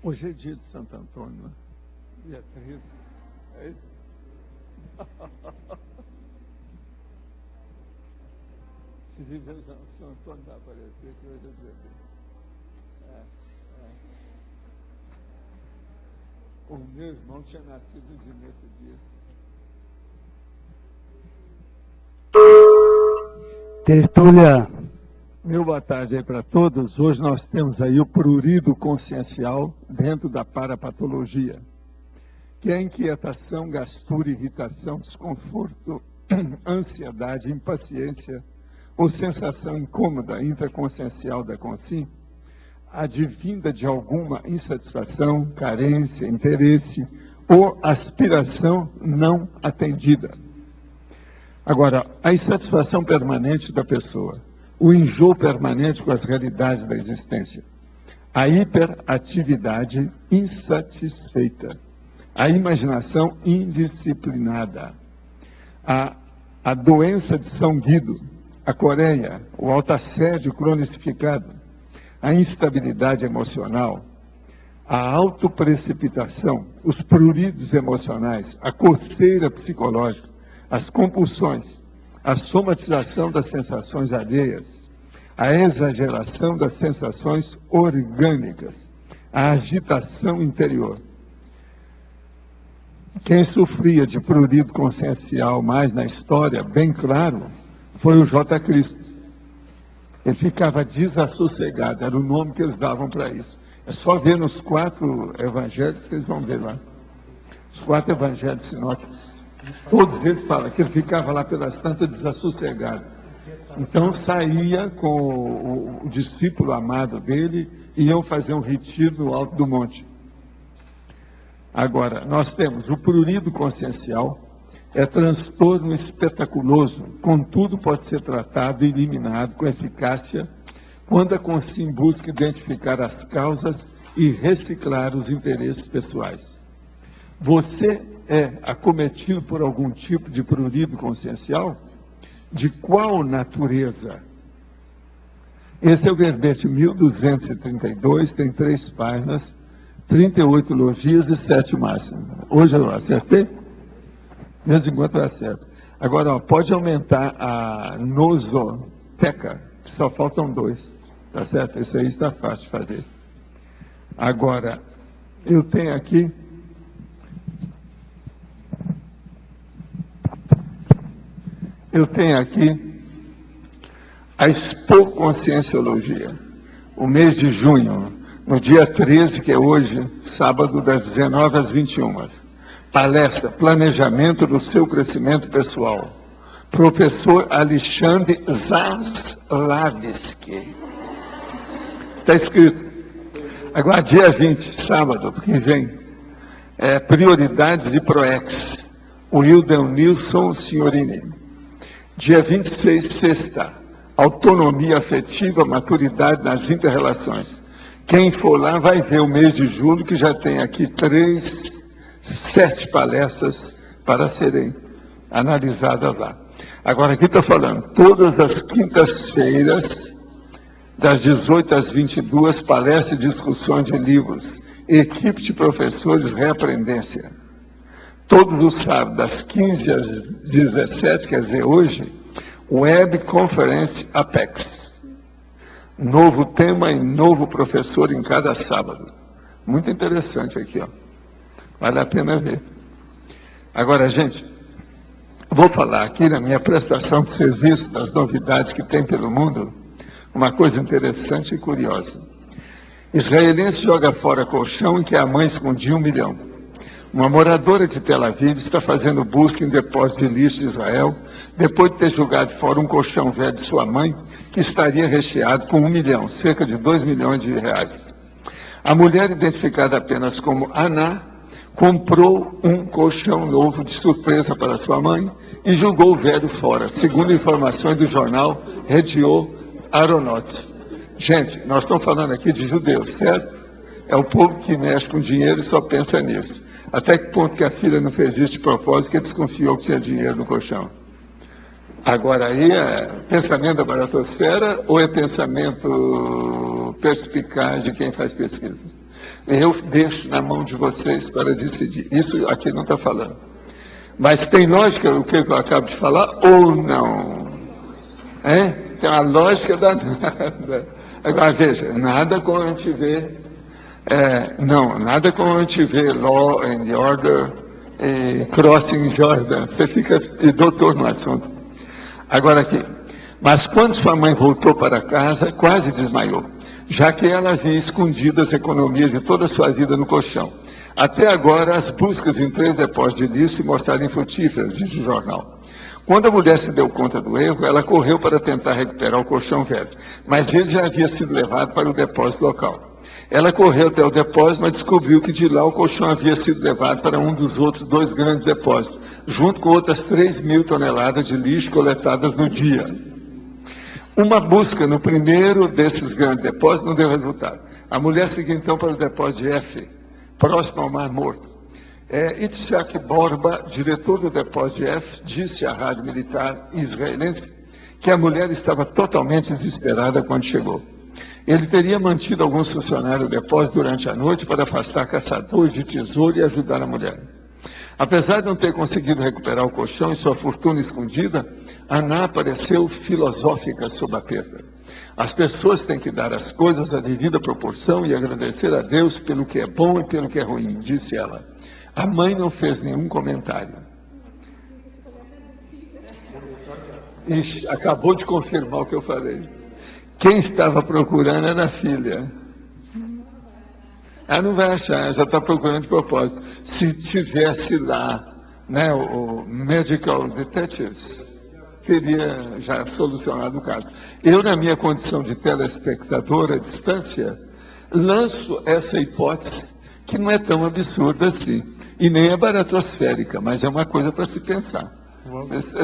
Hoje é dia de Santo Antônio, né? Dia 13. É isso? Se viver o São Antônio vai aparecer, que hoje é dia dele. O meu irmão tinha nascido nesse dia. Tertúlia. Meu boa tarde aí para todos. Hoje nós temos aí o prurido consciencial dentro da parapatologia, que é a inquietação, gastura, irritação, desconforto, ansiedade, impaciência ou sensação incômoda intraconsciencial da consciência, advinda de alguma insatisfação, carência, interesse ou aspiração não atendida. Agora, a insatisfação permanente da pessoa, o enjoo permanente com as realidades da existência, a hiperatividade insatisfeita, a imaginação indisciplinada, a doença de São Guido, a coreia, o autoassédio cronificado, a instabilidade emocional, a autoprecipitação, os pruridos emocionais, a coceira psicológica, as compulsões, a somatização das sensações alheias, a exageração das sensações orgânicas, a agitação interior. Quem sofria de prurido consciencial mais na história, bem claro, foi o J. Cristo. Ele ficava desassossegado, era o nome que eles davam para isso. É só ver nos 4 evangelhos, vocês vão ver lá. Os 4 evangelhos sinóticos. Todos eles falam que ele ficava lá pelas tantas desassossegado. Então saía com o discípulo amado dele e iam fazer um retiro no alto do monte. Agora, nós temos o prurido consciencial, é transtorno espetaculoso, contudo pode ser tratado e eliminado com eficácia quando a consciência busca identificar as causas e reciclar os interesses pessoais. Você é acometido por algum tipo de prurido consciencial? De qual natureza? Esse é o verbete 1232, tem 3 páginas, 38 logias e 7 máximas. Hoje eu acertei? Mesmo enquanto eu acerto. Agora, ó, pode aumentar a nosoteca, que só faltam 2. Tá certo? Isso aí está fácil de fazer. Agora, eu tenho aqui a Expo Conscienciologia, o mês de junho, no dia 13, que é hoje, sábado, das 19 às 21. Palestra, Planejamento do seu Crescimento Pessoal. Professor Alexandre Zaslavski. Está escrito. Agora, dia 20, sábado, que vem, Prioridades e Proex. Wildenilson Signorini. Dia 26, sexta, Autonomia Afetiva, Maturidade nas Inter-Relações. Quem for lá vai ver o mês de julho, que já tem aqui 7 palestras para serem analisadas lá. Agora, aqui está falando, todas as quintas-feiras, das 18 às 22, palestras e discussões de livros, equipe de professores, reaprendência. Todos os sábados, das 15 às 17, quer dizer, hoje, Web Conference Apex. Novo tema e novo professor em cada sábado. Muito interessante aqui, ó. Vale a pena ver. Agora, gente, vou falar aqui na minha prestação de serviço das novidades que tem pelo mundo, uma coisa interessante e curiosa. Israelense joga fora colchão em que a mãe escondia 1 milhão. Uma moradora de Tel Aviv está fazendo busca em depósito de lixo de Israel, depois de ter jogado fora um colchão velho de sua mãe, que estaria recheado com 1 milhão, cerca de 2 milhões de reais. A mulher, identificada apenas como Aná, comprou um colchão novo de surpresa para sua mãe e jogou o velho fora, segundo informações do jornal Rediot Aronot. Gente, nós estamos falando aqui de judeus, certo? É o povo que mexe com dinheiro e só pensa nisso. Até que ponto que a filha não fez isso de propósito, que desconfiou que tinha dinheiro no colchão? Agora, aí é pensamento da baratosfera ou é pensamento perspicaz de quem faz pesquisa? Eu deixo na mão de vocês para decidir. Isso aqui não está falando. Mas tem lógica o que eu acabo de falar ou não? Tem uma lógica danada. Agora veja, nada como a gente vê, nada como a gente vê Law and Order, Crossing Jordan. Você fica doutor no assunto. Agora aqui, mas quando sua mãe voltou para casa, quase desmaiou, já que ela havia escondido as economias de toda a sua vida no colchão. Até agora, as buscas em 3 depósitos de lixo se mostraram infrutíferas, diz o jornal. Quando a mulher se deu conta do erro, ela correu para tentar recuperar o colchão velho, mas ele já havia sido levado para o depósito local. Ela correu até o depósito, mas descobriu que de lá o colchão havia sido levado para um dos outros 2 grandes depósitos, junto com outras 3.000 toneladas de lixo coletadas no dia. Uma busca no primeiro desses grandes depósitos não deu resultado. A mulher seguiu então para o depósito de F, próximo ao Mar Morto. Itzhak Borba, diretor do depósito de F, disse à rádio militar israelense que a mulher estava totalmente desesperada quando chegou. Ele teria mantido alguns funcionários do depósito durante a noite para afastar caçadores de tesouro e ajudar a mulher. Apesar de não ter conseguido recuperar o colchão e sua fortuna escondida, Aná pareceu filosófica sob a perda. As pessoas têm que dar às coisas a devida proporção e agradecer a Deus pelo que é bom e pelo que é ruim, disse ela. A mãe não fez nenhum comentário. Ixi, acabou de confirmar o que eu falei. Quem estava procurando era a filha. Ela não vai achar, já está procurando de propósito. Se tivesse lá, o Medical Detectives, teria já solucionado o caso. Eu, na minha condição de telespectador à distância, lanço essa hipótese, que não é tão absurda assim, e nem é baratrosférica, mas é uma coisa para se pensar.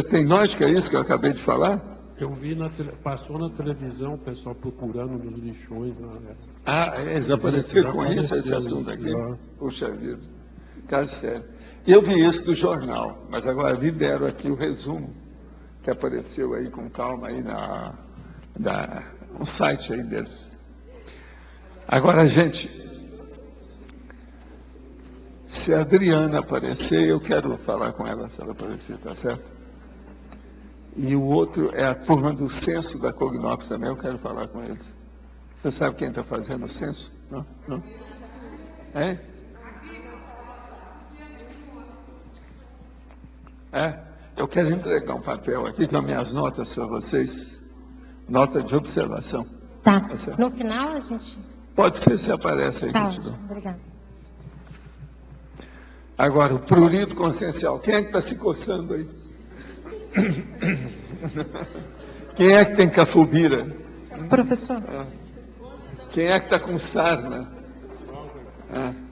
Tem lógica isso que eu acabei de falar? Eu vi, passou na televisão o pessoal procurando nos lixões. Eles apareceram com isso, esse assunto aqui? Puxa vida, caso sério. Eu vi isso do jornal, mas agora lidero aqui o resumo que apareceu aí com calma aí no site aí deles. Agora, gente, se a Adriana aparecer, eu quero falar com ela se ela aparecer, tá certo? E o outro é a turma do censo da Cognox também, eu quero falar com eles. Você sabe quem está fazendo o censo? Não? Não? Eu quero entregar um papel aqui com as minhas notas para vocês. Nota de observação. Tá. No final a gente... Pode ser, se aparece aí. Tá, que eu te dou. obrigada. Agora, o prurido consciencial. Quem é que está se coçando aí? Quem é que tem cafubira? Professor. Quem é que está com sarna?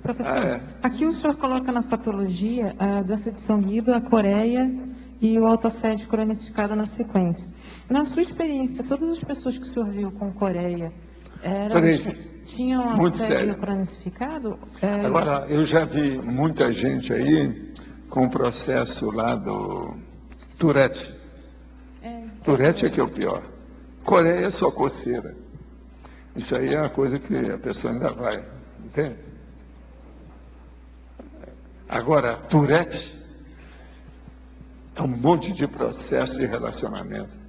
Professor, aqui o senhor coloca na patologia a doença de São Guido, a coreia e o autoassédio cronificado na sequência. Na sua experiência, todas as pessoas que o senhor viu com coreia tinham assédio cronificado? Agora, eu já vi muita gente aí com o processo lá do Tourette. Tourette é que é o pior. Coreia é só coceira. Isso aí é uma coisa que a pessoa ainda vai, entende? Agora, Tourette é um monte de processo de relacionamento.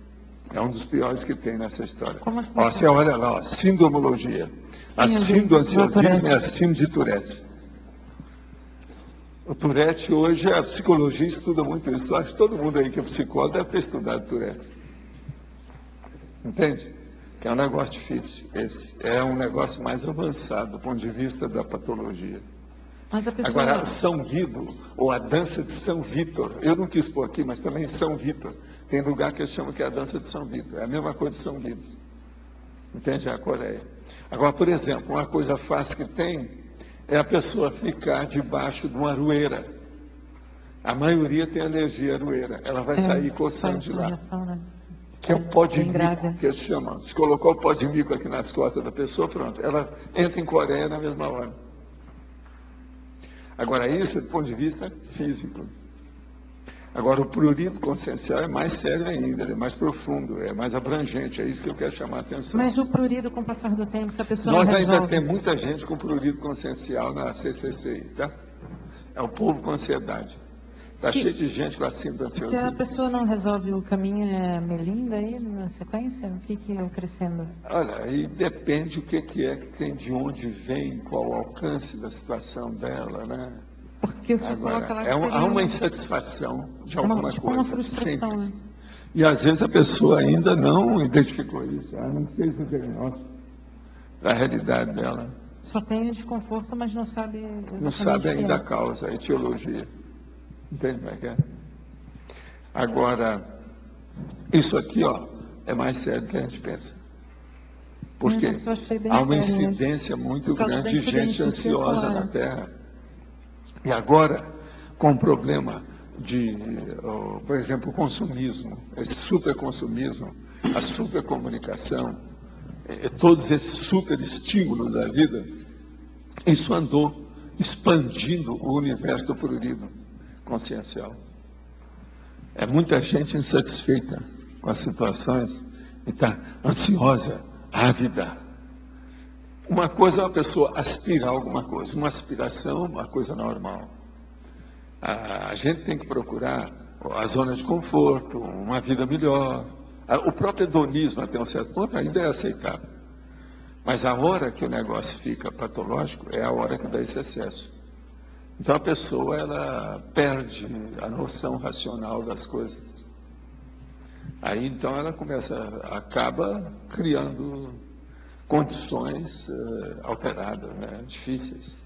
É um dos piores que tem nessa história. Como assim? Você olha lá, sindomologia. A sindoansiosismo é a síndrome de Tourette. O Tourette hoje, a psicologia estuda muito isso. Acho que todo mundo aí que é psicólogo deve ter estudado Tourette. Entende? Que é um negócio difícil. Esse é um negócio mais avançado do ponto de vista da patologia. Mas a pessoa... Agora, São Guido, ou a dança de São Vítor, eu não quis pôr aqui, mas também São Vítor. Tem lugar que eles chamam que é a dança de São Vítor. É a mesma coisa de São Guido. Entende? É a Coreia. Agora, por exemplo, uma coisa fácil que tem é a pessoa ficar debaixo de uma aroeira. A maioria tem alergia à aroeira. Ela vai sair coçando de lá. Né? Que é um pó de mico, que eles chamam. Se colocou o pó de mico aqui nas costas da pessoa, pronto. Ela entra em Coreia na mesma hora. Agora, isso é do ponto de vista físico. Agora, o prurido consciencial é mais sério ainda, ele é mais profundo, é mais abrangente, é isso que eu quero chamar a atenção. Mas o prurido, com o passar do tempo, se a pessoa Nós não ainda resolve... temos muita gente com prurido consciencial na CCCI, tá? É o povo com ansiedade. Está cheio de gente com a síndrome da Se a ansiedade. pessoa não resolve o caminho, é melinda aí na sequência? O que é o crescendo? Olha, aí depende o que é que tem, de onde vem, qual o alcance da situação dela, né? Porque você Agora, coloca lá que seria há uma insatisfação de alguma tipo coisa. uma frustração, sempre. né? E às vezes a pessoa ainda não identificou isso, ela não fez o diagnóstico da realidade dela. Só tem o desconforto, mas não sabe exatamente Não sabe o que ainda é. a causa, a etiologia. Entende como é que é? Agora, isso aqui, ó, é mais sério do que a gente pensa. Porque Mas eu achei bem há uma sério, né? incidência muito Por causa grande de da gente incidência ansiosa circular. na Terra. E agora, com o problema de, por exemplo, o consumismo, esse superconsumismo, a supercomunicação, todos esses super estímulos da vida, isso andou expandindo o universo do prurido consciencial. É muita gente insatisfeita com as situações e está ansiosa, ávida. Uma coisa é uma pessoa aspirar a alguma coisa, uma aspiração, uma coisa normal. A gente tem que procurar a zona de conforto, uma vida melhor. O próprio hedonismo, até um certo ponto, ainda é aceitável. Mas a hora que o negócio fica patológico é a hora que dá esse excesso. Então a pessoa, ela perde a noção racional das coisas. Aí então ela acaba criando condições alteradas, né, difíceis.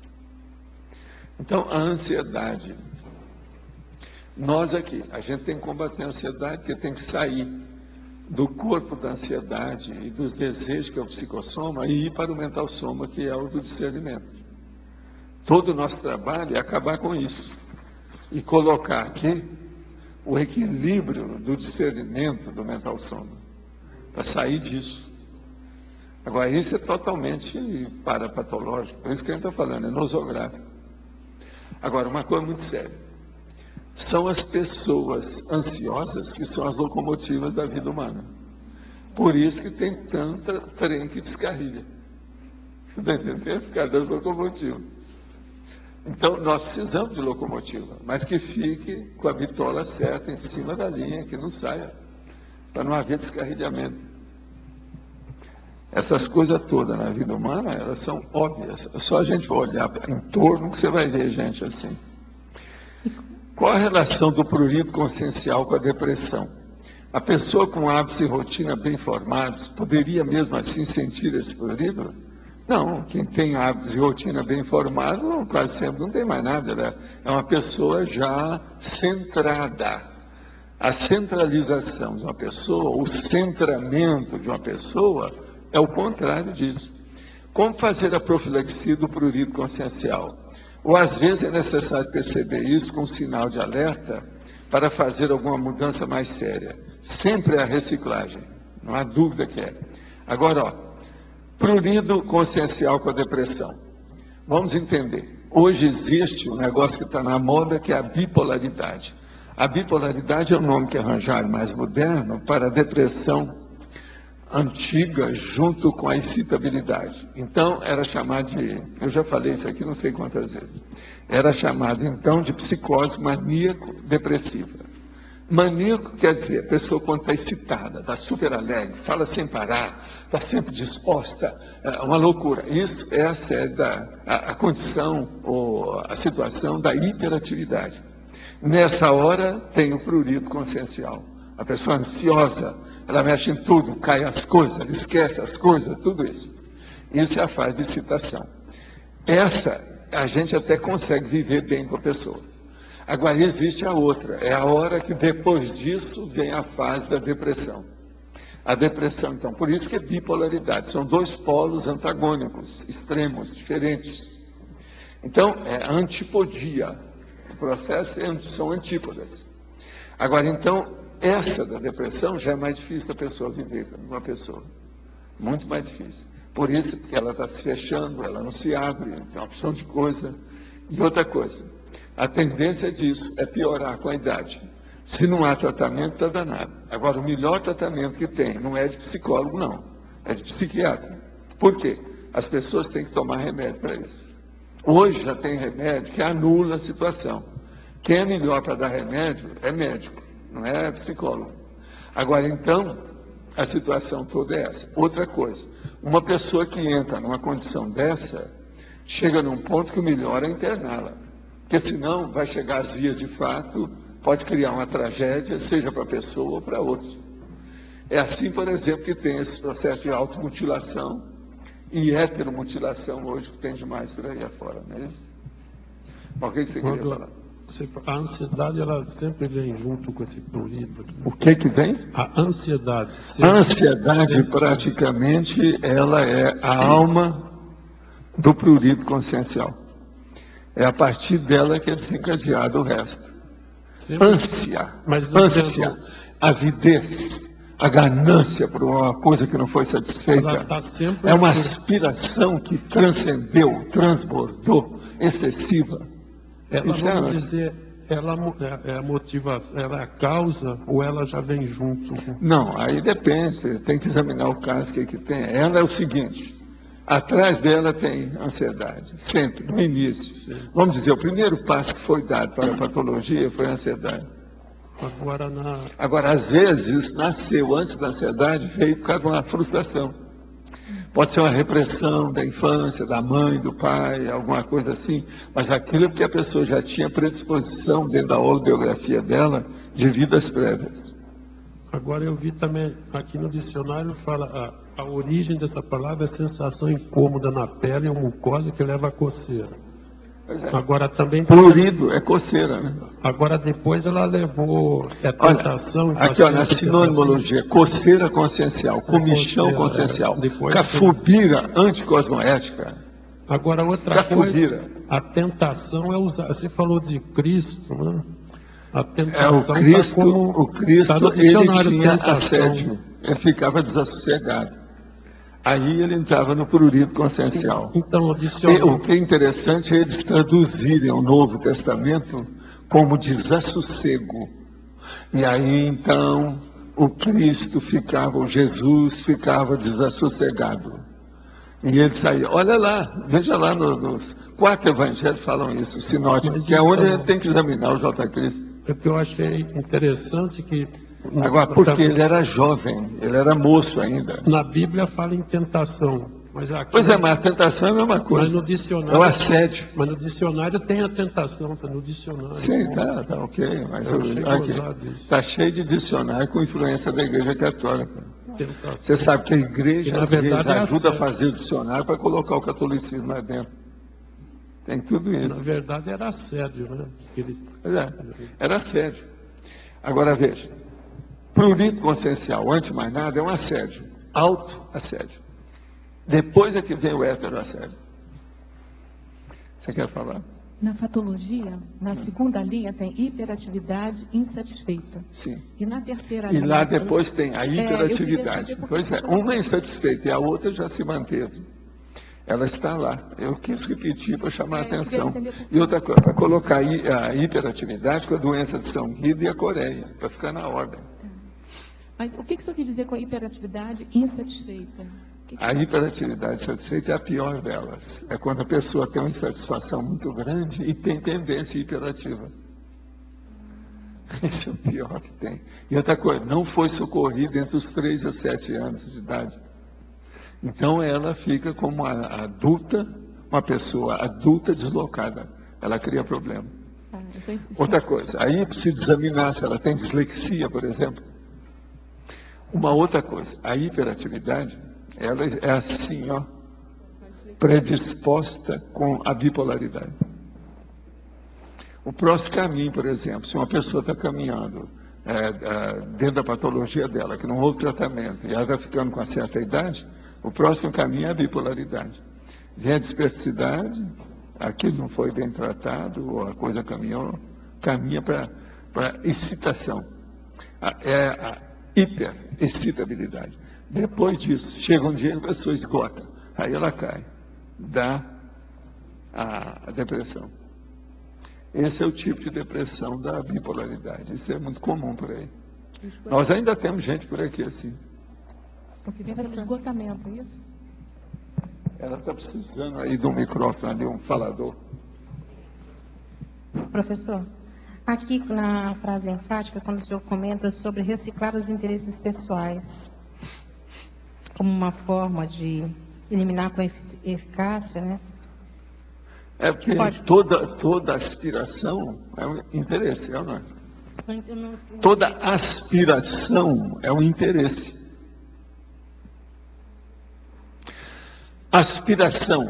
Então a ansiedade, nós aqui, a gente tem que combater a ansiedade, porque tem que sair do corpo da ansiedade e dos desejos, que é o psicossoma, e ir para o mental soma, que é o do discernimento. Todo o nosso trabalho é acabar com isso e colocar aqui o equilíbrio do discernimento do mental soma, para sair disso. Agora, isso é totalmente parapatológico, por isso que a gente está falando, é nosográfico. Agora, uma coisa muito séria, são as pessoas ansiosas que são as locomotivas da vida humana. Por isso que tem tanta trem que descarrilha. Você está entendendo? Por causa das locomotivas. Então, nós precisamos de locomotiva, mas que fique com a bitola certa em cima da linha, que não saia, para não haver descarrilhamento. Essas coisas todas na vida humana, elas são óbvias. É só a gente olhar em torno que você vai ver gente assim. Qual a relação do prurido consciencial com a depressão? A pessoa com hábitos e rotina bem formados poderia mesmo assim sentir esse prurido? Não, quem tem hábitos e rotina bem formado, quase sempre não tem mais nada, né? É uma pessoa já centrada. A centralização de uma pessoa, o centramento de uma pessoa, é o contrário disso. Como fazer a profilaxia do prurido consciencial? Ou às vezes é necessário perceber isso com um sinal de alerta para fazer alguma mudança mais séria. Sempre é a reciclagem, não há dúvida que é. Agora, ó, prurido consciencial com a depressão. Vamos entender. Hoje existe um negócio que está na moda, que é a bipolaridade. A bipolaridade é o nome que arranjaram mais moderno para a depressão antiga junto com a excitabilidade. Então, era chamado de, eu já falei isso aqui não sei quantas vezes, era chamado então de psicose maníaco-depressiva. Maníaco quer dizer, a pessoa quando está excitada, está super alegre, fala sem parar, está sempre disposta, é uma loucura. Isso é a condição ou a situação da hiperatividade. Nessa hora tem o prurido consciencial. A pessoa ansiosa, ela mexe em tudo, cai as coisas, ela esquece as coisas, tudo isso. Isso é a fase de excitação. Essa, a gente até consegue viver bem com a pessoa. Agora, existe a outra, é a hora que depois disso vem a fase da depressão. A depressão, então, por isso que é bipolaridade, são dois polos antagônicos, extremos, diferentes. Então, é antipodia, o processo são antípodas. Agora, então, essa da depressão já é mais difícil da pessoa viver, uma pessoa, muito mais difícil. Por isso que ela está se fechando, ela não se abre, tem uma opção de coisa. E outra coisa, a tendência disso é piorar com a idade. Se não há tratamento, está danado. Agora, o melhor tratamento que tem não é de psicólogo, não. É de psiquiatra. Por quê? As pessoas têm que tomar remédio para isso. Hoje já tem remédio que anula a situação. Quem é melhor para dar remédio é médico, não é psicólogo. Agora, então, a situação toda é essa. Outra coisa, uma pessoa que entra numa condição dessa, chega num ponto que o melhor é interná-la. Porque senão vai chegar às vias de fato, pode criar uma tragédia, seja para a pessoa ou para outros. É assim, por exemplo, que tem esse processo de automutilação e heteromutilação hoje, que tem demais por aí afora, não é isso? Mas o que você queria falar? A ansiedade, ela sempre vem junto com esse prurido. O que vem? A ansiedade. A ansiedade, praticamente, ela é a alma do prurido consciencial. É a partir dela que é desencadeado o resto. Sempre, Ânsia, ânsia, avidez, a ganância por uma coisa que não foi satisfeita. Tá sempre É uma aspiração que transcendeu, transbordou, excessiva. Ela, Isso vamos dizer, ela é a motivação, ela é a causa ou ela já vem junto? Não, aí depende, você tem que examinar o caso que tem. Ela é o seguinte, atrás dela tem ansiedade, sempre, no início. Sim. Vamos dizer, o primeiro passo que foi dado para a patologia foi a ansiedade. Agora, às vezes, isso nasceu antes da ansiedade, veio por causa de uma frustração. Pode ser uma repressão da infância, da mãe, do pai, alguma coisa assim, mas aquilo é porque a pessoa já tinha predisposição dentro da autobiografia dela de vidas prévias. Agora eu vi também, aqui no dicionário, fala a origem dessa palavra é sensação incômoda na pele ou mucosa que leva a coceira. Pois é. Agora também... Prurido é coceira, né? Agora depois ela levou tentação... Olha, aqui ó, na sinonimologia, coceira consciencial, comichão consciencial, cafubira anticosmoética. Agora outra coisa, a tentação é usar... Você falou de Cristo, né? A tentação o Cristo ele tinha assédio, ele ficava desassossegado. Aí ele entrava no prurido consciencial. Então, o que é interessante é eles traduzirem o Novo Testamento como desassossego. E aí então o Cristo ficava, o Jesus ficava desassossegado. E ele saía, olha lá, veja lá, nos 4 evangelhos falam isso, sinótico, que é onde a gente tem que examinar o J. Cristo. É que eu achei interessante que... Agora, porque ele era jovem, ele era moço ainda. Na Bíblia fala em tentação. Mas aqui, pois é, mas a tentação é a mesma coisa. Mas no dicionário, é o assédio. Mas no dicionário tem a tentação, está no dicionário. Sim, tá ok. Mas está cheio de dicionário com influência da Igreja Católica. Tentação. Você sabe que a Igreja, às vezes, ajuda a fazer o dicionário para colocar o catolicismo lá dentro. Tem tudo isso. Na verdade, era assédio, né? Pois é, era assédio. Agora, veja. Prurido consciencial, antes de mais nada, é um assédio, auto-assédio. Depois é que vem o heteroassédio. Você quer falar? Na patologia, na segunda linha tem hiperatividade insatisfeita. Sim. E na terceira linha... E lá linha, depois tem a hiperatividade. Pois é, uma é insatisfeita e a outra já se manteve. Ela está lá. Eu quis repetir para chamar a atenção. E outra coisa, para colocar a hiperatividade com a doença de São Guido e a coreia, para ficar na ordem. Mas o que o senhor quer dizer com a hiperatividade insatisfeita? A hiperatividade insatisfeita é a pior delas. É quando a pessoa tem uma insatisfação muito grande e tem tendência hiperativa. Isso é o pior que tem. E outra coisa, não foi socorrida entre os 3 e os 7 anos de idade. Então ela fica como uma adulta, uma pessoa adulta deslocada. Ela cria problema. Outra coisa, aí precisa examinar se ela tem dislexia, por exemplo. Uma outra coisa, a hiperatividade, ela é assim, ó, predisposta com a bipolaridade. O próximo caminho, por exemplo, se uma pessoa está caminhando dentro da patologia dela, que não houve tratamento, e ela está ficando com uma certa idade, o próximo caminho é a bipolaridade. Vem a dispersidade, aquilo não foi bem tratado, ou a coisa caminhou, caminha para excitação. É a hiperexcitabilidade. Depois disso, chega um dia que a pessoa esgota, aí ela cai, dá a depressão. Esse é o tipo de depressão da bipolaridade. Isso é muito comum por aí. Nós ainda temos gente por aqui assim. Porque vem pelo esgotamento, é isso? Ela está precisando aí de um microfone ali, um falador. Professor, aqui na frase enfática, quando o senhor comenta sobre reciclar os interesses pessoais, como uma forma de eliminar com eficácia, né? É porque Pode. toda aspiração é um interesse, é ou não é? Eu não- Toda aspiração é um interesse. Aspiração,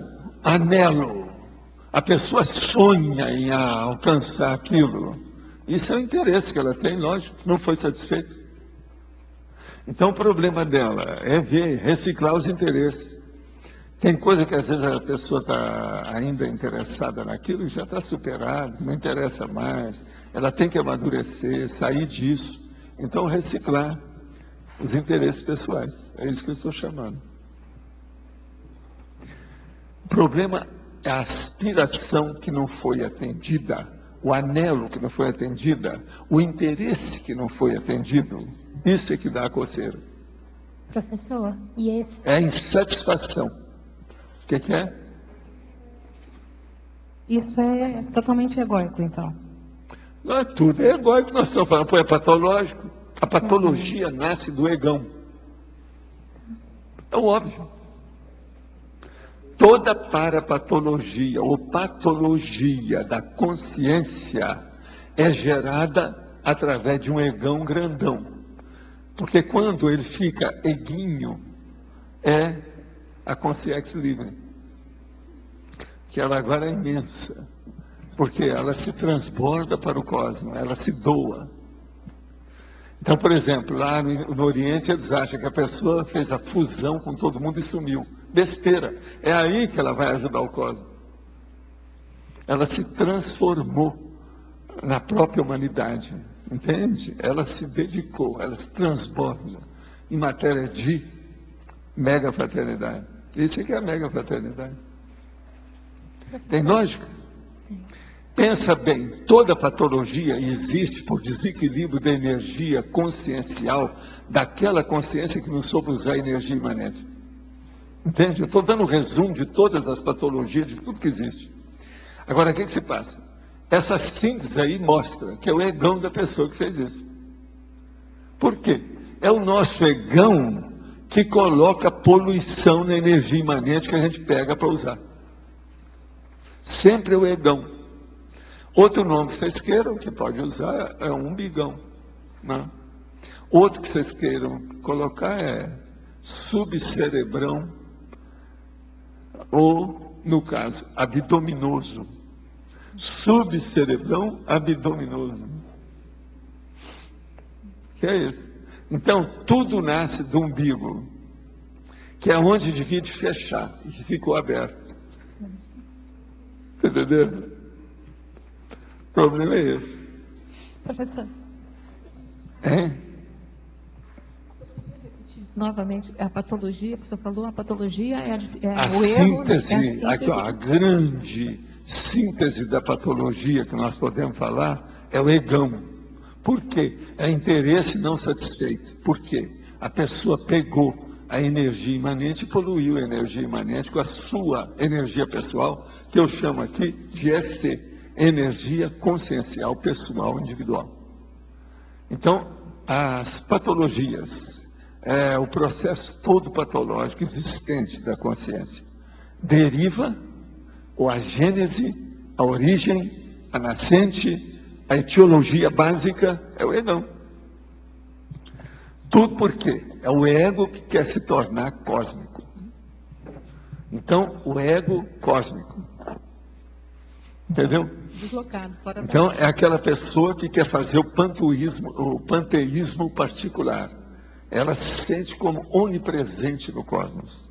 anelo, a pessoa sonha em alcançar aquilo. Isso é o interesse que ela tem, lógico, não foi satisfeito. Então o problema dela é reciclar os interesses. Tem coisa que às vezes a pessoa está ainda interessada naquilo e já está superado, não interessa mais. Ela tem que amadurecer, sair disso. Então reciclar os interesses pessoais. É isso que eu estou chamando. O problema é a aspiração que não foi atendida, o anelo que não foi atendida, o interesse que não foi atendido. Isso é que dá a coceira. Professor, e esse... É a insatisfação. O que é? Isso é totalmente egóico, então. Não é tudo, é egóico. Nós estamos falando, pô, é patológico. A patologia nasce do egão. É o óbvio. Toda parapatologia ou patologia da consciência é gerada através de um egão grandão. Porque quando ele fica eguinho, é a consciência livre. Que ela agora é imensa. Porque ela se transborda para o cosmos, ela se doa. Então, por exemplo, lá no Oriente eles acham que a pessoa fez a fusão com todo mundo e sumiu. Besteira. É aí que ela vai ajudar o cosmos. Ela se transformou na própria humanidade. Entende? Ela se dedicou, ela se transborda em matéria de mega fraternidade. Isso aqui é a mega fraternidade. Tem lógica? Pensa bem, toda patologia existe por desequilíbrio da energia consciencial, daquela consciência que não soube usar a energia imanente. Entende? Eu estou dando um resumo de todas as patologias, de tudo que existe. Agora, o que se passa? Essa síntese aí mostra que é o egão da pessoa que fez isso. Por quê? É o nosso egão que coloca poluição na energia imanente que a gente pega para usar. Sempre é o egão. Outro nome que vocês queiram, que pode usar, é um umbigão. Né? Outro que vocês queiram colocar é subcerebrão, ou, no caso, abdominoso. Subcerebrão abdominoso. Que é isso? Então, tudo nasce do umbigo, que é onde devia de fechar, e ficou aberto. Entendeu? O problema é esse. Professor, Hein? Novamente, a patologia que o senhor falou, a patologia é, A o erro, né? síntese, aqui, ó, a grande síntese da patologia que nós podemos falar é o egão. Por quê? É interesse não satisfeito. Por quê? A pessoa pegou a energia imanente e poluiu a energia imanente com a sua energia pessoal, que eu chamo aqui de EC, energia consciencial pessoal individual. Então, as patologias, o processo todo patológico existente da consciência, deriva, ou a gênese, a origem, a nascente, a etiologia básica é o egão. Tudo por quê? É o ego que quer se tornar cósmico. Então, o ego cósmico. Entendeu? Deslocado, fora da... Então, é aquela pessoa que quer fazer o panteísmo particular. Ela se sente como onipresente no cosmos.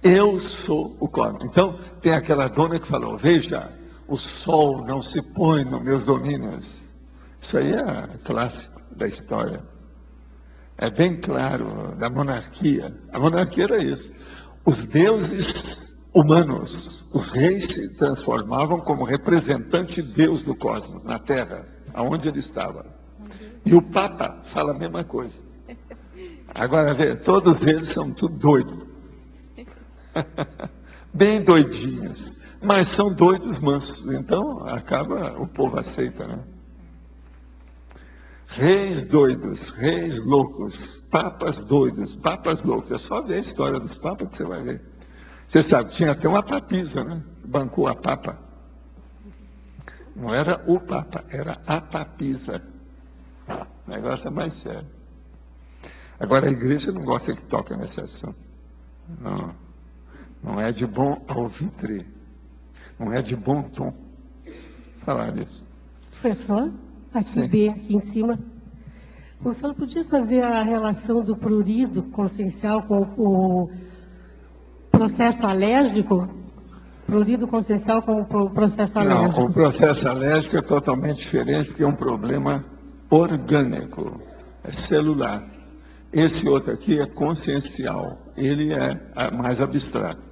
Eu sou o cosmos. Então, tem aquela dona que falou, veja, o sol não se põe nos meus domínios. Isso aí é clássico da história. É bem claro da monarquia. A monarquia era isso. Os deuses humanos Os reis se transformavam como representante de Deus do cosmos, na Terra, aonde ele estava. E o Papa fala a mesma coisa. Agora, vê, todos eles são tudo doidos. Bem doidinhos. Mas são doidos mansos. Então, o povo aceita, né? Reis doidos, reis loucos, papas doidos, papas loucos. É só ver a história dos papas que você vai ver. Você sabe, tinha até uma papisa, né? Bancou a papa. Não era o papa, era a papisa. O negócio é mais sério. Agora, a igreja não gosta que toque nesse assunto. Não. Não é de bom alvitre. Não é de bom tom falar isso. Professor, Sim. aqui aqui em cima. O senhor podia fazer a relação do prurido consciencial com o processo alérgico? Prurido consciencial com o processo alérgico? Não, o processo alérgico é totalmente diferente, porque é um problema orgânico, é celular. Esse outro aqui é consciencial, ele é mais abstrato.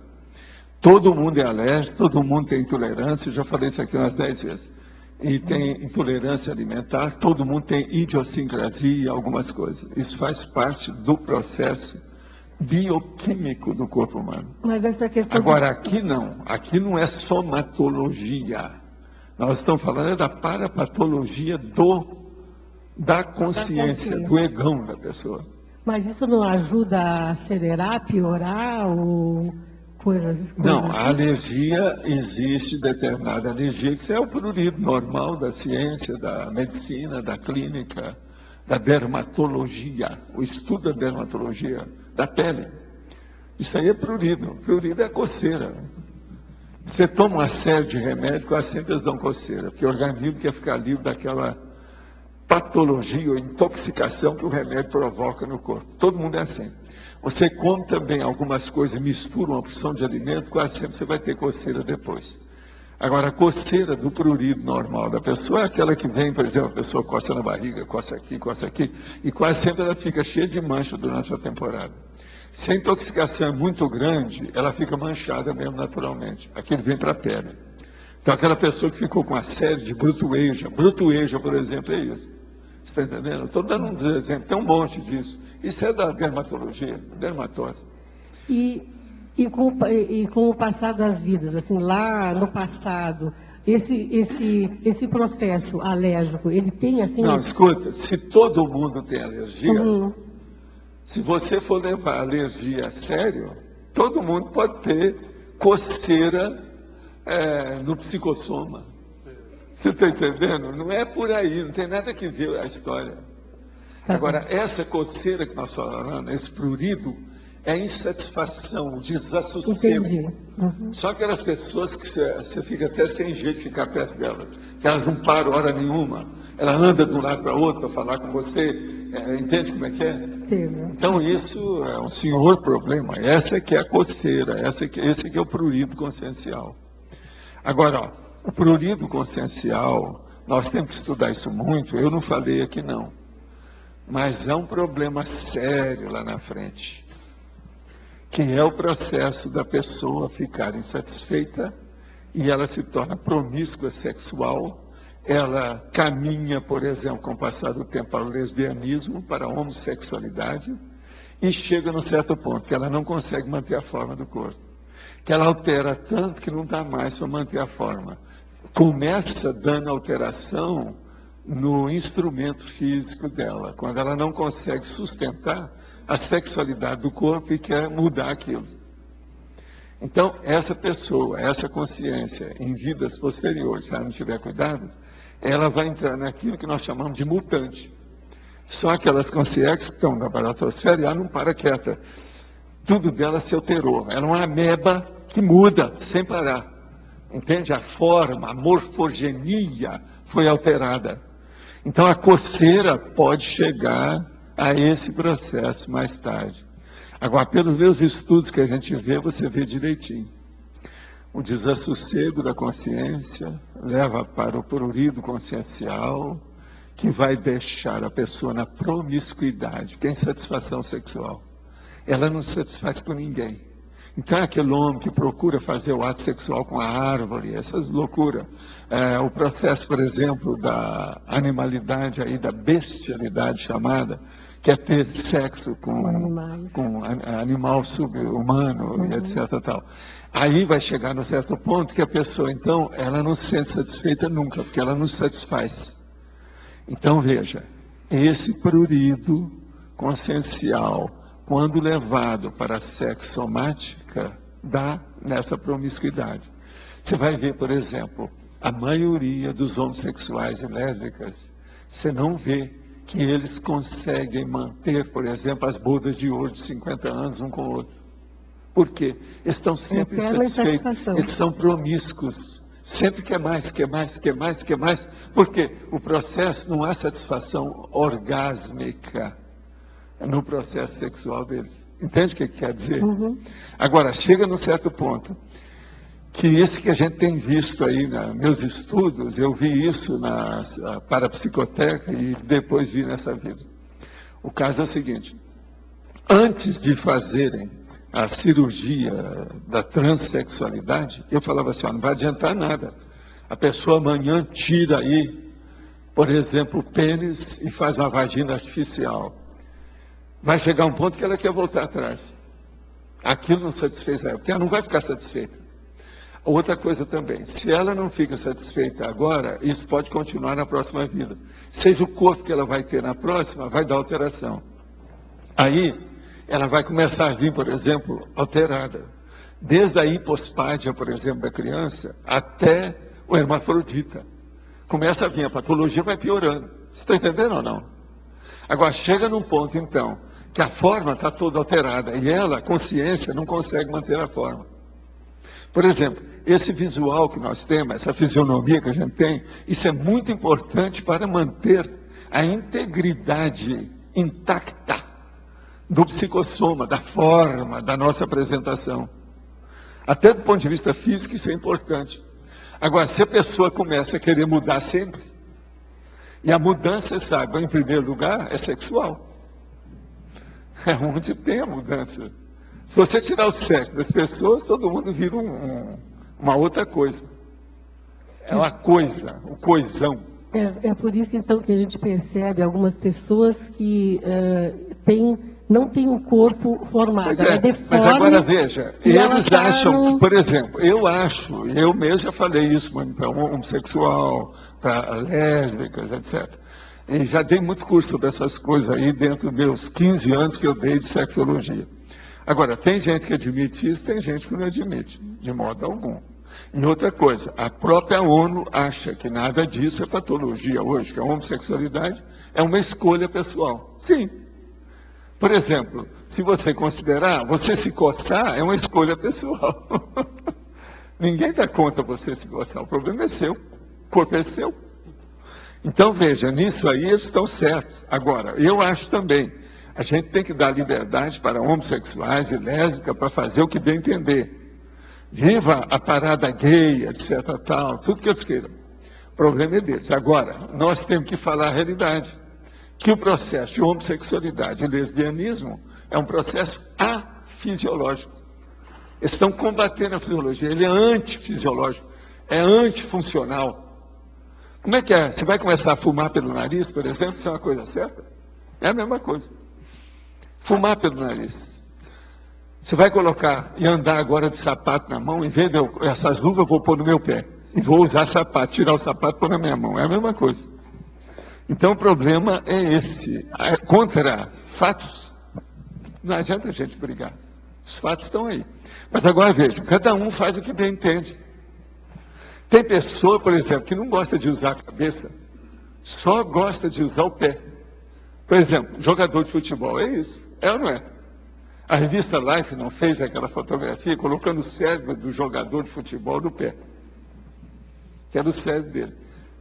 Todo mundo é alérgico, todo mundo tem intolerância, eu já falei isso aqui umas 10 vezes. E tem intolerância alimentar, todo mundo tem idiosincrasia, algumas coisas. Isso faz parte do processo bioquímico do corpo humano. Mas essa questão... Agora, aqui não é somatologia. Nós estamos falando da parapatologia da consciência, do egão da pessoa. Mas isso não ajuda a acelerar, piorar ou coisas Não, assim? a alergia, existe determinada alergia, que é o prurido normal da ciência, da medicina, da clínica, da dermatologia, o estudo da dermatologia da pele. Isso aí é prurido. Prurido é coceira. Você toma uma série de remédios, quase sempre eles dão coceira, porque o organismo quer ficar livre daquela patologia ou intoxicação que o remédio provoca no corpo. Todo mundo é assim. Você come também algumas coisas, mistura uma porção de alimento, quase sempre você vai ter coceira depois. Agora, a coceira do prurido normal da pessoa é aquela que vem, por exemplo, a pessoa coça na barriga, coça aqui, e quase sempre ela fica cheia de mancha durante a temporada. Se a intoxicação é muito grande, ela fica manchada mesmo naturalmente. Aquilo vem para a pele. Então, aquela pessoa que ficou com uma série de brutueja, por exemplo, é isso. Você está entendendo? Estou dando um exemplo, tem um monte disso. Isso é da dermatologia, dermatose. E com o passar das vidas, assim, lá no passado, esse processo alérgico, ele tem assim... Não, escuta, se todo mundo tem alergia, se você for levar a alergia a sério, todo mundo pode ter coceira no psicossoma. Você está entendendo? Não é por aí, não tem nada que ver a história. Agora, essa coceira que nós falamos, esse prurido, é insatisfação, desassossego. Entendi. Só aquelas pessoas que você fica até sem jeito de ficar perto delas, que elas não param hora nenhuma, ela anda de um lado para outro para falar com você, entende como é que é? Então isso é um senhor problema, essa que é a coceira, esse que é o prurido consciencial. Agora, ó, o prurido consciencial, nós temos que estudar isso muito, eu não falei aqui não, mas é um problema sério lá na frente, que é o processo da pessoa ficar insatisfeita e ela se torna promíscua sexual, ela caminha, por exemplo, com o passar do tempo para o lesbianismo, para a homossexualidade, e chega num certo ponto que ela não consegue manter a forma do corpo, que ela altera tanto que não dá mais para manter a forma. Começa dando alteração no instrumento físico dela, quando ela não consegue sustentar a sexualidade do corpo e quer mudar aquilo. Então, essa pessoa, essa consciência, em vidas posteriores, se ela não tiver cuidado, ela vai entrar naquilo que nós chamamos de mutante. São aquelas consciências que estão na baratosfera e ela não para quieta. Tudo dela se alterou. Ela é uma ameba que muda sem parar. Entende? A forma, a morfogenia foi alterada. Então, a coceira pode chegar a esse processo mais tarde. Agora, pelos meus estudos que a gente vê, você vê direitinho. O desassossego da consciência leva para o prurido consciencial, que vai deixar a pessoa na promiscuidade, que é insatisfação sexual. Ela não se satisfaz com ninguém. Então, aquele homem que procura fazer o ato sexual com a árvore, essas loucuras. O processo, por exemplo, da animalidade, aí, da bestialidade chamada, que é ter sexo com animal sub-humano, e etc. Tal. Aí vai chegar num certo ponto que a pessoa, então, ela não se sente satisfeita nunca, porque ela não se satisfaz. Então, veja, esse prurido consciencial, quando levado para a sexomática, dá nessa promiscuidade. Você vai ver, por exemplo, a maioria dos homossexuais e lésbicas, você não vê que eles conseguem manter, por exemplo, as bodas de ouro de 50 anos um com o outro. Por quê? Eles estão sempre insatisfeitos, eles são promíscuos. Sempre quer mais, quer mais, quer mais, quer mais. Porque o processo não há satisfação orgásmica no processo sexual deles. Entende o que quer dizer? Agora, chega num certo ponto, que isso que a gente tem visto aí nos meus estudos, eu vi isso na parapsicoteca e depois vi nessa vida. O caso é o seguinte: antes de fazerem a cirurgia da transexualidade, eu falava assim, não vai adiantar nada. A pessoa amanhã tira aí, por exemplo, o pênis e faz uma vagina artificial. Vai chegar um ponto que ela quer voltar atrás. Aquilo não satisfez ela, porque ela não vai ficar satisfeita. Outra coisa também, se ela não fica satisfeita agora, isso pode continuar na próxima vida. Seja o corpo que ela vai ter na próxima, vai dar alteração. Aí, ela vai começar a vir, por exemplo, alterada. Desde a hipospádia, por exemplo, da criança, até o hermafrodita. Começa a vir, a patologia vai piorando. Você está entendendo ou não? Agora, chega num ponto, então, que a forma está toda alterada e ela, a consciência, não consegue manter a forma. Por exemplo, esse visual que nós temos, essa fisionomia que a gente tem, isso é muito importante para manter a integridade intacta do psicossoma, da forma, da nossa apresentação. Até do ponto de vista físico, isso é importante. Agora, se a pessoa começa a querer mudar sempre, e a mudança, sabe, em primeiro lugar, é sexual. É onde tem a mudança. Se você tirar o sexo das pessoas, todo mundo vira uma outra coisa. É uma coisa, um coisão. É por isso, então, que a gente percebe algumas pessoas que não têm um corpo formado. Pois é, mas agora veja, eles acham, que, por exemplo, eu mesmo já falei isso para homossexual, para lésbicas, etc. E já dei muito curso sobre essas coisas aí dentro dos meus 15 anos que eu dei de sexologia. Agora, tem gente que admite isso, tem gente que não admite, de modo algum. E outra coisa, a própria ONU acha que nada disso é patologia hoje, que a homossexualidade é uma escolha pessoal. Sim. Por exemplo, se você considerar, você se coçar é uma escolha pessoal. Ninguém dá conta você se coçar, o problema é seu, o corpo é seu. Então, veja, nisso aí eles estão certos. Agora, eu acho também, a gente tem que dar liberdade para homossexuais e lésbicas para fazer o que bem entender. Viva a parada gay, etc. Tal, tudo que eles queiram. O problema é deles. Agora, nós temos que falar a realidade. Que o processo de homossexualidade e lesbianismo é um processo afisiológico. Eles estão combatendo a fisiologia. Ele é antifisiológico, é antifuncional. Como é que é? Você vai começar a fumar pelo nariz, por exemplo? Isso é uma coisa certa? É a mesma coisa. Fumar pelo nariz. Você vai colocar e andar agora de sapato na mão, em vez de essas luvas eu vou pôr no meu pé. E vou usar sapato, tirar o sapato e pôr na minha mão. É a mesma coisa. Então o problema é esse. Contra fatos, não adianta a gente brigar. Os fatos estão aí. Mas agora veja, cada um faz o que bem entende. Tem pessoa, por exemplo, que não gosta de usar a cabeça, só gosta de usar o pé. Por exemplo, jogador de futebol, é isso. É ou não é? A revista Life não fez aquela fotografia colocando o cérebro do jogador de futebol no pé. Que era o cérebro dele.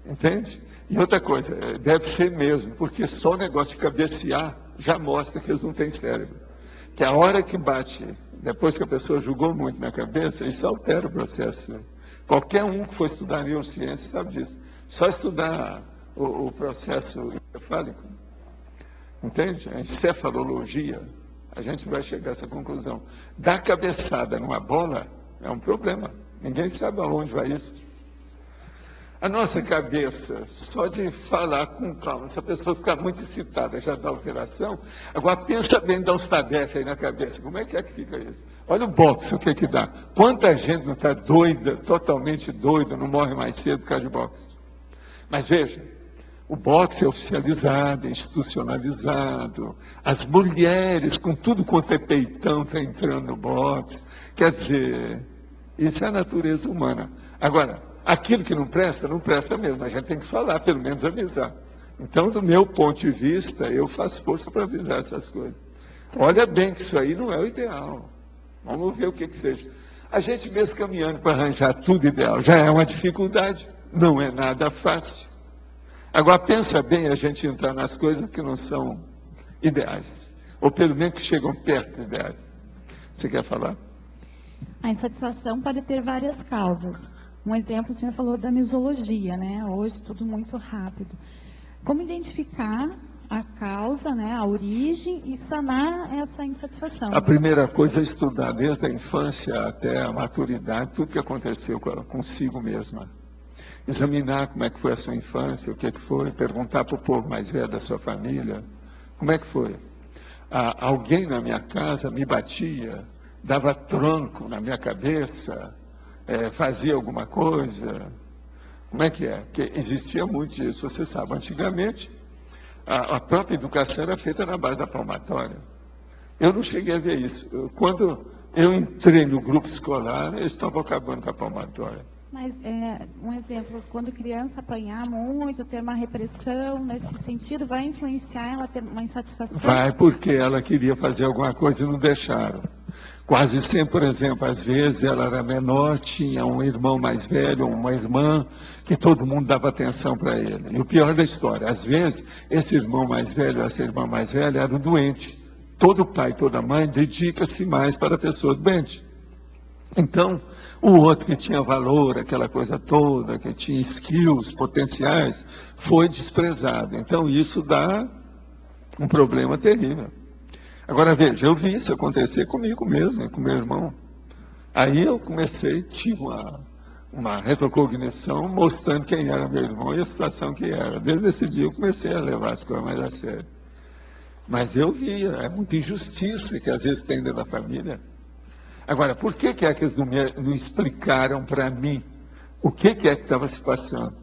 Entende? E outra coisa, deve ser mesmo, porque só o negócio de cabecear já mostra que eles não têm cérebro. Que a hora que bate, depois que a pessoa jogou muito na cabeça, isso altera o processo. Qualquer um que for estudar neurociência sabe disso. Só estudar o processo encefálico, entende? A encefalologia, A gente vai chegar a essa conclusão. Dar cabeçada numa bola é um problema. Ninguém sabe aonde vai isso. A nossa cabeça, só de falar com calma, se a pessoa ficar muito excitada, já dá alteração. Agora pensa bem, dá uns tabefes aí na cabeça. Como é que fica isso? Olha o boxe, o que dá. Quanta gente não está doida, totalmente doida, não morre mais cedo por causa de boxe. Mas veja, o boxe é oficializado, institucionalizado. As mulheres, com tudo quanto é peitão, estão entrando no boxe. Quer dizer, isso é a natureza humana. Agora, aquilo que não presta mesmo. A gente tem que falar, pelo menos avisar. Então, do meu ponto de vista, eu faço força para avisar essas coisas. Olha bem que isso aí não é o ideal. Vamos ver o que seja. A gente mesmo caminhando para arranjar tudo ideal já é uma dificuldade. Não é nada fácil. Agora, pensa bem a gente entrar nas coisas que não são ideais. Ou pelo menos que chegam perto de ideais. Você quer falar? A insatisfação pode ter várias causas. Um exemplo, o senhor falou da misologia, né? Hoje tudo muito rápido. Como identificar a causa, né? A origem e sanar essa insatisfação? A primeira coisa é estudar desde a infância até a maturidade, tudo que aconteceu consigo mesma. Examinar como é que foi a sua infância, o que foi, perguntar para o povo mais velho da sua família, como é que foi? Alguém na minha casa me batia, dava tronco na minha cabeça, fazia alguma coisa. Como é que é? Porque existia muito disso, você sabe. Antigamente, a própria educação era feita na base da palmatória. Eu não cheguei a ver isso. Quando eu entrei no grupo escolar, eles estavam acabando com a palmatória. Mas, um exemplo, quando criança apanhar muito, ter uma repressão, nesse sentido, vai influenciar ela a ter uma insatisfação? Vai, porque ela queria fazer alguma coisa e não deixaram. Quase sempre, por exemplo, às vezes ela era menor, tinha um irmão mais velho, uma irmã, que todo mundo dava atenção para ele. E o pior da história, às vezes, esse irmão mais velho, essa irmã mais velha, era doente. Todo pai, toda mãe dedica-se mais para a pessoa doente. Então, o outro que tinha valor, aquela coisa toda, que tinha skills, potenciais, foi desprezado. Então, isso dá um problema terrível. Agora, veja, eu vi isso acontecer comigo mesmo, com meu irmão. Aí eu tive uma retrocognição mostrando quem era meu irmão e a situação que era. Desde esse dia eu comecei a levar as coisas mais a sério. Mas eu via, é muita injustiça que às vezes tem dentro da família. Agora, por que é que eles não explicaram para mim o que é que estava se passando?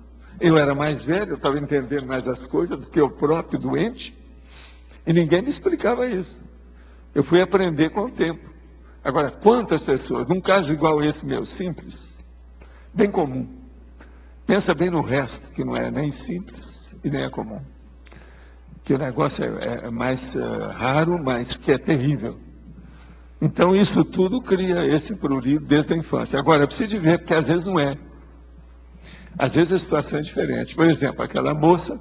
Eu era mais velho, eu estava entendendo mais as coisas do que o próprio doente, e ninguém me explicava isso. Eu fui aprender com o tempo. Agora, quantas pessoas, num caso igual esse meu, simples, bem comum, pensa bem no resto, que não é nem simples e nem é comum. Que o negócio é mais raro, mas que é terrível. Então, isso tudo cria esse prurido desde a infância. Agora, eu preciso ver, porque às vezes não é. Às vezes a situação é diferente. Por exemplo, aquela moça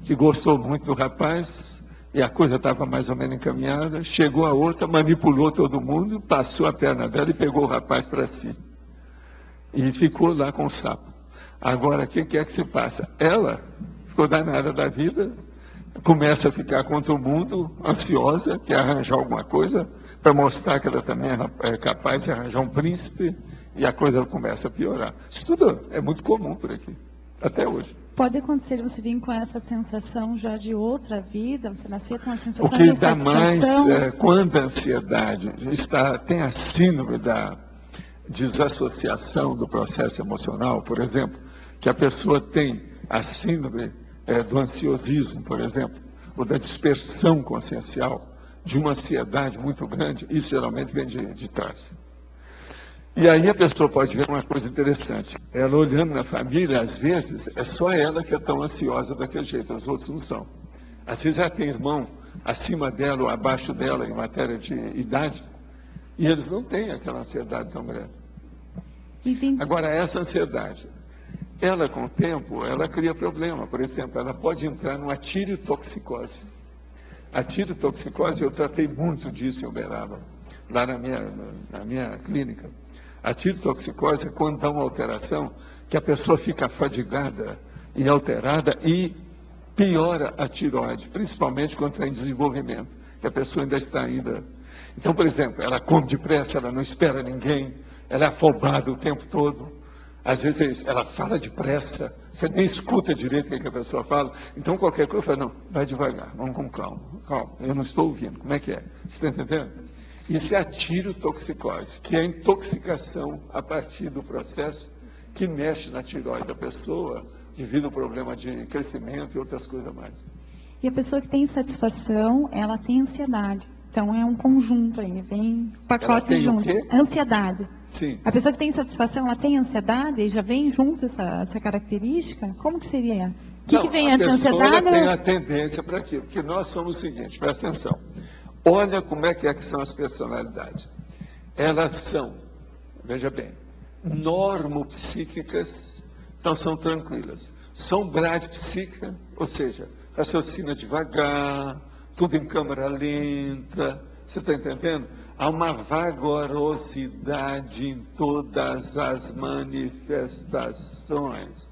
que gostou muito do rapaz, e a coisa estava mais ou menos encaminhada, chegou a outra, manipulou todo mundo, passou a perna dela e pegou o rapaz para si. E ficou lá com o sapo. Agora, o que é que se passa? Ela ficou danada da vida, começa a ficar contra o mundo, ansiosa, quer arranjar alguma coisa, para mostrar que ela também é capaz de arranjar um príncipe, e a coisa começa a piorar. Isso tudo é muito comum por aqui, até hoje. Pode acontecer você vir com essa sensação já de outra vida, você nascer com a sensação de insatisfação? O que dá mais, quando a ansiedade tem a síndrome da desassociação do processo emocional, por exemplo, que a pessoa tem a síndrome do ansiosismo, por exemplo, ou da dispersão consciencial, de uma ansiedade muito grande, isso geralmente vem de trás. E aí a pessoa pode ver uma coisa interessante. Ela olhando na família, às vezes, é só ela que é tão ansiosa daquele jeito, os outros não são. Às vezes ela tem irmão acima dela ou abaixo dela em matéria de idade, e eles não têm aquela ansiedade tão grande. Agora, essa ansiedade, ela com o tempo, ela cria problema. Por exemplo, ela pode entrar numa tireotoxicose. A tireotoxicose, eu tratei muito disso em Uberaba, lá na minha clínica. A tireotoxicose é quando dá uma alteração, que a pessoa fica fadigada e alterada e piora a tireoide, principalmente quando está em desenvolvimento. que a pessoa ainda está ainda. Então, por exemplo, ela come depressa, ela não espera ninguém, ela é afobada o tempo todo. Às vezes ela fala depressa, você nem escuta direito o que a pessoa fala. Então, qualquer coisa, eu falo, não, vai devagar, vamos com calma, calma, eu não estou ouvindo, como é que é? Você está entendendo? Isso é a tirotoxicose, que é a intoxicação a partir do processo que mexe na tireoide da pessoa, devido ao problema de crescimento e outras coisas mais. E a pessoa que tem insatisfação, ela tem ansiedade. Então é um conjunto aí, vem pacote junto. O quê? Ansiedade. Sim. A pessoa que tem insatisfação, ela tem ansiedade e já vem junto essa característica? Como que seria? O que vem antes da ansiedade? A pessoa tem a tendência para aquilo, porque nós somos o seguinte, presta atenção. Olha como é que são as personalidades. Elas são, veja bem, normopsíquicas, não são tranquilas. São bradipsíquicas, ou seja, raciocina devagar, tudo em câmera lenta, você está entendendo? Há uma vagarosidade em todas as manifestações.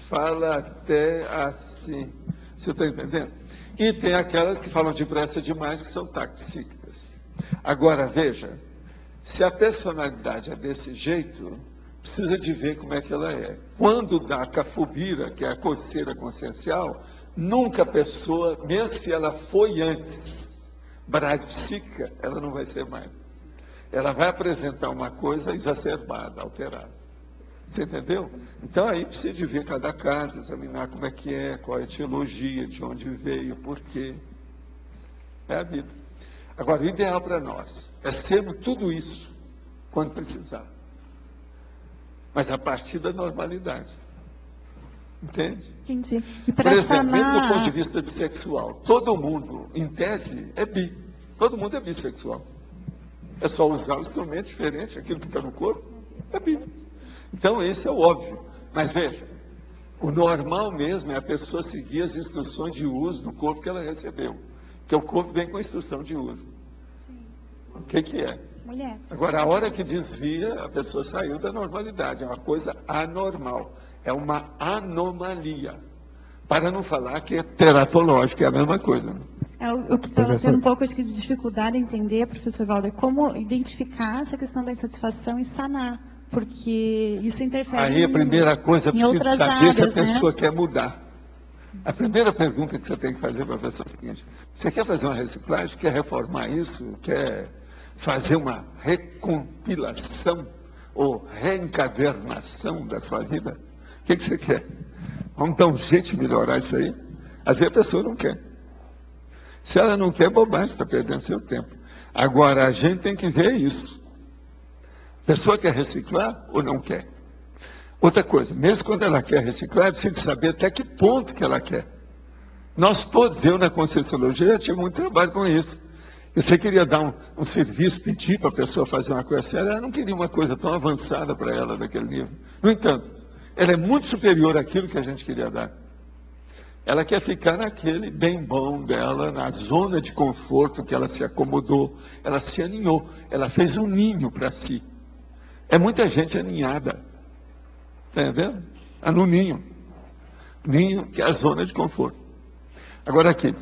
Fala até assim, você está entendendo? E tem aquelas que falam depressa demais, que são taxíquicas. Agora, veja, se a personalidade é desse jeito, precisa de ver como é que ela é. Quando dá a cafubira, que é a coceira consciencial, nunca a pessoa, mesmo se ela foi antes bradipsíquica, ela não vai ser mais. Ela vai apresentar uma coisa exacerbada, alterada. Você entendeu? Então aí precisa de ver cada caso, examinar como é que é, qual é a etiologia, de onde veio, por quê. É a vida. Agora, o ideal para nós é sermos tudo isso quando precisar. Mas a partir da normalidade. Entende? Entendi. E por exemplo, mesmo do ponto de vista de sexual, todo mundo, em tese, é bi. Todo mundo é bissexual. É só usar um instrumento diferente, aquilo que está no corpo, é bi. Então, esse é o óbvio. Mas veja, o normal mesmo é a pessoa seguir as instruções de uso do corpo que ela recebeu. Porque o corpo vem com a instrução de uso. Sim. O que é? Mulher. Agora, a hora que desvia, a pessoa saiu da normalidade. É uma coisa anormal. É uma anomalia. Para não falar que é teratológico, é a mesma coisa. Né? O que está tendo um pouco de dificuldade em entender, professor Walter, como identificar essa questão da insatisfação e sanar. Porque isso interfere Aí a primeira coisa, precisa saber áreas, se a pessoa quer mudar. A primeira pergunta que você tem que fazer para a pessoa é a seguinte: você quer fazer uma reciclagem? Quer reformar isso? Quer fazer uma recompilação ou reencadernação da sua vida? O que você quer? Vamos dar um jeito de melhorar isso aí? Às vezes a pessoa não quer. Se ela não quer, bobagem, está perdendo seu tempo. Agora, a gente tem que ver isso. A pessoa quer reciclar ou não quer? Outra coisa, mesmo quando ela quer reciclar, precisa saber até que ponto que ela quer. Nós todos, eu na Conscienciologia, já tive muito trabalho com isso. E você queria dar um serviço, pedir para a pessoa fazer uma coisa séria, ela não queria uma coisa tão avançada para ela daquele nível. No entanto, ela é muito superior àquilo que a gente queria dar. Ela quer ficar naquele bem bom dela, na zona de conforto que ela se acomodou, ela se aninhou, ela fez um ninho para si. É muita gente aninhada. Está entendendo? Está no ninho. Ninho, que é a zona de conforto. Agora aqui.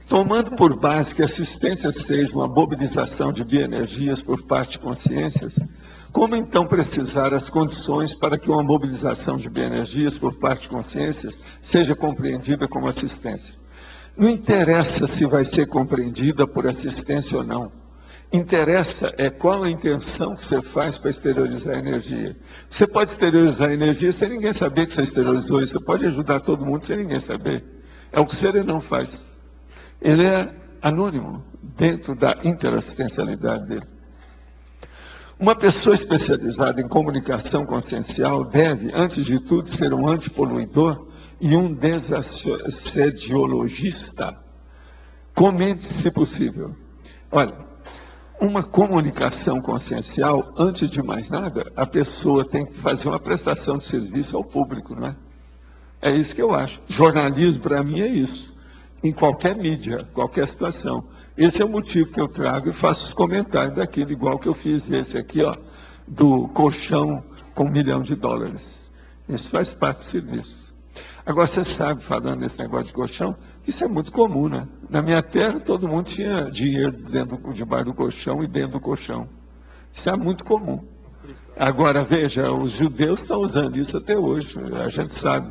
Tomando por base que a assistência seja uma mobilização de bioenergias por parte de consciências, como então precisar as condições para que uma mobilização de bioenergias por parte de consciências seja compreendida como assistência? Não interessa se vai ser compreendida por assistência ou não. Interessa é qual a intenção que você faz para exteriorizar a energia. Você pode exteriorizar a energia sem ninguém saber que você exteriorizou isso. Você pode ajudar todo mundo sem ninguém saber. É o que o Serenão faz. Ele é anônimo dentro da interassistencialidade dele. Uma pessoa especializada em comunicação consciencial deve, antes de tudo, ser um antipoluidor e um desassediologista. Comente, se possível. Olha, uma comunicação consciencial, antes de mais nada, a pessoa tem que fazer uma prestação de serviço ao público, não é? É isso que eu acho. Jornalismo, para mim, é isso. Em qualquer mídia, qualquer situação. Esse é o motivo que eu trago e faço os comentários daquilo, igual que eu fiz esse aqui, ó, do colchão com $1 milhão. Isso faz parte do serviço. Agora, você sabe, falando nesse negócio de colchão, isso é muito comum, né? Na minha terra, todo mundo tinha dinheiro debaixo do colchão e dentro do colchão. Isso é muito comum. Agora, veja, os judeus estão usando isso até hoje, a gente sabe.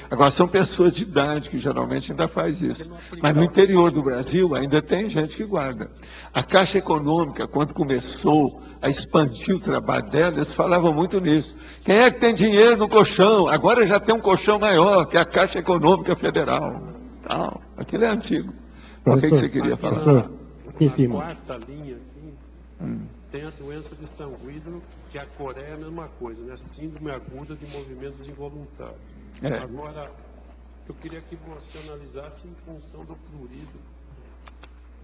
Agora, são pessoas de idade que geralmente ainda faz isso. Mas no interior do Brasil ainda tem gente que guarda. A Caixa Econômica, quando começou a expandir o trabalho dela, eles falavam muito nisso. Quem é que tem dinheiro no colchão? Agora já tem um colchão maior, que é a Caixa Econômica Federal. Então, aquilo é antigo. O que você queria falar? Professor, aqui em Na cima. quarta linha aqui, tem a doença de sanguíneo, que a Coreia é a mesma coisa, né? Síndrome aguda de movimentos involuntários. É. Agora, eu queria que você analisasse em função do prurido.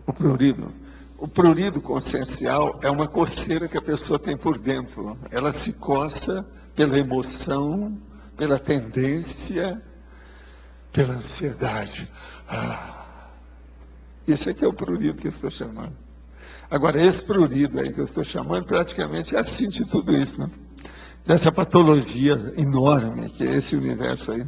O prurido. O prurido consciencial é uma coceira que a pessoa tem por dentro. Ela se coça pela emoção, pela tendência, pela ansiedade. Esse aqui é o prurido que eu estou chamando. Agora, esse prurido aí que eu estou chamando, praticamente é a síntese de tudo isso, né? Dessa patologia enorme que é esse universo aí.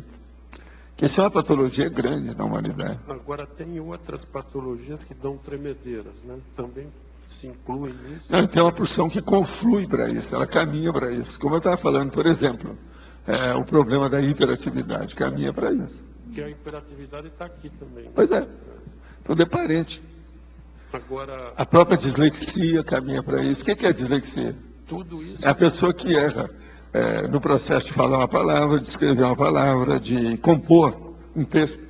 Que essa é uma patologia grande na humanidade. Agora, tem outras patologias que dão tremedeiras, né? Também se incluem nisso. Não, tem uma porção que conflui para isso, ela caminha para isso. Como eu estava falando, por exemplo, o problema da hiperatividade caminha para isso. Que a hiperatividade está aqui também. Né? Pois é, tudo é parente. Agora, A própria dislexia caminha para isso. O que é dislexia? tudo isso... É a pessoa que erra no processo de falar uma palavra, de escrever uma palavra, de compor um texto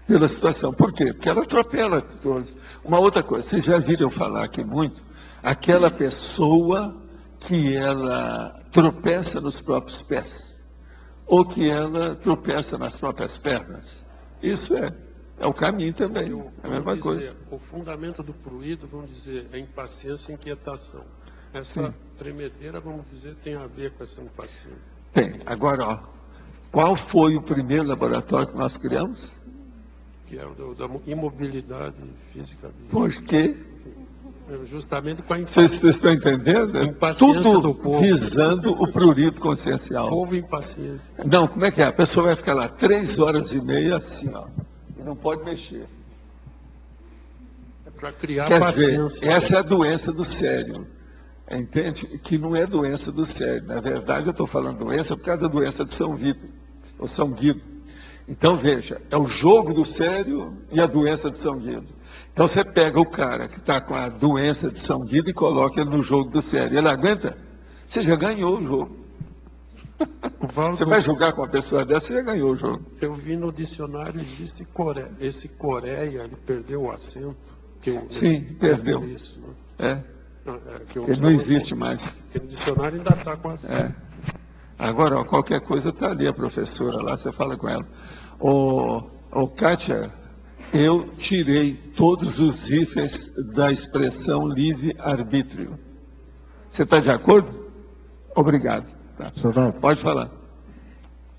pela situação. Por quê? Porque ela atropela todos. Uma outra coisa, vocês já viram falar aqui muito, aquela pessoa que ela tropeça nos próprios pés, ou que ela tropeça nas próprias pernas. Isso é o caminho também, é a mesma coisa. O fundamento do prurido, vamos dizer, é impaciência e inquietação. Essa tremedeira, vamos dizer, tem a ver com essa impaciência. Tem. Agora, ó, qual foi o primeiro laboratório que nós criamos? Que é o da imobilidade física. Por quê? Justamente com a Vocês estão entendendo? Impaciência do Tudo povo. visando o prurido consciencial. Povo impaciente. Não, como é que é? A pessoa vai ficar lá 3h30 assim, ó, e não pode mexer. É para criar Quer dizer, paciência. essa é a doença do cérebro. Entende? Que não é doença do cérebro. Na verdade, eu estou falando doença por causa da doença de São Vito, ou São Guido. Então, veja, é o jogo do cérebro e a doença de São Guido. Então, você pega o cara que está com a doença de São Guido e coloca ele no jogo do cérebro. Ele aguenta? Você já ganhou o jogo. Você vai jogar com uma pessoa dessa, você já ganhou o jogo. Eu vi no dicionário, existe Coreia. Esse Coreia, ele perdeu o acento. Sim, perdeu. Isso, né? Ele não existe mais. Porque no dicionário ainda está com acento. Agora, ó, qualquer coisa está ali a professora lá, você fala com ela. Kátia, eu tirei todos os hífens da expressão livre-arbítrio. Você está de acordo? Obrigado. Tá. Pode falar.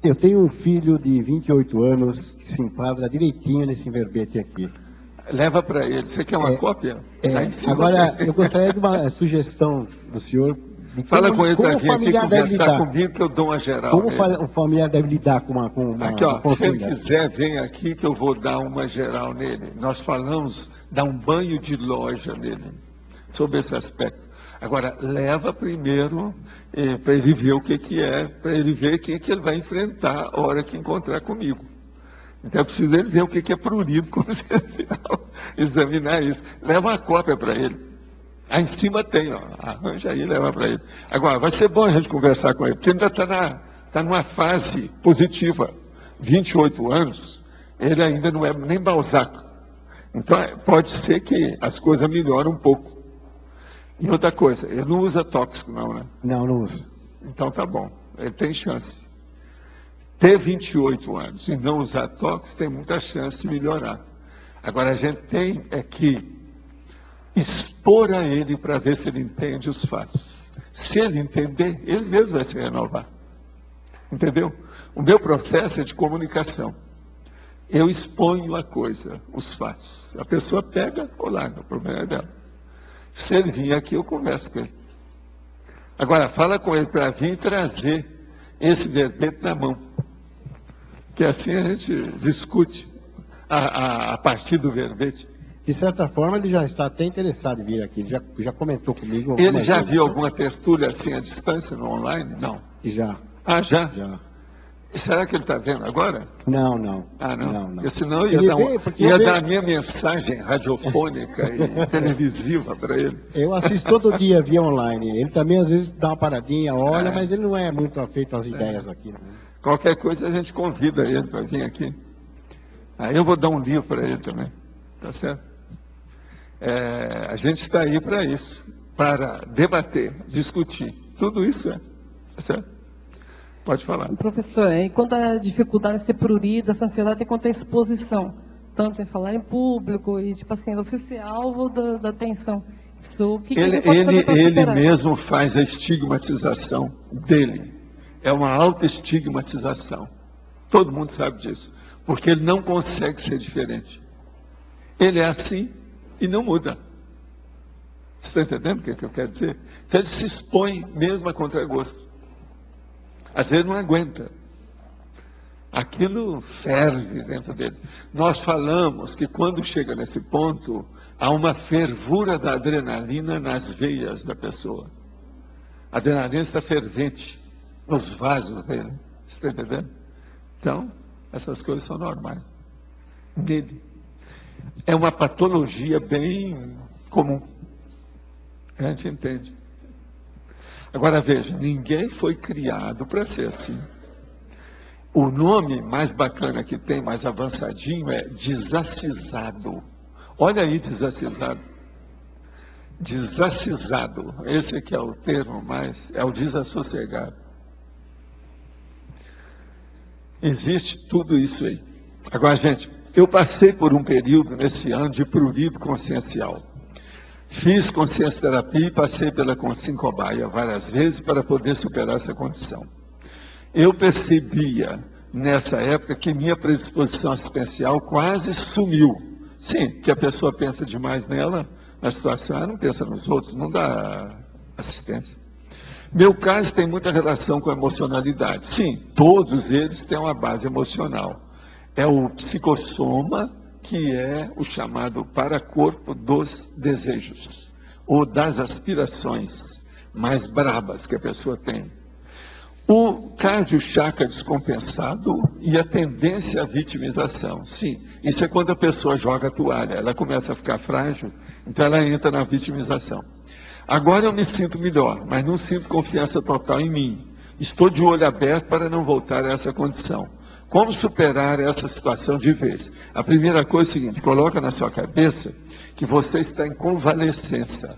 Eu tenho um filho de 28 anos que se enquadra direitinho nesse verbete aqui. Leva para ele. Você quer uma cópia? Lá em cima Agora, tem. eu gostaria de uma sugestão do senhor. De Fala com ele para como o vir aqui familiar deve conversar lidar. comigo que eu dou uma geral. Como nele. o familiar deve lidar com uma Aqui, ó, se ele consulta? quiser, vem aqui que eu vou dar uma geral nele. Nós falamos, dar um banho de loja nele, sobre esse aspecto. Agora, leva primeiro para ele ver o que é, para ele ver o que ele vai enfrentar a hora que encontrar comigo. Então, eu preciso dele ver o que é prurido consciencial, examinar isso. Leva uma cópia para ele. Aí em cima tem, ó, arranja aí e leva para ele. Agora, vai ser bom a gente conversar com ele, porque ele ainda está numa fase positiva. 28 anos, ele ainda não é nem Balzac. Então, pode ser que as coisas melhorem um pouco. E outra coisa, ele não usa tóxico não, né? Não, não uso. Então tá bom, ele tem chance. Ter 28 anos e não usar tóxico tem muita chance de melhorar. Agora a gente tem que expor a ele para ver se ele entende os fatos. Se ele entender, ele mesmo vai se renovar. Entendeu? O meu processo é de comunicação. Eu exponho a coisa, os fatos. A pessoa pega ou larga, o problema é dela. Se ele vir aqui, eu converso com ele. Agora, fala com ele para vir trazer esse verbete na mão. que assim a gente discute a partir do verbete. De certa forma, ele já está até interessado em vir aqui. Ele já comentou comigo. Ele já viu alguma tertúlia assim à distância, no online? Não. Já. Ah, já? Já. Será que ele está vendo agora? Não. Ah, não? Não. Porque senão eu ia dar a minha mensagem radiofônica e televisiva para ele. Eu assisto todo dia via online. Ele também, às vezes, dá uma paradinha, olha, mas ele não é muito afeito às ideias aqui. Né? Qualquer coisa a gente convida ele para vir aqui. Aí eu vou dar um livro para ele também. Tá certo? A gente está aí para isso, para debater, discutir. Tudo isso tá certo? Pode falar. Professor, e quanto à dificuldade de ser prurido, essa ansiedade, quanto à exposição, tanto em falar em público e, tipo assim, você ser alvo da atenção. Isso, o que ele pode fazer para superar? Ele mesmo faz a estigmatização dele. É uma autoestigmatização. Todo mundo sabe disso. Porque ele não consegue ser diferente. Ele é assim e não muda. Você está entendendo o que eu quero dizer? Então ele se expõe mesmo a contragosto. Às vezes não aguenta. Aquilo ferve dentro dele. Nós falamos que quando chega nesse ponto, há uma fervura da adrenalina nas veias da pessoa. A adrenalina está fervente nos vasos dele. Você está entendendo? Então, essas coisas são normais. Nele. É uma patologia bem comum. A gente entende. Agora veja, ninguém foi criado para ser assim. O nome mais bacana que tem, mais avançadinho, é desacisado. Olha aí, desacisado. Desacisado. Esse aqui é o termo mais, é o desassossegado. Existe tudo isso aí. Agora, gente, eu passei por um período nesse ano de prurido consciencial. Fiz consciência terapia e passei pela consincobaia várias vezes para poder superar essa condição. Eu percebia nessa época que minha predisposição assistencial quase sumiu. Sim, que a pessoa pensa demais nela, na situação, ela não pensa nos outros, não dá assistência. Meu caso tem muita relação com a emocionalidade. Sim, todos eles têm uma base emocional. É o psicossoma, que é o chamado paracorpo dos desejos, ou das aspirações mais brabas que a pessoa tem. O cardio-chakra descompensado e a tendência à vitimização. Sim, isso é quando a pessoa joga a toalha, ela começa a ficar frágil, então ela entra na vitimização. Agora eu me sinto melhor, mas não sinto confiança total em mim. Estou de olho aberto para não voltar a essa condição. Como superar essa situação de vez? A primeira coisa é a seguinte, coloca na sua cabeça que você está em convalescença.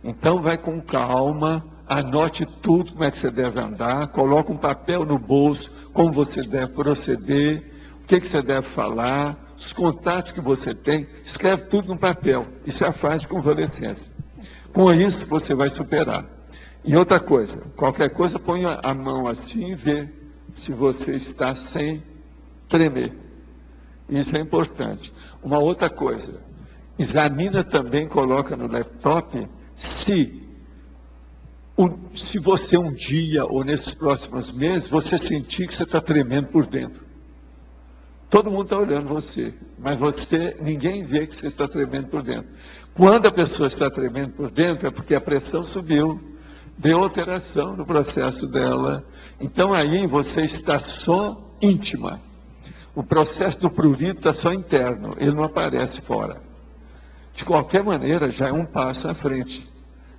Então vai com calma, anote tudo, como é que você deve andar, coloca um papel no bolso, como você deve proceder, o que você deve falar, os contatos que você tem, escreve tudo no papel. Isso é a fase de convalescença. Com isso você vai superar. E outra coisa, qualquer coisa, põe a mão assim e vê se você está sem tremer. Isso é importante. Uma outra coisa, examina também, coloca no laptop, se você um dia ou nesses próximos meses, você sentir que você está tremendo por dentro. Todo mundo está olhando você, mas ninguém vê que você está tremendo por dentro. Quando a pessoa está tremendo por dentro, é porque a pressão subiu, deu alteração no processo dela. Então aí você está só íntima. O processo do prurido está só interno, ele não aparece fora. De qualquer maneira, já é um passo à frente.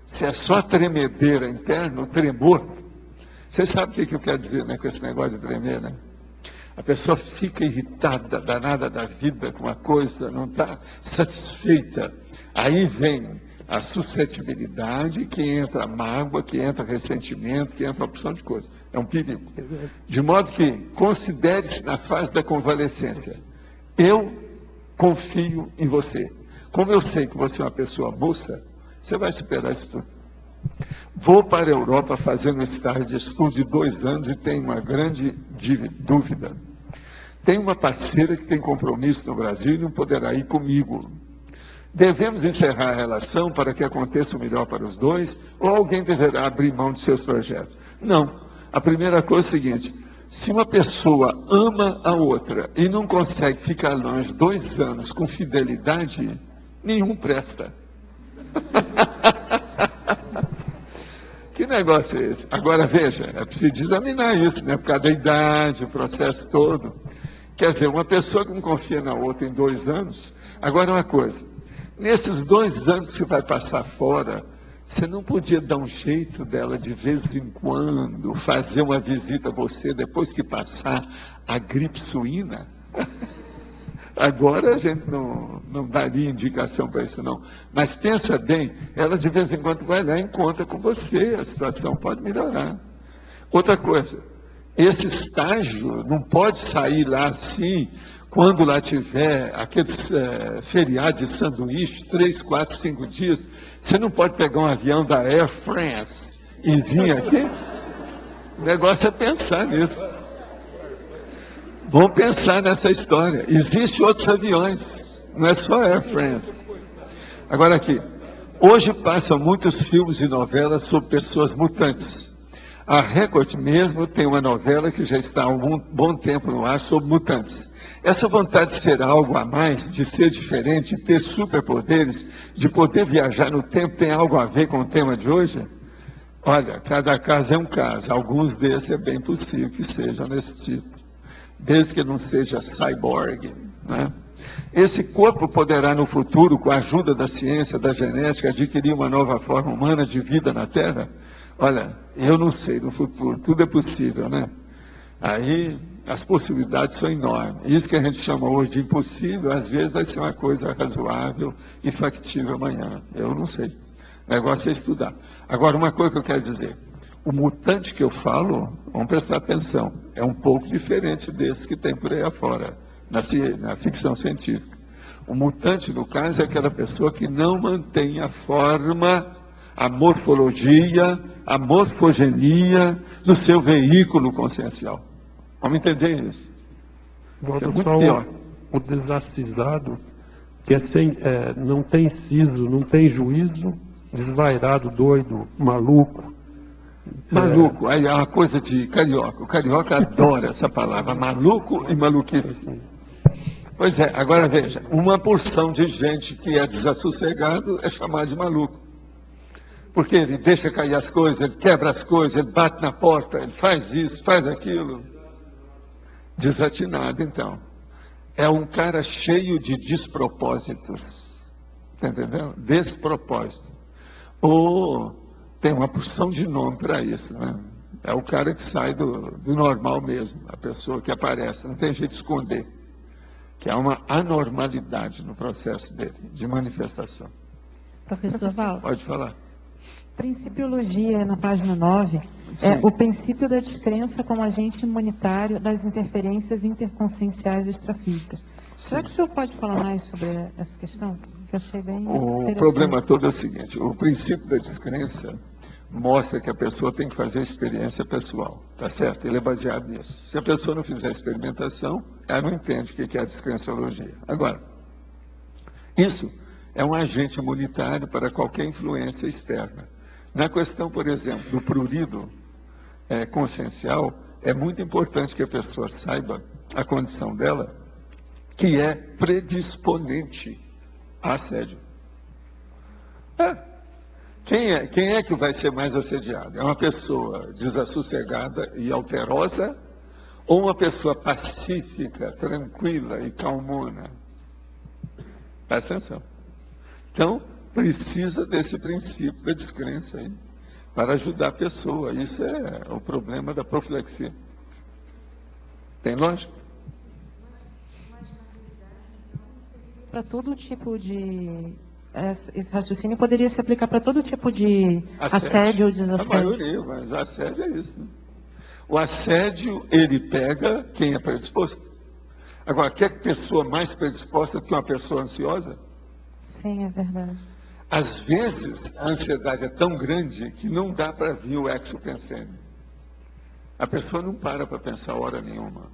Se é só tremedeira interna, o tremor, você sabe o que eu quero dizer, né, com esse negócio de tremer, né? A pessoa fica irritada, danada da vida com uma coisa, não está satisfeita. Aí vem a suscetibilidade, que entra a mágoa, que entra ressentimento, que entra a opção de coisa. É um perigo. De modo que considere-se na fase da convalescência. Eu confio em você. Como eu sei que você é uma pessoa moça, você vai superar isso tudo. Vou para a Europa fazer um estágio de estudo de 2 anos e tenho uma grande dúvida. Tem uma parceira que tem compromisso no Brasil e não poderá ir comigo. Devemos encerrar a relação para que aconteça o melhor para os dois, ou alguém deverá abrir mão de seus projetos? Não. A primeira coisa é o seguinte, Se uma pessoa ama a outra e não consegue ficar longe 2 anos com fidelidade, nenhum presta. Que negócio é esse? Agora, veja, é preciso examinar isso, né? Por causa da idade, o processo todo. Quer dizer, uma pessoa que não confia na outra em 2 anos. Agora, uma coisa. Nesses 2 anos que você vai passar fora, você não podia dar um jeito dela de vez em quando fazer uma visita a você depois que passar a gripe suína? Agora a gente não daria indicação para isso, não. Mas pensa bem, ela de vez em quando vai lá e encontra com você, a situação pode melhorar. Outra coisa, esse estágio não pode sair lá assim, quando lá tiver aqueles feriados de sanduíche, 3, 4, 5 dias, você não pode pegar um avião da Air France e vir aqui? O negócio é pensar nisso. Vamos pensar nessa história. Existem outros aviões, não é só Air France. Agora aqui, hoje passam muitos filmes e novelas sobre pessoas mutantes. A Record mesmo tem uma novela que já está há um bom tempo no ar sobre mutantes. Essa vontade de ser algo a mais, de ser diferente, de ter superpoderes, de poder viajar no tempo, tem algo a ver com o tema de hoje? Olha, cada caso é um caso. Alguns desses é bem possível que sejam nesse tipo. Desde que não seja cyborg, né? Esse corpo poderá no futuro, com a ajuda da ciência, da genética, adquirir uma nova forma humana de vida na Terra? Olha, eu não sei no futuro, tudo é possível, né? Aí as possibilidades são enormes. Isso que a gente chama hoje de impossível, às vezes vai ser uma coisa razoável e factível amanhã. Eu não sei. O negócio é estudar. Agora, uma coisa que eu quero dizer. O mutante que eu falo, vamos prestar atenção, é um pouco diferente desse que tem por aí afora, na ficção científica. O mutante, no caso, é aquela pessoa que não mantém a forma, a morfologia, a morfogenia do seu veículo consciencial. Vamos entender isso. Volta Isso é só muito pior. o desacisado, que não tem siso, não tem juízo, desvairado, doido, maluco. Maluco, aí é uma coisa de carioca. O carioca adora essa palavra, maluco e maluquice. Pois é, agora veja, uma porção de gente que é desassossegado é chamado de maluco. Porque ele deixa cair as coisas, ele quebra as coisas, ele bate na porta, ele faz isso, faz aquilo. Desatinado, então. É um cara cheio de despropósitos. Está entendendo? Despropósito. Ou tem uma porção de nome para isso, né? É o cara que sai do normal mesmo, a pessoa que aparece, não tem jeito de esconder. Que há uma anormalidade no processo dele, de manifestação. Professor Val. Pode falar. Principiologia, na página 9, é o princípio da descrença como agente imunitário das interferências interconscienciais extrafísicas. Será que o senhor pode falar mais sobre essa questão? Que eu achei bem O problema todo é o seguinte, o princípio da descrença mostra que a pessoa tem que fazer experiência pessoal, tá certo? Ele é baseado nisso. Se a pessoa não fizer experimentação, ela não entende o que é a descrenciologia. Agora, isso é um agente imunitário para qualquer influência externa. Na questão, por exemplo, do prurido consciencial, é muito importante que a pessoa saiba a condição dela, que é predisponente a assédio. Quem é que vai ser mais assediado? É uma pessoa desassossegada e alterosa ou uma pessoa pacífica, tranquila e calmona? Presta atenção. Então, precisa desse princípio da descrença aí, para ajudar a pessoa. Isso é o problema da profilaxia. Tem lógica? Para todo tipo de... Esse raciocínio poderia se aplicar para todo tipo de assédio ou desassédio. A maioria, mas o assédio é isso, né? O assédio, ele pega quem é predisposto. Agora, quer pessoa mais predisposta do que uma pessoa ansiosa? Sim, é verdade. Às vezes, a ansiedade é tão grande que não dá para vir o exopensênio. A pessoa não para pensar hora nenhuma.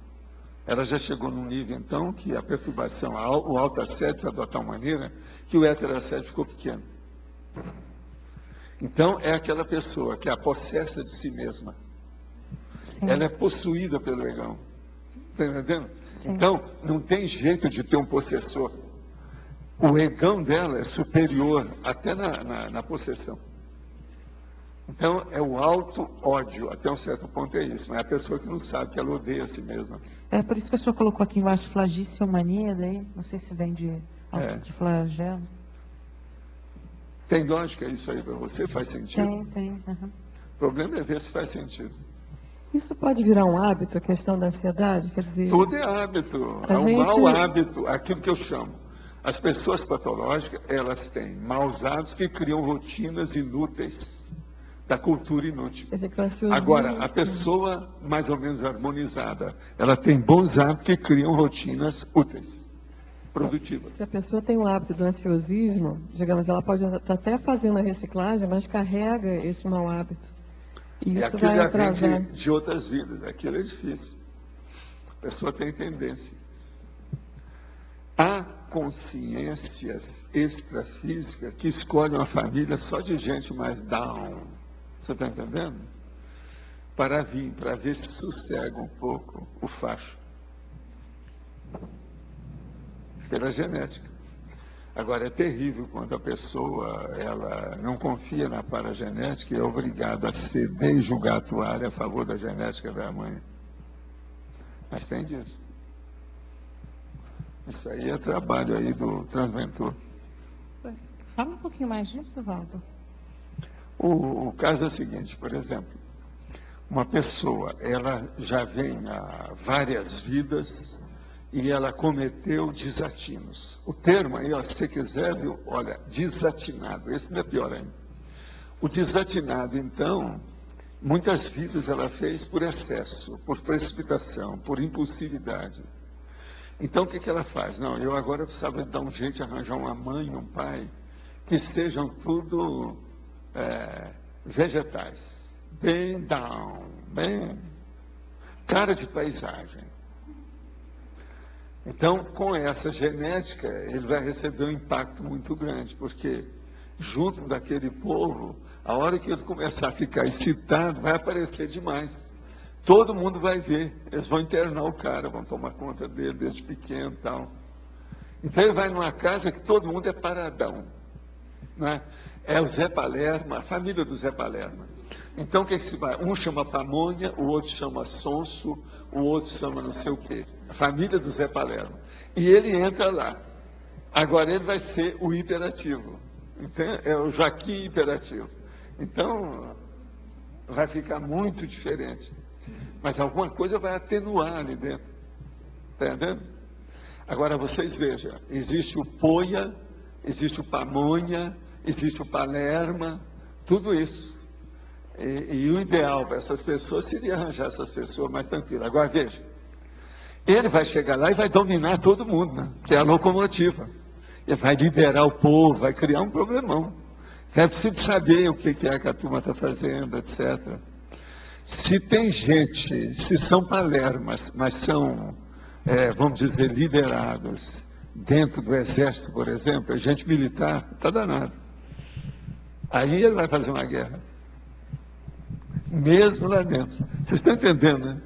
Ela já chegou num nível, então, que a perturbação, o autoassédio está de tal maneira que o heteroassédio ficou pequeno. Então, é aquela pessoa que é a possessa de si mesma. Sim. ela é possuída pelo egão. Está entendendo? Sim. Então, não tem jeito de ter um possessor. O egão dela é superior até na possessão. Então, é o auto-ódio, até um certo ponto é isso, mas é a pessoa que não sabe que ela odeia a si mesma. É por isso que o senhor colocou aqui embaixo flagiciomania, daí, não sei se vem de flagelo. Tem lógica isso aí para você? Faz sentido? Tem. Uhum. O problema é ver se faz sentido. Isso pode virar um hábito, a questão da ansiedade? Quer dizer, Tudo é hábito, é um mau hábito, aquilo que eu chamo. As pessoas patológicas, elas têm maus hábitos que criam rotinas inúteis, da cultura inútil. quer dizer que o ansiosismo- Agora, a pessoa mais ou menos harmonizada, ela tem bons hábitos que criam rotinas úteis, produtivas. Se a pessoa tem o hábito do ansiosismo, digamos, ela pode estar até fazendo a reciclagem, mas carrega esse mau hábito. E E isso aquilo vai já atrasar. vem de outras vidas, aquilo é difícil. A pessoa tem tendência. Há consciências extrafísicas que escolhem uma família só de gente mais down. Você está entendendo? Para ver se sossega um pouco o facho. Pela genética. Agora, é terrível quando a pessoa ela não confia na paragenética e é obrigada a ceder e julgar a toalha a favor da genética da mãe. Mas tem disso. Isso aí é trabalho aí do transmentor. Fala um pouquinho mais disso, Valdo. O caso é o seguinte, por exemplo, uma pessoa, ela já vem há várias vidas e ela cometeu desatinos. O termo aí, ó, se você quiser, viu, olha, desatinado, esse não é pior ainda. O desatinado, então, muitas vidas ela fez por excesso, por precipitação, por impulsividade. Então, o que ela faz? Não, eu agora precisava dar um jeito de arranjar uma mãe, um pai, que sejam tudo vegetais, bem down, bem cara de paisagem. Então, com essa genética, ele vai receber um impacto muito grande, porque junto daquele povo, a hora que ele começar a ficar excitado, vai aparecer demais. Todo mundo vai ver, eles vão internar o cara, vão tomar conta dele desde pequeno e tal. Então ele vai numa casa que todo mundo é paradão. Né? É o Zé Palermo, a família do Zé Palermo. Então o que se vai? Um chama Pamonha, o outro chama Sonso, o outro chama não sei o quê. A família do Zé Palermo. E ele entra lá. Agora ele vai ser o hiperativo. Entende? É o Joaquim hiperativo. Então vai ficar muito diferente. Mas alguma coisa vai atenuar ali dentro. Está entendendo? Agora vocês vejam, existe o Poia, existe o Pamonha, existe o Palerma, tudo isso. E o ideal para essas pessoas seria arranjar essas pessoas mais tranquilas. Agora veja, ele vai chegar lá e vai dominar todo mundo, né? Que é a locomotiva. Ele vai liderar o povo, vai criar um problemão. É preciso saber o que é que a turma está fazendo, etc. Se tem gente, se são palermas, mas são, vamos dizer, liderados dentro do exército, por exemplo, gente militar, está danado. Aí ele vai fazer uma guerra. Mesmo lá dentro. Vocês estão entendendo, né?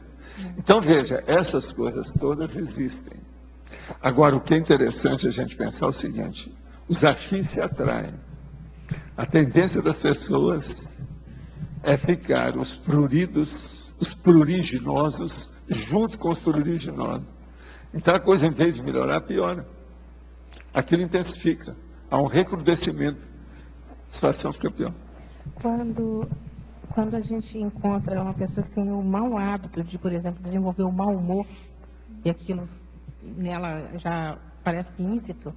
Então, veja, essas coisas todas existem. Agora, o que é interessante a gente pensar é o seguinte, os afins se atraem. A tendência das pessoas é ficar os pruridos, os pruriginosos, junto com os pruriginosos. Então a coisa, em vez de melhorar, piora. Aquilo intensifica. Há um recrudescimento. A situação fica pior. Quando a gente encontra uma pessoa que tem o mau hábito de, por exemplo, desenvolver o mau humor, e aquilo nela já parece íncito,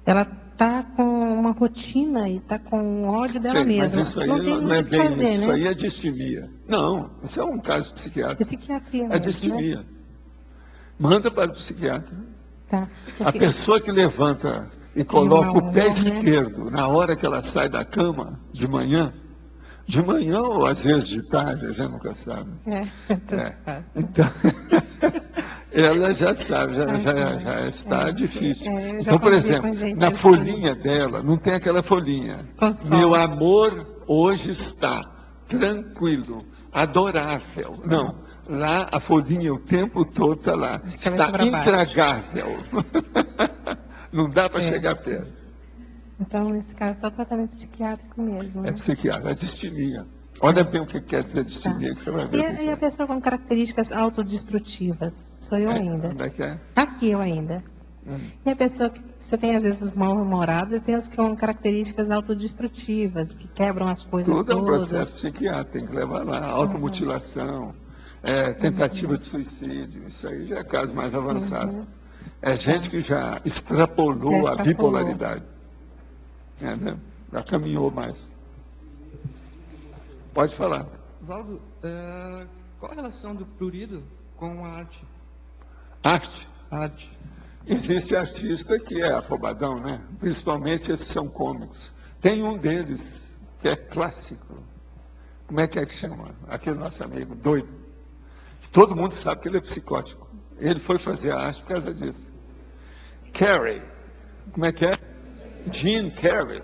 ela está com uma rotina e está com ódio dela mesma. Mas isso aí não tem não muito é o que bem fazer, isso. né? Isso aí é distimia. Não, isso é um caso psiquiátrico. Psiquiatria É mesmo, distimia. né? Manda para o psiquiatra. Tá. A Porque- pessoa que levanta e coloca o pé né? esquerdo na hora que ela sai da cama, de manhã ou às vezes de tarde, a gente nunca sabe. Então, ela já sabe, já está difícil. eu já Então, por convivi exemplo, com gente na assim. folhinha dela, não tem aquela folhinha. Console. Meu amor hoje está tranquilo, adorável. Não, lá a folhinha o tempo todo está lá. Está intragável. Não dá para chegar perto. Então, nesse caso, é só tratamento psiquiátrico mesmo. Né? É psiquiátrico, é distimia. Olha bem o que quer dizer distimia, que você vai ver. E a pessoa com características autodestrutivas? Sou eu ainda. Onde é que é? Aqui eu ainda. E a pessoa que você tem, às vezes, os mal-humorados e tem os que com características autodestrutivas, que quebram as coisas Tudo todas. é um processo psiquiátrico, tem que levar lá. Automutilação, tentativa de suicídio, isso aí já é caso mais avançado. É gente que já extrapolou a bipolaridade. Né? Já caminhou mais. Pode falar. Valdo, qual a relação do prurido com a arte? Arte? Arte. Existe artista que é afobadão, né? Principalmente esses são cômicos. Tem um deles que é clássico. Como é que chama? Aquele nosso amigo doido. Todo mundo sabe que ele é psicótico. Ele foi fazer a arte por causa disso. Carrey. Como é que é? Jim Carrey.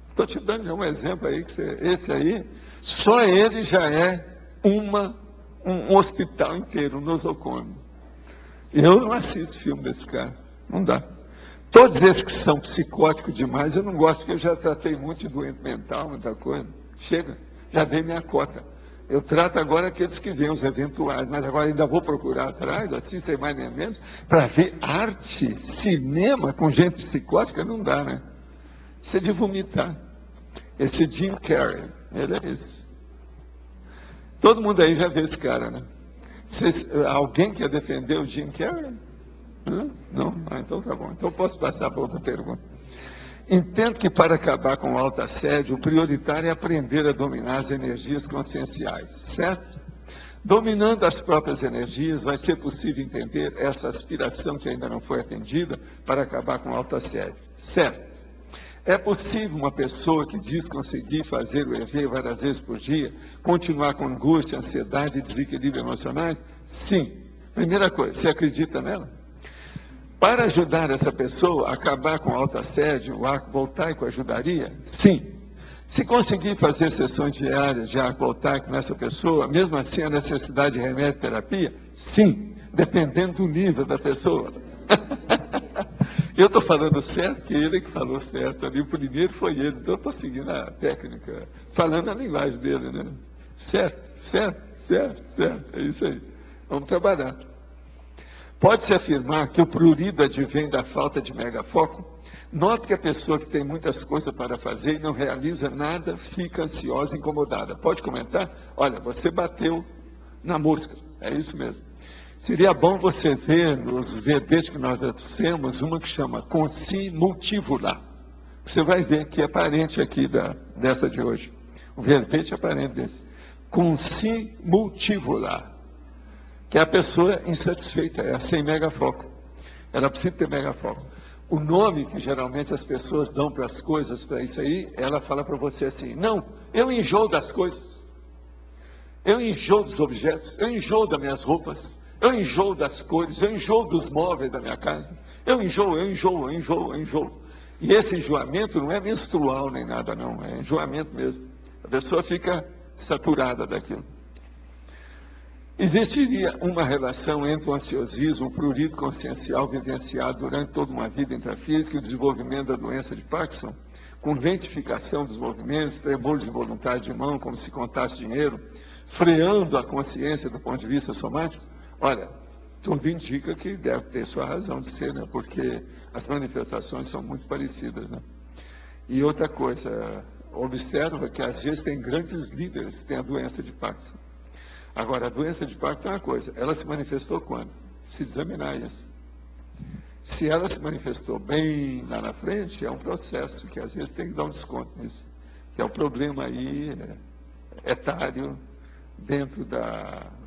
Estou te dando um exemplo aí, que esse aí, só ele já é um hospital inteiro, um nosocômio. Eu não assisto filme desse cara, não dá. Todos esses que são psicóticos demais, eu não gosto, porque eu já tratei muito de doente mental, muita coisa. Chega, já dei minha cota. Eu trato agora aqueles que vêm, os eventuais, mas agora ainda vou procurar atrás, assim, sem mais nem menos, para ver arte, cinema com gente psicótica, não dá, né? Isso é de vomitar. Esse Jim Carrey, ele é esse. Todo mundo aí já vê esse cara, né? Alguém quer defender o Jim Carrey? Não? Então tá bom. Então posso passar para outra pergunta. Entendo que para acabar com o autoassédio, o prioritário é aprender a dominar as energias conscienciais, certo? Dominando as próprias energias, vai ser possível entender essa aspiração que ainda não foi atendida para acabar com o autoassédio, certo? É possível uma pessoa que diz conseguir fazer o EV várias vezes por dia, continuar com angústia, ansiedade e desequilíbrio emocionais? Sim. Primeira coisa, você acredita nela? Para ajudar essa pessoa a acabar com o autoassédio, o arco voltaico ajudaria? Sim. Se conseguir fazer sessões diárias de arco voltaico nessa pessoa, mesmo assim a necessidade de remédio e terapia? Sim. Dependendo do nível da pessoa. Eu estou falando certo, que ele que falou certo ali. O primeiro foi ele, então eu estou seguindo a técnica, falando a linguagem dele, né? Certo. É isso aí. Vamos trabalhar. Pode-se afirmar que o prurido advém da falta de megafoco? Note que a pessoa que tem muitas coisas para fazer e não realiza nada, fica ansiosa, incomodada. Pode comentar? Olha, você bateu na mosca. É isso mesmo. Seria bom você ver nos verbetes que nós trouxemos uma que chama Consi Multivula. Você vai ver que é parente aqui dessa de hoje. O verbete é parente desse. Consi Multivula. Que é a pessoa insatisfeita, é sem megafoco. Ela precisa ter megafoco. O nome que geralmente as pessoas dão para as coisas, para isso aí, ela fala para você assim, não, eu enjoo das coisas. Eu enjoo dos objetos, eu enjoo das minhas roupas. Eu enjoo das cores, eu enjoo dos móveis da minha casa. Eu enjoo. E esse enjoamento não é menstrual nem nada, não. É enjoamento mesmo. A pessoa fica saturada daquilo. Existiria uma relação entre o ansiosismo, o prurido consciencial vivenciado durante toda uma vida intrafísica e o desenvolvimento da doença de Parkinson, com lentificação dos movimentos, tremores involuntários de mão, como se contasse dinheiro, freando a consciência do ponto de vista somático? Olha, tudo indica que deve ter sua razão de ser, né? Porque as manifestações são muito parecidas, né? E outra coisa, observa que às vezes tem grandes líderes que têm a doença de Parkinson. Agora, a doença de Parkinson é uma coisa, ela se manifestou quando? Se examinar isso. Se ela se manifestou bem lá na frente, é um processo que às vezes tem que dar um desconto nisso. Que é o problema aí etário, dentro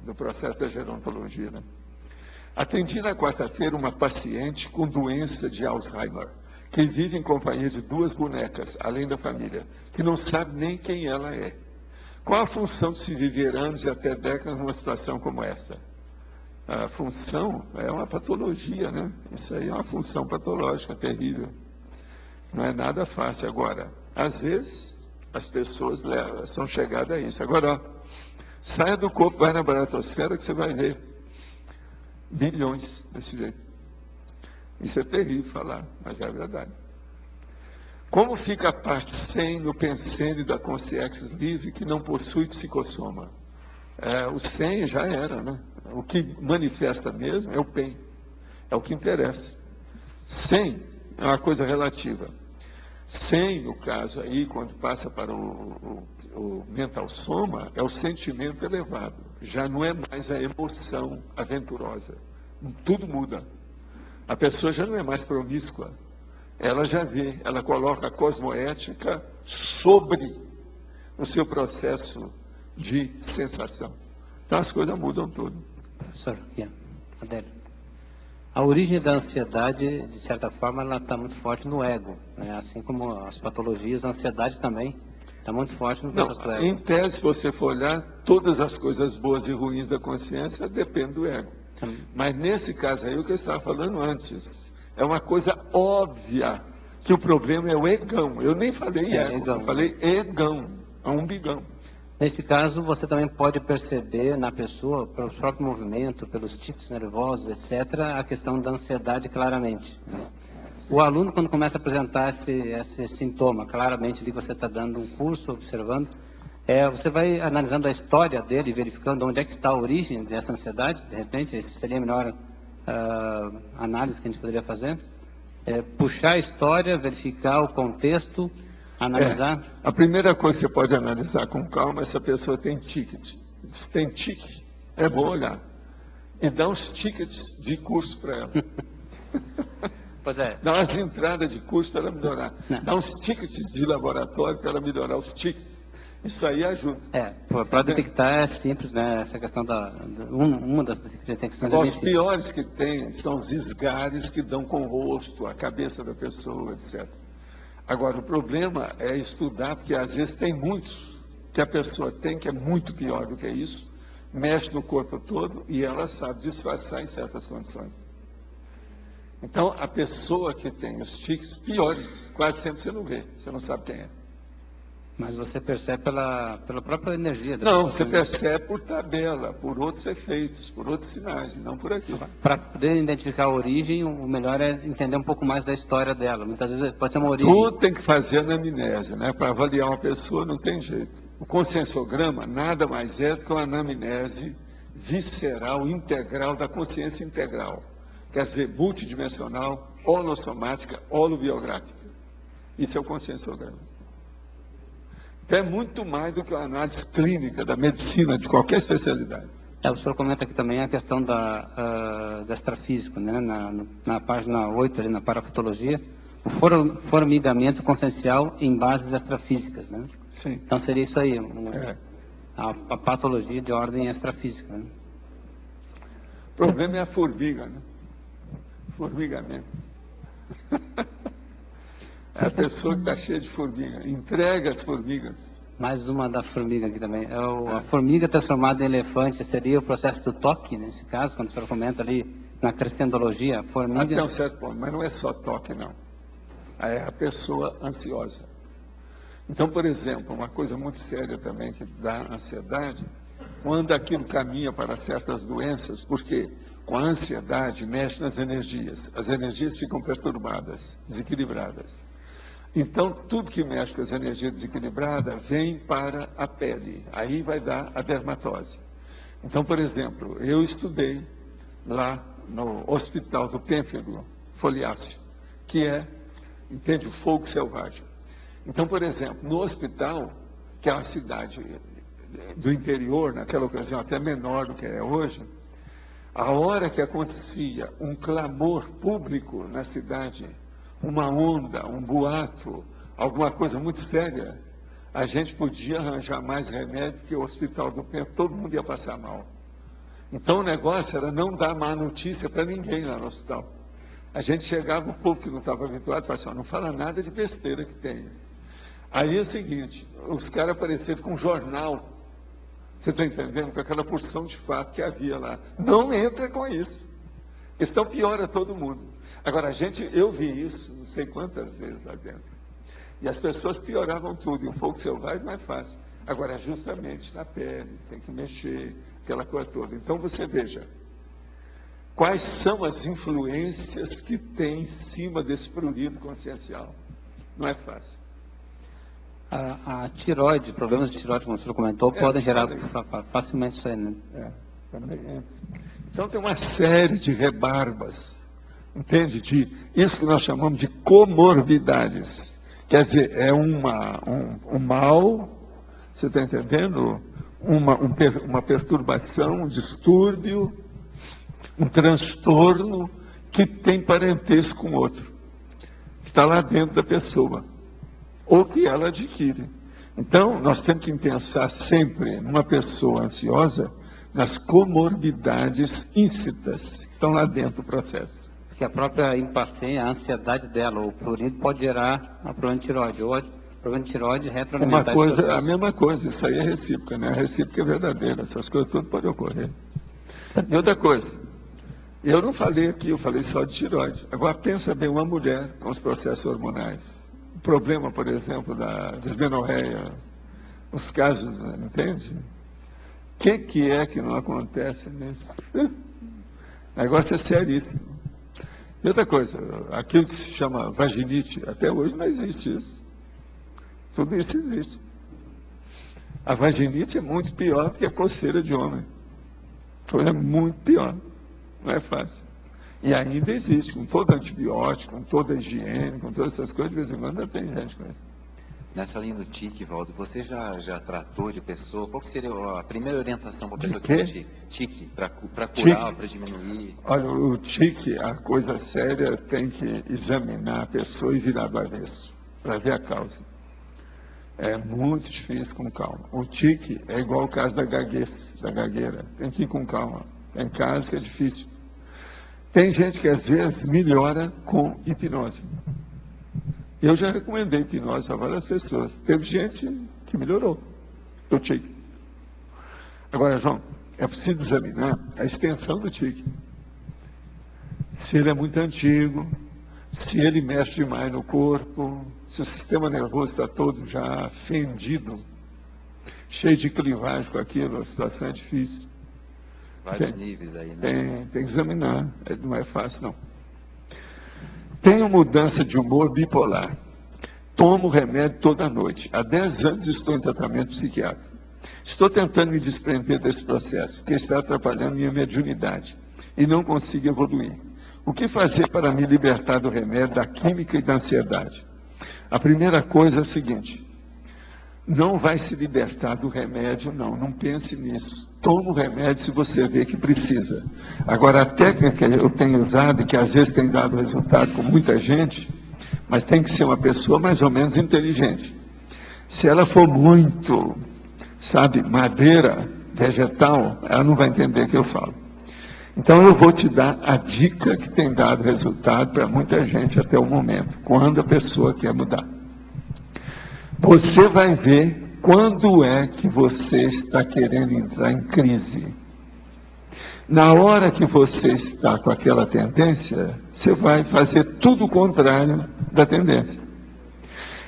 do processo da gerontologia. Né? Atendi na quarta-feira uma paciente com doença de Alzheimer, que vive em companhia de 2 bonecas, além da família, que não sabe nem quem ela é. Qual a função de se viver anos e até décadas numa situação como esta? A função é uma patologia, né? Isso aí é uma função patológica terrível. Não é nada fácil. Agora, às vezes, As pessoas são chegadas a isso. Agora, ó, saia do corpo, vai na baratosfera que você vai ver bilhões desse jeito. Isso é terrível falar, mas é verdade. Como fica a parte 100 no pensene da consciência livre que não possui psicossoma? O 100 já era, né? O que manifesta mesmo é o PEN. É o que interessa. 100 é uma coisa relativa. 100, no caso aí, quando passa para o mental soma, é o sentimento elevado. Já não é mais a emoção aventurosa. Tudo muda. A pessoa já não é mais promíscua. Ela já vê, ela coloca a cosmoética sobre o seu processo de sensação. Então as coisas mudam tudo. Professor, Adélio. A origem da ansiedade, de certa forma, ela está muito forte no ego, né? Assim como as patologias, a ansiedade também está muito forte no processo do ego. Em tese, se você for olhar, todas as coisas boas e ruins da consciência dependem do ego. Mas nesse caso aí, o que eu estava falando antes, é uma coisa óbvia, que o problema é o egão. Eu nem falei ego, eu falei egão, é um bigão. Nesse caso, você também pode perceber na pessoa, pelo próprio movimento, pelos tiques nervosos, etc., a questão da ansiedade claramente. O aluno, quando começa a apresentar esse sintoma, claramente ali você está dando um curso, observando, você vai analisando a história dele, verificando onde é que está a origem dessa ansiedade, de repente, esse seria a melhor análise que a gente poderia fazer. Puxar a história, verificar o contexto, analisar. A primeira coisa que você pode analisar com calma é se a pessoa tem ticket. Se tem tique, é bom olhar. E dá uns tickets de curso para ela. Pois é. Dá umas entradas de curso para ela melhorar. Não. Dá uns tickets de laboratório para ela melhorar os tickets. Isso aí ajuda. Para detectar é simples, né? Essa questão uma das detecções. Os piores que tem são os esgares que dão com o rosto, a cabeça da pessoa, etc. Agora, o problema é estudar, porque às vezes tem muitos que a pessoa tem, que é muito pior do que isso, mexe no corpo todo e ela sabe disfarçar em certas condições. Então, a pessoa que tem os tiques piores, quase sempre você não vê, você não sabe quem é. Mas você percebe pela própria energia. Não, você percebe por tabela, por outros efeitos, por outros sinais, e não por aquilo. Para poder identificar a origem, o melhor é entender um pouco mais da história dela. Muitas vezes pode ser uma origem... Tudo tem que fazer anamnese, né? Para avaliar uma pessoa não tem jeito. O conscienciograma nada mais é do que uma anamnese visceral, integral, da consciência integral. Quer dizer, multidimensional, holossomática, holobiográfica. Isso é o conscienciograma. Então é muito mais do que uma análise clínica da medicina, de qualquer especialidade. O senhor comenta aqui também a questão da extrafísico, né? Na página 8, ali na parafotologia, o formigamento consciencial em bases extrafísicas, né? Sim. Então seria isso aí, a patologia de ordem extrafísica, né? O problema é a formiga, né? Formigamento. É a pessoa que está cheia de formiga. Entrega as formigas. Mais uma da formiga aqui também. A formiga transformada em elefante seria o processo do toque, nesse caso, quando o senhor comenta ali na crescendologia, a formiga... Até um certo ponto, mas não é só toque, não. É a pessoa ansiosa. Então, por exemplo, uma coisa muito séria também que dá ansiedade, quando aquilo caminha para certas doenças, porque com a ansiedade mexe nas energias. As energias ficam perturbadas, desequilibradas. Então, tudo que mexe com as energias desequilibradas vem para a pele. Aí vai dar a dermatose. Então, por exemplo, eu estudei lá no Hospital do Pênfigo Foliáceo, que entende, o fogo selvagem. Então, por exemplo, no hospital, que é uma cidade do interior, naquela ocasião até menor do que é hoje, a hora que acontecia um clamor público na cidade, uma onda, um boato, alguma coisa muito séria, a gente podia arranjar mais remédio que o Hospital do Pênfigo, todo mundo ia passar mal. Então o negócio era não dar má notícia para ninguém lá no hospital. A gente chegava, o povo que não estava habituado, falava assim, não fala nada de besteira que tem. Aí é o seguinte, os caras apareceram com um jornal, você está entendendo? Com aquela porção de fato que havia lá. Não entra com isso. Questão piora todo mundo. Agora, eu vi isso, não sei quantas vezes lá dentro. E as pessoas pioravam tudo, e o fogo selvagem não é fácil. Agora, é justamente na pele, tem que mexer, aquela coisa toda. Então, você veja, quais são as influências que tem em cima desse prurido consciencial? Não é fácil. A tireoide, problemas de tireoide, como o senhor comentou, podem gerar facilmente isso aí, né? Também entra. Então, tem uma série de rebarbas, entende? Isso que nós chamamos de comorbidades. Quer dizer, é um mal, você está entendendo? Uma perturbação, um distúrbio, um transtorno que tem parentesco com outro, que está lá dentro da pessoa, ou que ela adquire. Então, nós temos que pensar sempre numa pessoa ansiosa, nas comorbidades íncitas que estão lá dentro do processo. Porque a própria impaciência, a ansiedade dela, o prurido, pode gerar a problema de tireoide, ou problema de tireoide retroalimentar. A mesma coisa, isso aí é recíproca, né? A recíproca é verdadeira, essas coisas tudo podem ocorrer. E outra coisa, eu não falei aqui, eu falei só de tireoide. Agora pensa bem, uma mulher com os processos hormonais. O problema, por exemplo, da dismenorreia, os casos, entende? O que é que não acontece nisso? O negócio é seríssimo. E outra coisa, aquilo que se chama vaginite, até hoje não existe isso. Tudo isso existe. A vaginite é muito pior do que a coceira de homem. É muito pior. Não é fácil. E ainda existe, com todo antibiótico, com toda a higiene, com todas essas coisas, de vez em quando ainda tem gente com isso. Nessa linha do tique, Valdo, você já tratou de pessoa? Qual que seria a primeira orientação para a pessoa que tem tique? Para curar, para diminuir? Olha, o tique, a coisa séria, tem que examinar a pessoa e virar do avesso, para ver a causa. É muito difícil com calma. O tique é igual o caso da gagueira. Tem que ir com calma. Tem casos que é difícil. Tem gente que às vezes melhora com hipnose. Eu já recomendei hipnose para várias pessoas. Teve gente que melhorou do tique. Agora, João, é preciso examinar a extensão do tique. Se ele é muito antigo, se ele mexe demais no corpo, se o sistema nervoso está todo já fendido, cheio de clivagem com aquilo, a situação é difícil. Vários níveis aí, né? Tem que examinar, não é fácil não. Tenho mudança de humor bipolar. Tomo remédio toda noite. Há 10 anos estou em tratamento psiquiátrico. Estou tentando me desprender desse processo, que está atrapalhando minha mediunidade, e não consigo evoluir. O que fazer para me libertar do remédio, da química e da ansiedade? A primeira coisa é a seguinte: não vai se libertar do remédio, não pense nisso. Toma o remédio se você vê que precisa. Agora, a técnica que eu tenho usado, e que às vezes tem dado resultado com muita gente, mas tem que ser uma pessoa mais ou menos inteligente. Se ela for muito, madeira, vegetal, ela não vai entender o que eu falo. Então, eu vou te dar a dica que tem dado resultado para muita gente até o momento, quando a pessoa quer mudar. Você vai ver quando é que você está querendo entrar em crise. Na hora que você está com aquela tendência, você vai fazer tudo o contrário da tendência.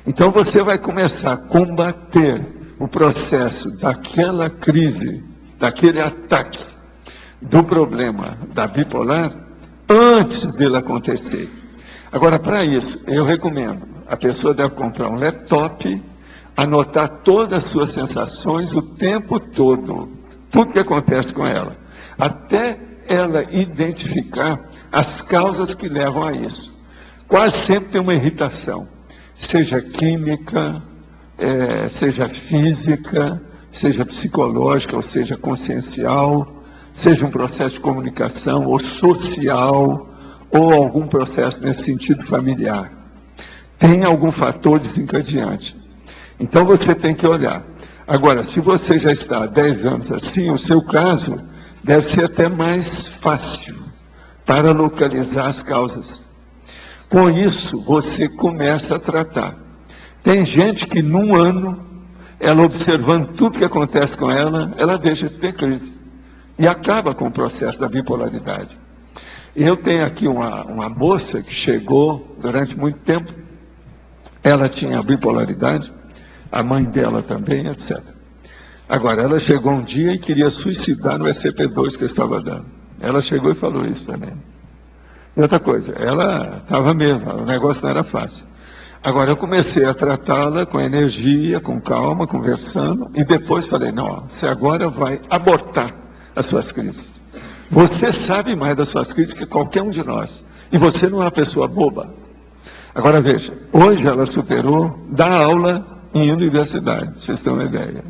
Então você vai começar a combater o processo daquela crise, daquele ataque do problema da bipolar, antes dele acontecer. Agora, para isso, eu recomendo, a pessoa deve comprar um laptop, anotar todas as suas sensações o tempo todo, tudo que acontece com ela, até ela identificar as causas que levam a isso. Quase sempre tem uma irritação, seja química, seja física, seja psicológica, ou seja consciencial, seja um processo de comunicação, ou social, ou algum processo nesse sentido familiar. Tem algum fator desencadeante. Então você tem que olhar. Agora, se você já está há 10 anos assim, o seu caso deve ser até mais fácil para localizar as causas. Com isso, você começa a tratar. Tem gente que num ano, ela observando tudo que acontece com ela, ela deixa de ter crise. E acaba com o processo da bipolaridade. Eu tenho aqui uma moça que chegou durante muito tempo, Ela tinha bipolaridade, a mãe dela também, etc. Agora, ela chegou um dia e queria suicidar no SCP-2 que eu estava dando. Ela chegou e falou isso para mim. E outra coisa, ela estava mesmo, o negócio não era fácil. Agora, eu comecei a tratá-la com energia, com calma, conversando, e depois falei, não, você agora vai abortar as suas crises. Você sabe mais das suas crises que qualquer um de nós. E você não é uma pessoa boba. Agora veja, hoje ela superou, dá aula em universidade, vocês têm uma ideia.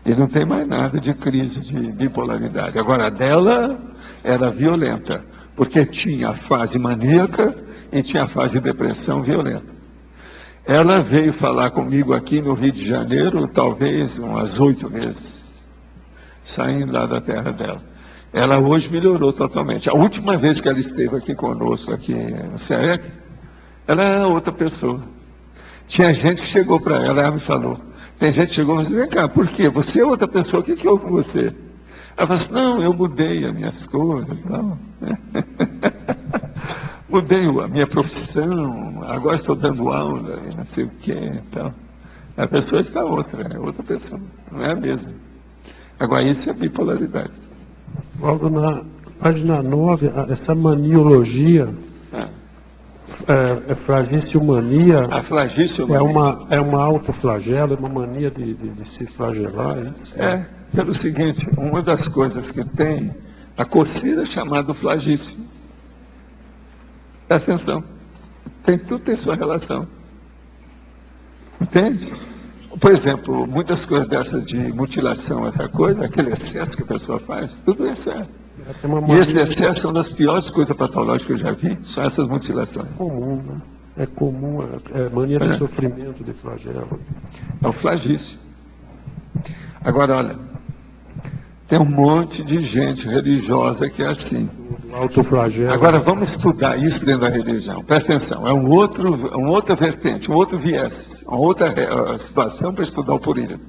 E não tem mais nada de crise de bipolaridade. Agora, a dela era violenta, porque tinha a fase maníaca e tinha a fase de depressão violenta. Ela veio falar comigo aqui no Rio de Janeiro, talvez umas 8 vezes, saindo lá da terra dela. Ela hoje melhorou totalmente. A última vez que ela esteve aqui conosco, aqui no CEEC, ela era outra pessoa. Tinha gente que chegou para ela me falou, tem gente que chegou e disse, vem cá, por quê? Você é outra pessoa, o que houve com você? Ela falou assim, não, eu mudei as minhas coisas e tal. Mudei a minha profissão, agora estou dando aula e não sei o quê e tal. A pessoa está outra, é outra pessoa, não é a mesma. Agora, isso é bipolaridade. Waldo, na página 9, essa maniologia, flagiciomania, a flagiciomania é uma autoflagelo, é uma mania de se flagelar, é isso? É, pelo seguinte, uma das coisas que tem, a coceira chamada flagício. Presta atenção, tudo tem sua relação. Entende? Por exemplo, muitas coisas dessas de mutilação, essa coisa, aquele excesso que a pessoa faz, tudo isso é. E esse excesso são das piores coisas patológicas que eu já vi, são essas mutilações. É comum, né? É comum, é mania de sofrimento de flagelo. É o flagício. Agora, olha, tem um monte de gente religiosa que é assim. Autoflagelo. Agora, vamos estudar isso dentro da religião. Presta atenção, é uma outra vertente, um outro viés, uma outra situação para estudar o purídimo.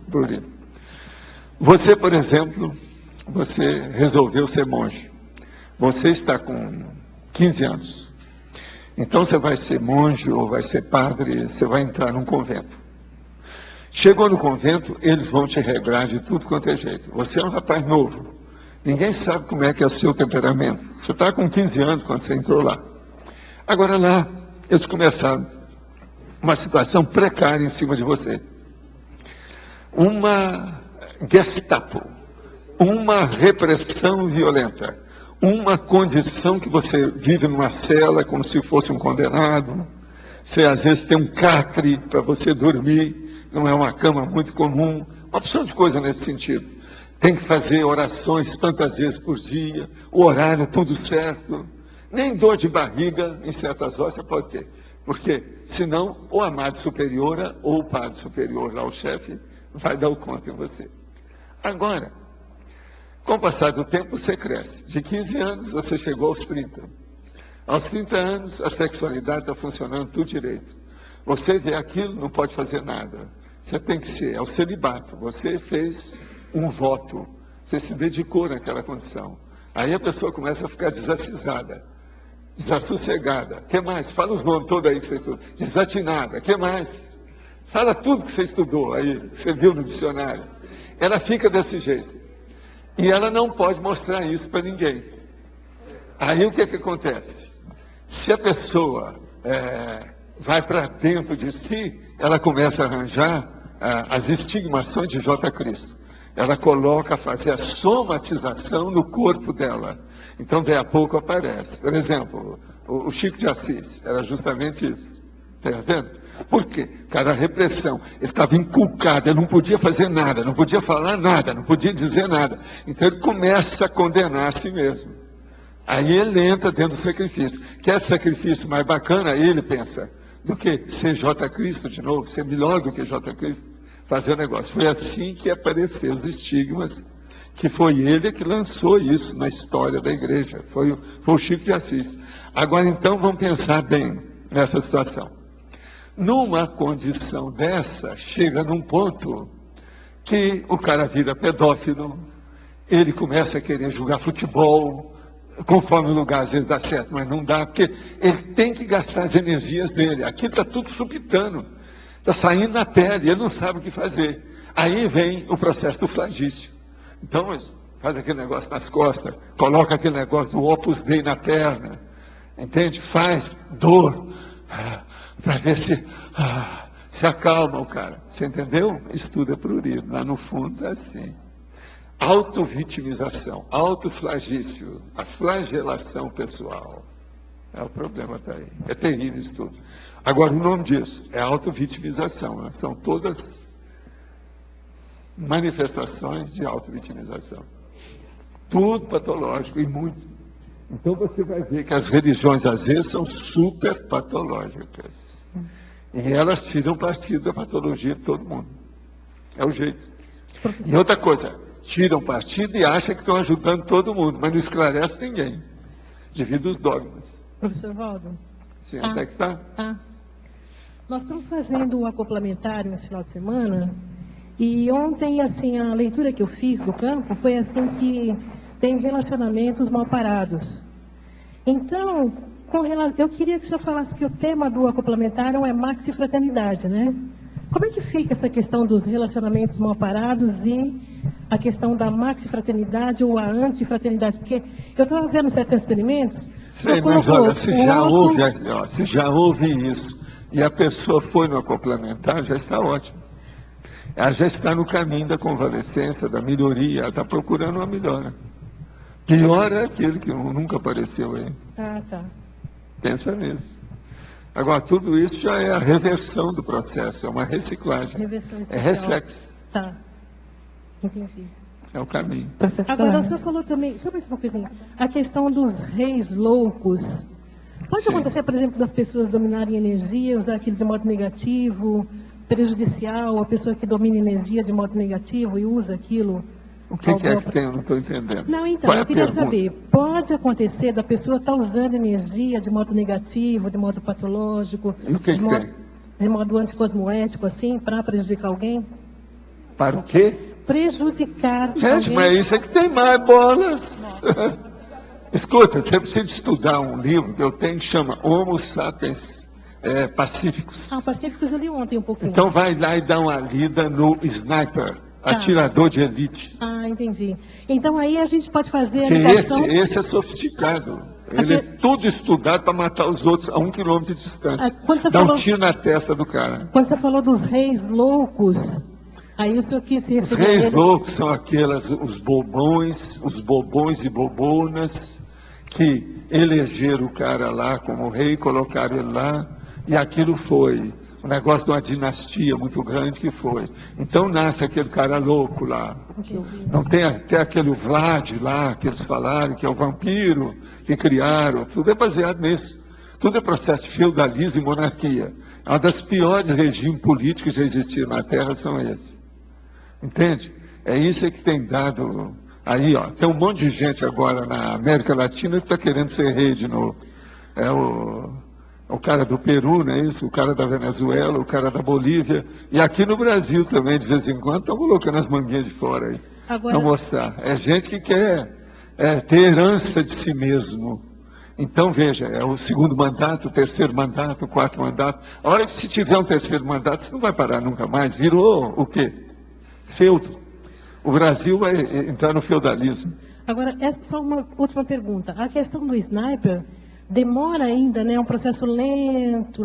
Você, por exemplo, você resolveu ser monge. Você está com 15 anos. Então, você vai ser monge ou vai ser padre, você vai entrar num convento. Chegou no convento, eles vão te regrar de tudo quanto é jeito. Você é um rapaz novo. Ninguém sabe como é que é o seu temperamento. Você está com 15 anos quando você entrou lá. Agora lá, eles começaram uma situação precária em cima de você. Uma Gestapo, uma repressão violenta, uma condição que você vive numa cela como se fosse um condenado. Você às vezes tem um catre para você dormir, não é uma cama muito comum, uma opção de coisa nesse sentido. Tem que fazer orações tantas vezes por dia, o horário tudo certo. Nem dor de barriga em certas horas você pode ter. Porque senão ou a madre superiora ou o padre superior lá, o chefe, vai dar o conta em você. Agora, com o passar do tempo você cresce. De 15 anos você chegou aos 30. Aos 30 anos a sexualidade está funcionando tudo direito. Você vê aquilo, não pode fazer nada. Você tem que ser, é o celibato. Você fez um voto, você se dedicou naquela condição. Aí a pessoa começa a ficar desacisada, desassossegada. O que mais? Fala os nomes todos aí que você estudou. Desatinada. O que mais? Fala tudo que você estudou aí, que você viu no dicionário. Ela fica desse jeito. E ela não pode mostrar isso para ninguém. Aí o que acontece? Se a pessoa vai para dentro de si, ela começa a arranjar as estigmações de J. Cristo. Ela coloca a fazer a somatização no corpo dela. Então, daí a pouco aparece. Por exemplo, o Chico de Assis era justamente isso. Está vendo? Por quê? Cada repressão. Ele estava inculcado, ele não podia fazer nada, não podia falar nada, não podia dizer nada. Então, ele começa a condenar a si mesmo. Aí ele entra dentro do sacrifício. Quer sacrifício mais bacana? Aí ele pensa, do que ser J. Cristo de novo, ser melhor do que J. Cristo. Fazer o negócio. Foi assim que apareceram os estigmas, que foi ele que lançou isso na história da igreja. Foi o Chico de Assis. Agora, então, vamos pensar bem nessa situação. Numa condição dessa, chega num ponto que o cara vira pedófilo, ele começa a querer jogar futebol, conforme o lugar às vezes dá certo, mas não dá, porque ele tem que gastar as energias dele. Aqui está tudo supitando. Está saindo na pele, ele não sabe o que fazer. Aí vem o processo do flagício. Então, faz aquele negócio nas costas, coloca aquele negócio do Opus Dei na perna, entende? Faz dor, para ver se acalma o cara. Você entendeu? Estuda prurido. Lá no fundo é assim. Autovitimização, autoflagício, a flagelação pessoal. É o problema está aí. É terrível isso tudo. Agora, o nome disso é autovitimização. Né? São todas manifestações de autovitimização. Tudo patológico e muito. Então você vai ver que as religiões, às vezes, são super patológicas. E elas tiram partido da patologia de todo mundo. É o jeito. E outra coisa, tiram partido e acham que estão ajudando todo mundo, mas não esclarece ninguém, devido aos dogmas. Professor Valdo? Sim, até que está? Nós estamos fazendo um acoplamentário nesse final de semana, e ontem, assim, a leitura que eu fiz do campo foi assim que tem relacionamentos mal parados. Então, eu queria que o senhor falasse, porque o tema do acoplamentário é maxifraternidade, né? Como é que fica essa questão dos relacionamentos mal parados e a questão da maxifraternidade ou a antifraternidade? Porque eu estava vendo certos experimentos... Sim, mas olha, se já houve isso e a pessoa foi no acoplamentar, já está ótimo. Ela já está no caminho da convalescência, da melhoria, ela está procurando uma melhora. Pior é aquele que nunca apareceu aí. Tá. Pensa nisso. Agora, tudo isso já é a reversão do processo, é uma reciclagem. É reflexo. Tá. Entendi. É o caminho. Agora, o senhor falou também, só mais uma coisinha, a questão dos reis loucos. Pode acontecer, por exemplo, das pessoas dominarem energia, usar aquilo de modo negativo, prejudicial, a pessoa que domina energia de modo negativo e usa aquilo... O que é que tem? Eu não estou entendendo. Não, então, eu queria saber, pode acontecer da pessoa estar usando energia de modo negativo, de modo patológico, e o que tem? De modo anticosmoético, assim, para prejudicar alguém? Para o quê? Prejudicar alguém. Mas isso é que tem mais bolas. Escuta, você precisa estudar um livro que eu tenho que chama Homo Sapiens Pacíficos. Pacíficos eu li ontem um pouquinho. Então vai lá e dá uma lida no Sniper. Atirador de elite. Entendi. Então aí a gente pode fazer a ligação... Esse é sofisticado. Ele é tudo estudado para matar os outros a 1 quilômetro de distância. Dá um tiro na testa do cara. Quando você falou dos reis loucos, aí o senhor quis se referir Os reis loucos são os bobões e bobonas que elegeram o cara lá como rei, colocaram ele lá, e aquilo foi... um negócio de uma dinastia muito grande que foi. Então nasce aquele cara louco lá. Não tem até aquele Vlad lá, que eles falaram, que é o vampiro que criaram. Tudo é baseado nisso. Tudo é processo de feudalismo e monarquia. Uma das piores regimes políticos que já existiram na Terra são esses. Entende? É isso que tem dado... Aí, ó, tem um monte de gente agora na América Latina que está querendo ser rei de novo. O cara do Peru, não é isso? O cara da Venezuela, o cara da Bolívia. E aqui no Brasil também, de vez em quando, estão colocando as manguinhas de fora aí. Para mostrar. É gente que quer ter herança de si mesmo. Então, veja, é o segundo mandato, o terceiro mandato, o quarto mandato. A hora que se tiver um terceiro mandato, você não vai parar nunca mais. Virou o quê? Feudo. O Brasil vai entrar no feudalismo. Agora, só uma última pergunta. A questão do sniper... demora ainda, né? É um processo lento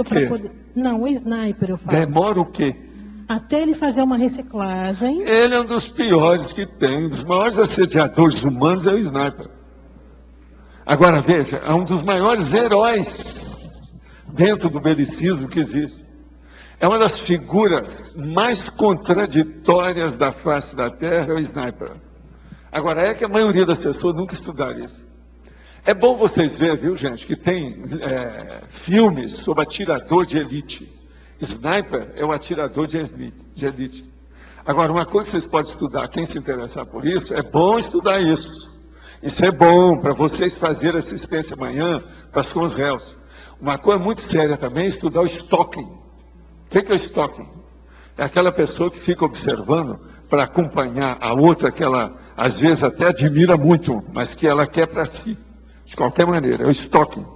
para poder... Não, o sniper, eu falo. Demora o quê? Até ele fazer uma reciclagem. Ele é um dos piores que tem. Um dos maiores assediadores humanos é o sniper. Agora, veja, é um dos maiores heróis dentro do belicismo que existe. É uma das figuras mais contraditórias da face da Terra, é o sniper. Agora, é que a maioria das pessoas nunca estudaram isso. É bom vocês verem, viu, gente, que tem filmes sobre atirador de elite. Sniper é o atirador de elite. Agora, uma coisa que vocês podem estudar, quem se interessar por isso, é bom estudar isso. Isso é bom para vocês fazerem assistência amanhã com os réus. Uma coisa muito séria também é estudar o stalking. O que é o stalking? É aquela pessoa que fica observando para acompanhar a outra que ela, às vezes, até admira muito, mas que ela quer para si. De qualquer maneira, é o stalking.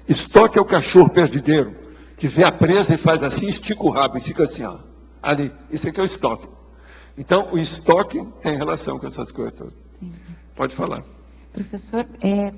Stalking é o cachorro perdideiro, que vê a presa e faz assim, estica o rabo e fica assim, ó, ali. Isso aqui é o estoque. Então, o estoque tem relação com essas coisas todas. Pode falar. Professor,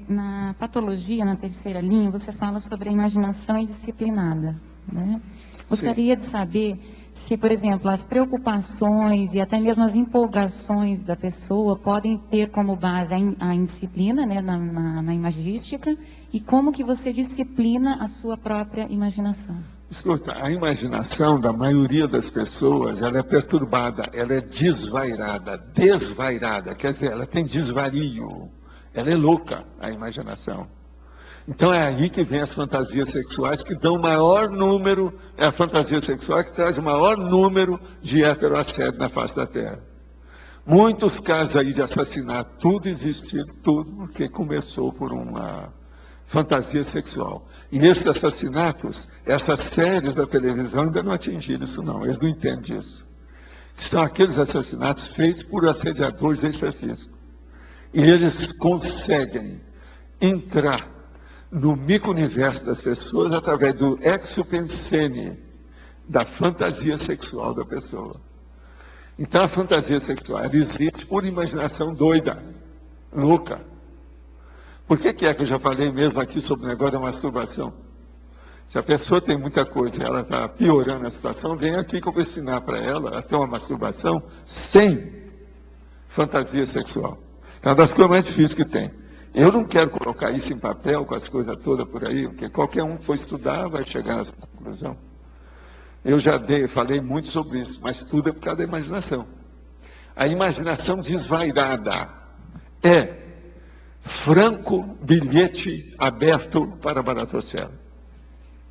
na patologia, na terceira linha, você fala sobre a imaginação indisciplinada, né? Gostaria de saber se, por exemplo, as preocupações e até mesmo as empolgações da pessoa podem ter como base a indisciplina, né, na imagística, e como que você disciplina a sua própria imaginação. Escuta, a imaginação da maioria das pessoas, ela é perturbada, ela é desvairada, quer dizer, ela tem desvario, ela é louca, a imaginação. Então é aí que vem as fantasias sexuais que dão maior número, é a fantasia sexual que traz o maior número de heteroassédio na face da Terra. Muitos casos aí de assassinato, tudo existiu, tudo, porque começou por uma fantasia sexual. E esses assassinatos, essas séries da televisão ainda não atingiram isso não, eles não entendem disso. São aqueles assassinatos feitos por assediadores extrafísicos. E eles conseguem entrar no micro-universo das pessoas através do exupensene, da fantasia sexual da pessoa. Então a fantasia sexual ela existe por imaginação doida, louca. Por que é que eu já falei mesmo aqui sobre o negócio da masturbação? Se a pessoa tem muita coisa e ela está piorando a situação, vem aqui que eu vou ensinar para ela a ter uma masturbação sem fantasia sexual. É uma das coisas mais difíceis que tem. Eu não quero colocar isso em papel com as coisas todas por aí, porque qualquer um que for estudar vai chegar nessa conclusão. Eu já falei muito sobre isso, mas tudo é por causa da imaginação. A imaginação desvairada é franco bilhete aberto para a baratocela.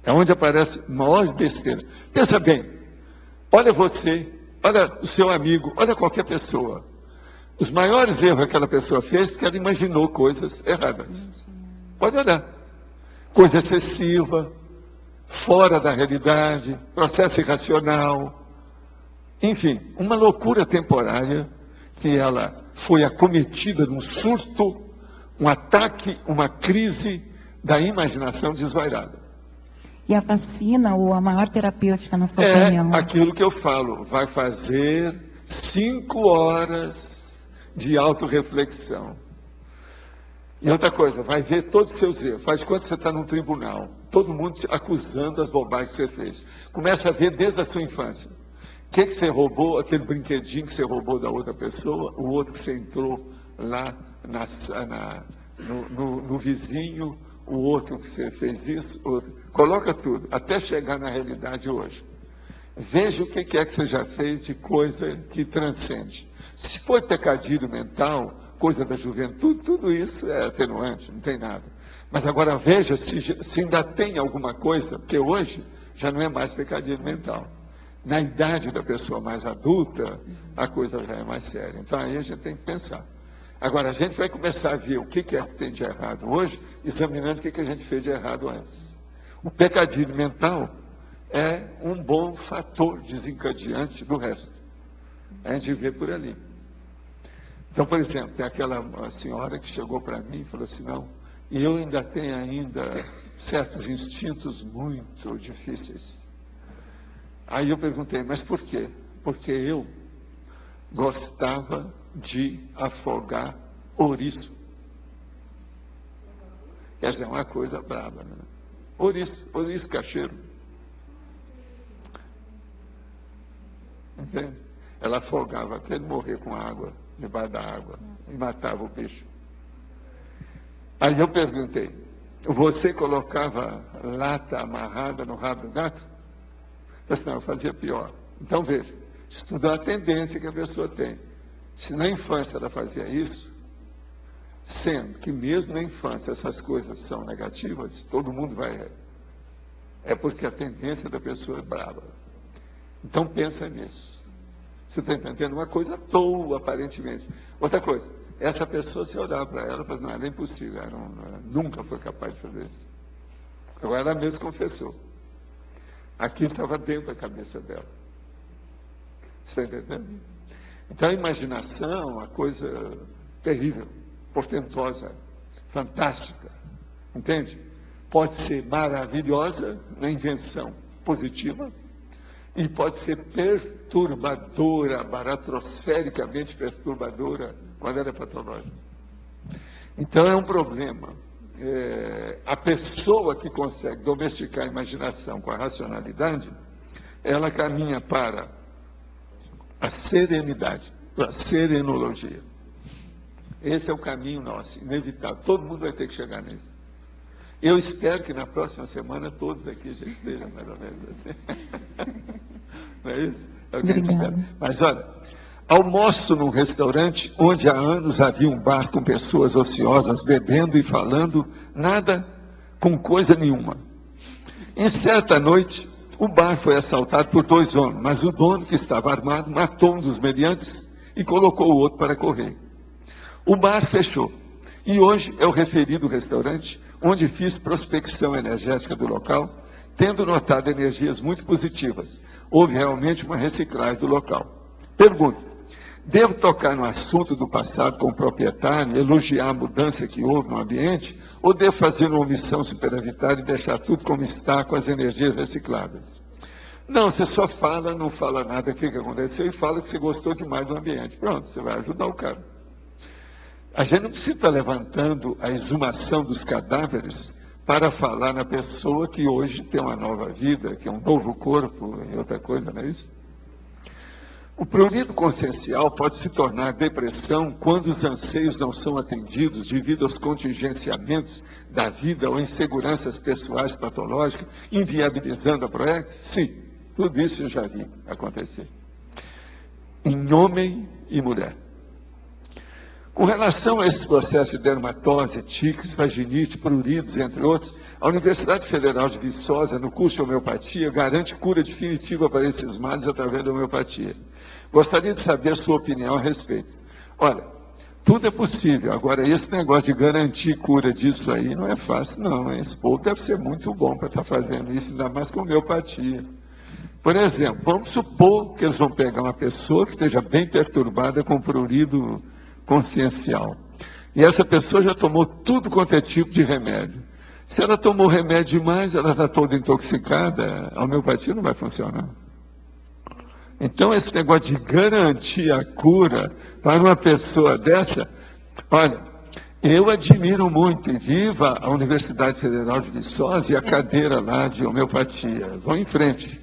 É onde aparece maior besteira. Pensa bem, olha você, olha o seu amigo, olha qualquer pessoa. Os maiores erros que aquela pessoa fez porque ela imaginou coisas erradas. Pode olhar. Coisa excessiva, fora da realidade, processo irracional. Enfim, uma loucura temporária que ela foi acometida de um surto, um ataque, uma crise da imaginação desvairada. E a vacina ou a maior terapêutica, na sua opinião? É aquilo que eu falo, vai fazer 5 horas de autorreflexão. E outra coisa, vai ver todos os seus erros. Faz quando você está num tribunal, todo mundo te acusando das bobagens que você fez. Começa a ver desde a sua infância. O que você roubou, aquele brinquedinho que você roubou da outra pessoa, o outro que você entrou lá no vizinho, o outro que você fez isso, outro. Coloca tudo, até chegar na realidade hoje. Veja o que é que você já fez de coisa que transcende. Se foi pecadilho mental, coisa da juventude, tudo isso é atenuante, não tem nada. Mas agora veja se ainda tem alguma coisa, porque hoje já não é mais pecadilho mental. Na idade da pessoa mais adulta, a coisa já é mais séria. Então aí a gente tem que pensar. Agora a gente vai começar a ver o que é que tem de errado hoje, examinando o que a gente fez de errado antes. O pecadilho mental é um bom fator desencadeante do resto. A gente vê por ali. Então, por exemplo, tem aquela senhora que chegou para mim e falou assim, não, e eu ainda tenho certos instintos muito difíceis. Aí eu perguntei, mas por quê? Porque eu gostava de afogar ouriço. Quer dizer, uma coisa braba, né? Ouriço cacheiro. Entende? Ela afogava até ele morrer com água, debaixo da água, e matava o bicho. Aí eu perguntei, você colocava lata amarrada no rabo do gato? Eu disse, não, eu fazia pior. Então veja, estudar a tendência que a pessoa tem. Se na infância ela fazia isso, sendo que mesmo na infância essas coisas são negativas, todo mundo vai... É porque a tendência da pessoa é brava. Então pensa nisso. Você está entendendo? Uma coisa à toa, aparentemente. Outra coisa, essa pessoa, se olhar para ela, fala, não, ela é impossível, ela nunca foi capaz de fazer isso. Agora ela mesma confessou. Aquilo estava dentro da cabeça dela. Você está entendendo? Então a imaginação é uma coisa terrível, portentosa, fantástica. Entende? pode ser maravilhosa na invenção positiva e pode ser perturbadora, baratrosfericamente perturbadora, quando ela é patológica. Então é um problema. A pessoa que consegue domesticar a imaginação com a racionalidade, ela caminha para a serenidade, para a serenologia. Esse é o caminho nosso, inevitável. Todo mundo vai ter que chegar nisso. Eu espero que na próxima semana todos aqui já estejam mais ou menos assim. Não é isso? É o que a gente espera. Mas olha, almoço num restaurante onde há anos havia um bar com pessoas ociosas bebendo e falando, nada com coisa nenhuma. Em certa noite, o bar foi assaltado por 2 homens, mas o dono, que estava armado, matou um dos meliantes e colocou o outro para correr. O bar fechou. E hoje é o referido restaurante onde fiz prospecção energética do local, tendo notado energias muito positivas. Houve realmente uma reciclagem do local. Pergunto, devo tocar no assunto do passado com o proprietário, elogiar a mudança que houve no ambiente, ou devo fazer uma omissão superavitária e deixar tudo como está com as energias recicladas? Não, você só fala, não fala nada o que aconteceu e fala que você gostou demais do ambiente. Pronto, você vai ajudar o cara. A gente não precisa estar levantando a exumação dos cadáveres para falar na pessoa que hoje tem uma nova vida, que é um novo corpo e outra coisa, não é isso? O prurido consciencial pode se tornar depressão quando os anseios não são atendidos devido aos contingenciamentos da vida ou inseguranças pessoais patológicas, inviabilizando a proex? Sim, tudo isso eu já vi acontecer. Em homem e mulher. Com relação a esses processos de dermatose, tiques, vaginite, pruridos, entre outros, a Universidade Federal de Viçosa, no curso de homeopatia, garante cura definitiva para esses males através da homeopatia. Gostaria de saber a sua opinião a respeito. Olha, tudo é possível. Agora, esse negócio de garantir cura disso aí não é fácil, não. Esse povo deve ser muito bom para estar fazendo isso, ainda mais com homeopatia. Por exemplo, vamos supor que eles vão pegar uma pessoa que esteja bem perturbada com prurido consciencial. E essa pessoa já tomou tudo quanto é tipo de remédio. Se ela tomou remédio demais, ela está toda intoxicada, a homeopatia não vai funcionar. Então, esse negócio de garantir a cura para uma pessoa dessa, olha, eu admiro muito, e viva a Universidade Federal de Viçosa e a cadeira lá de homeopatia. Vão em frente.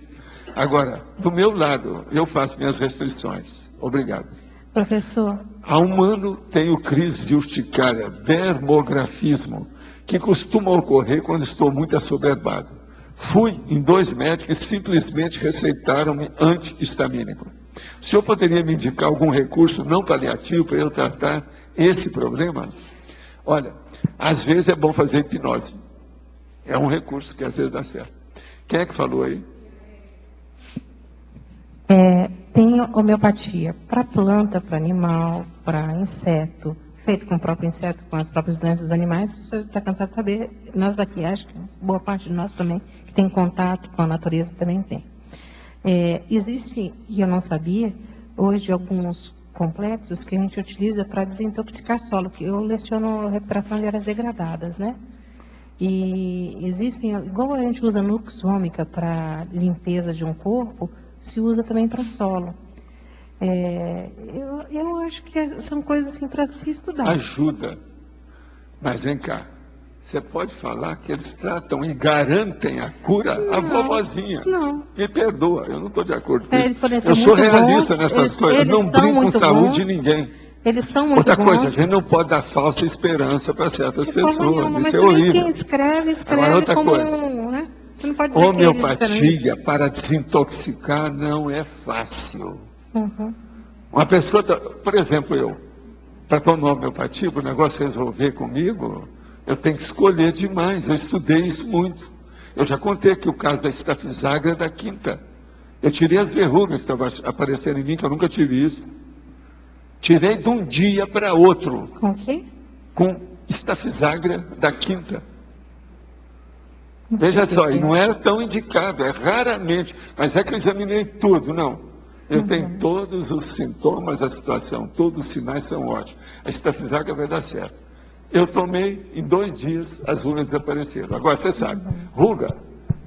Agora, do meu lado, eu faço minhas restrições. Obrigado. Professor. Há um ano tenho crise de urticária, dermografismo, que costuma ocorrer quando estou muito assoberbado. Fui em 2 médicos e simplesmente receitaram-me antihistamínico. O senhor poderia me indicar algum recurso não paliativo para eu tratar esse problema? Olha, às vezes é bom fazer hipnose. É um recurso que às vezes dá certo. Quem é que falou aí? Tem homeopatia para planta, para animal, para inseto, feito com o próprio inseto, com as próprias doenças dos animais. O senhor está cansado de saber, nós aqui, acho que boa parte de nós também, que tem contato com a natureza, também tem. Existe, e eu não sabia, hoje alguns complexos que a gente utiliza para desintoxicar solo, que eu leciono recuperação de áreas degradadas, né? E existem, igual a gente usa nux vomica para limpeza de um corpo, se usa também para solo. Eu acho que são coisas assim para se estudar. Ajuda. Mas vem cá, você pode falar que eles tratam e garantem a cura à vovozinha. Não. Me perdoa, eu não estou de acordo com Eles isso. podem ser Eu sou muito realista bons, nessas coisas, eles não são brinco com muito saúde bons. de ninguém. Eles são muito Outra bons. coisa, a gente não pode dar falsa esperança para certas De forma pessoas. nenhuma, Isso mas é também horrível. quem escreve Agora, outra como coisa. né? Você não pode dizer Homeopatia para desintoxicar não é fácil. Uhum. Uma pessoa, por exemplo, eu, para tomar homeopatia, para o negócio resolver comigo, eu tenho que escolher demais. Eu estudei isso muito. Eu já contei aqui o caso da estafisagra da quinta. Eu tirei as verrugas que estavam aparecendo em mim, que eu nunca tive isso. Tirei de um dia para outro. Com o quê? Com estafisagra da quinta. Veja só, e não era tão indicado, é raramente, mas é que eu examinei tudo, não. Eu tenho todos os sintomas da situação, todos os sinais são ótimos. A estafisagra vai dar certo. Eu tomei, em 2 dias, as rugas desapareceram. Agora, você sabe, ruga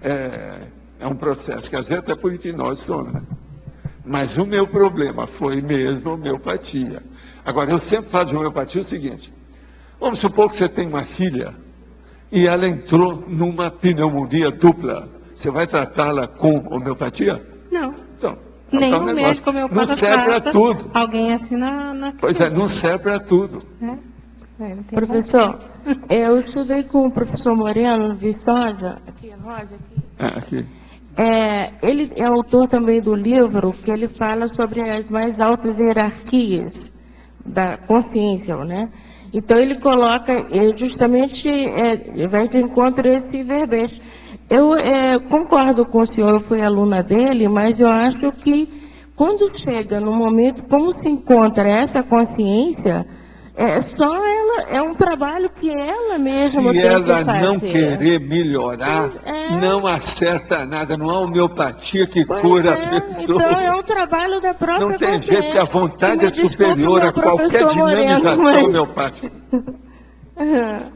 é um processo que às vezes até por hipnose some, né? Mas o meu problema foi mesmo homeopatia. Agora, eu sempre falo de homeopatia o seguinte: vamos supor que você tem uma filha e ela entrou numa pneumonia dupla. Você vai tratá-la com homeopatia? Não. Então, nem o médico homeopata não serve para tudo. Alguém assim na Pois é, não serve para tudo. Professor, eu estudei com o professor Moreno Viçosa, aqui, Rosa, aqui. Ele é autor também do livro que ele fala sobre as mais altas hierarquias da consciência, né? Então ele coloca justamente, vai de encontro a esse verbete. Eu concordo com o senhor, eu fui aluna dele, mas eu acho que quando chega no momento, como se encontra essa consciência, só ela, é um trabalho que ela mesma tem que fazer. Se ela não querer melhorar, não acerta nada, não há homeopatia que cura a pessoa. Então é um trabalho da própria Não tem consciência. jeito, que a vontade é superior a qualquer dinamização homeopática.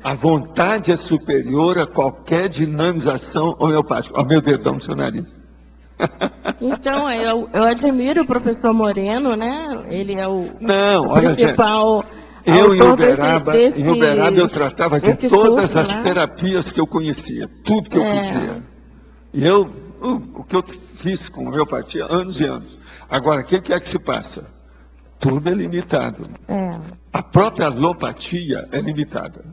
A vontade é superior a qualquer dinamização homeopática. Olha o meu dedão no seu nariz. Então, eu admiro o professor Moreno, né? Ele é o olha, principal... Eu, em Uberaba, eu tratava de todas curso, as terapias que eu conhecia, tudo que eu podia. E o que eu fiz com homeopatia, anos e anos. Agora, o que é que se passa? Tudo é limitado. A própria alopatia é limitada.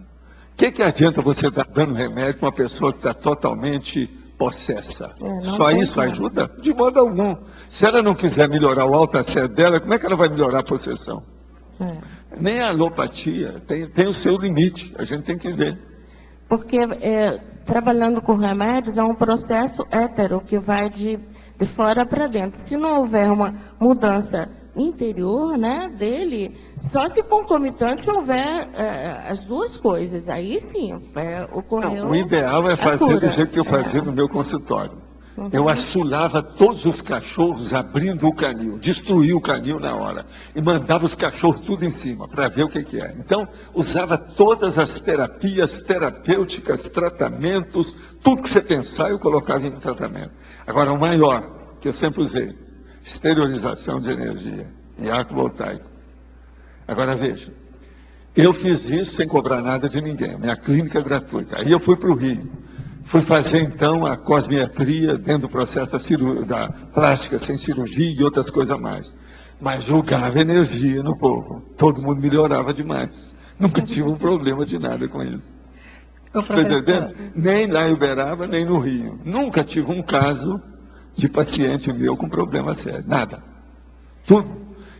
O que adianta você estar dando remédio para uma pessoa que está totalmente possessa? Só isso ajuda? De modo algum. Se ela não quiser melhorar o alta-sé dela, como é que ela vai melhorar a possessão? Nem a alopatia tem o seu limite, a gente tem que ver. Porque trabalhando com remédios é um processo hétero que vai de fora para dentro. Se não houver uma mudança interior, né, dele, só se concomitante houver as duas coisas, aí sim ocorreu. Não, o ideal é fazer do jeito que eu fazia no meu consultório. Eu assolava todos os cachorros abrindo o canil, destruía o canil na hora e mandava os cachorros tudo em cima para ver o que é. Então, usava todas as terapias terapêuticas, tratamentos, tudo que você pensar eu colocava em tratamento. Agora, o maior, que eu sempre usei, exteriorização de energia e arco voltaico. Agora, veja, eu fiz isso sem cobrar nada de ninguém, minha clínica é gratuita. Aí eu fui para o Rio. Fui fazer, então, a cosmetria dentro do processo da plástica sem cirurgia e outras coisas mais. Mas jogava energia no povo. Todo mundo melhorava demais. Nunca tive um problema de nada com isso. Está entendendo? Nem lá em Uberaba, nem no Rio. Nunca tive um caso de paciente meu com problema sério. Nada. Tudo.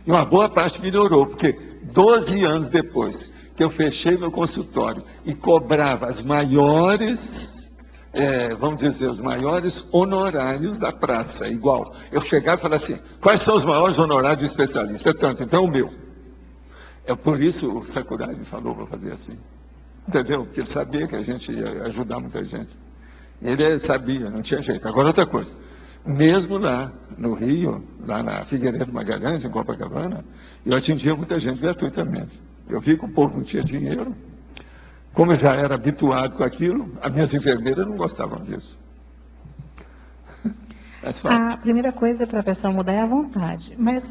E uma boa parte melhorou, porque 12 anos depois que eu fechei meu consultório e cobrava as maiores... vamos dizer, os maiores honorários da praça, igual. Eu chegava e falava assim, quais são os maiores honorários do especialista? Então o meu. Por isso o Sakurai me falou para fazer assim. Entendeu? Porque ele sabia que a gente ia ajudar muita gente. Ele sabia, não tinha jeito. Agora outra coisa, mesmo lá no Rio, lá na Figueiredo Magalhães, em Copacabana, eu atendia muita gente gratuitamente. Eu vi que o povo não tinha dinheiro. Como eu já era habituado com aquilo, as minhas enfermeiras não gostavam disso. A primeira coisa para a pessoa mudar é a vontade. Mas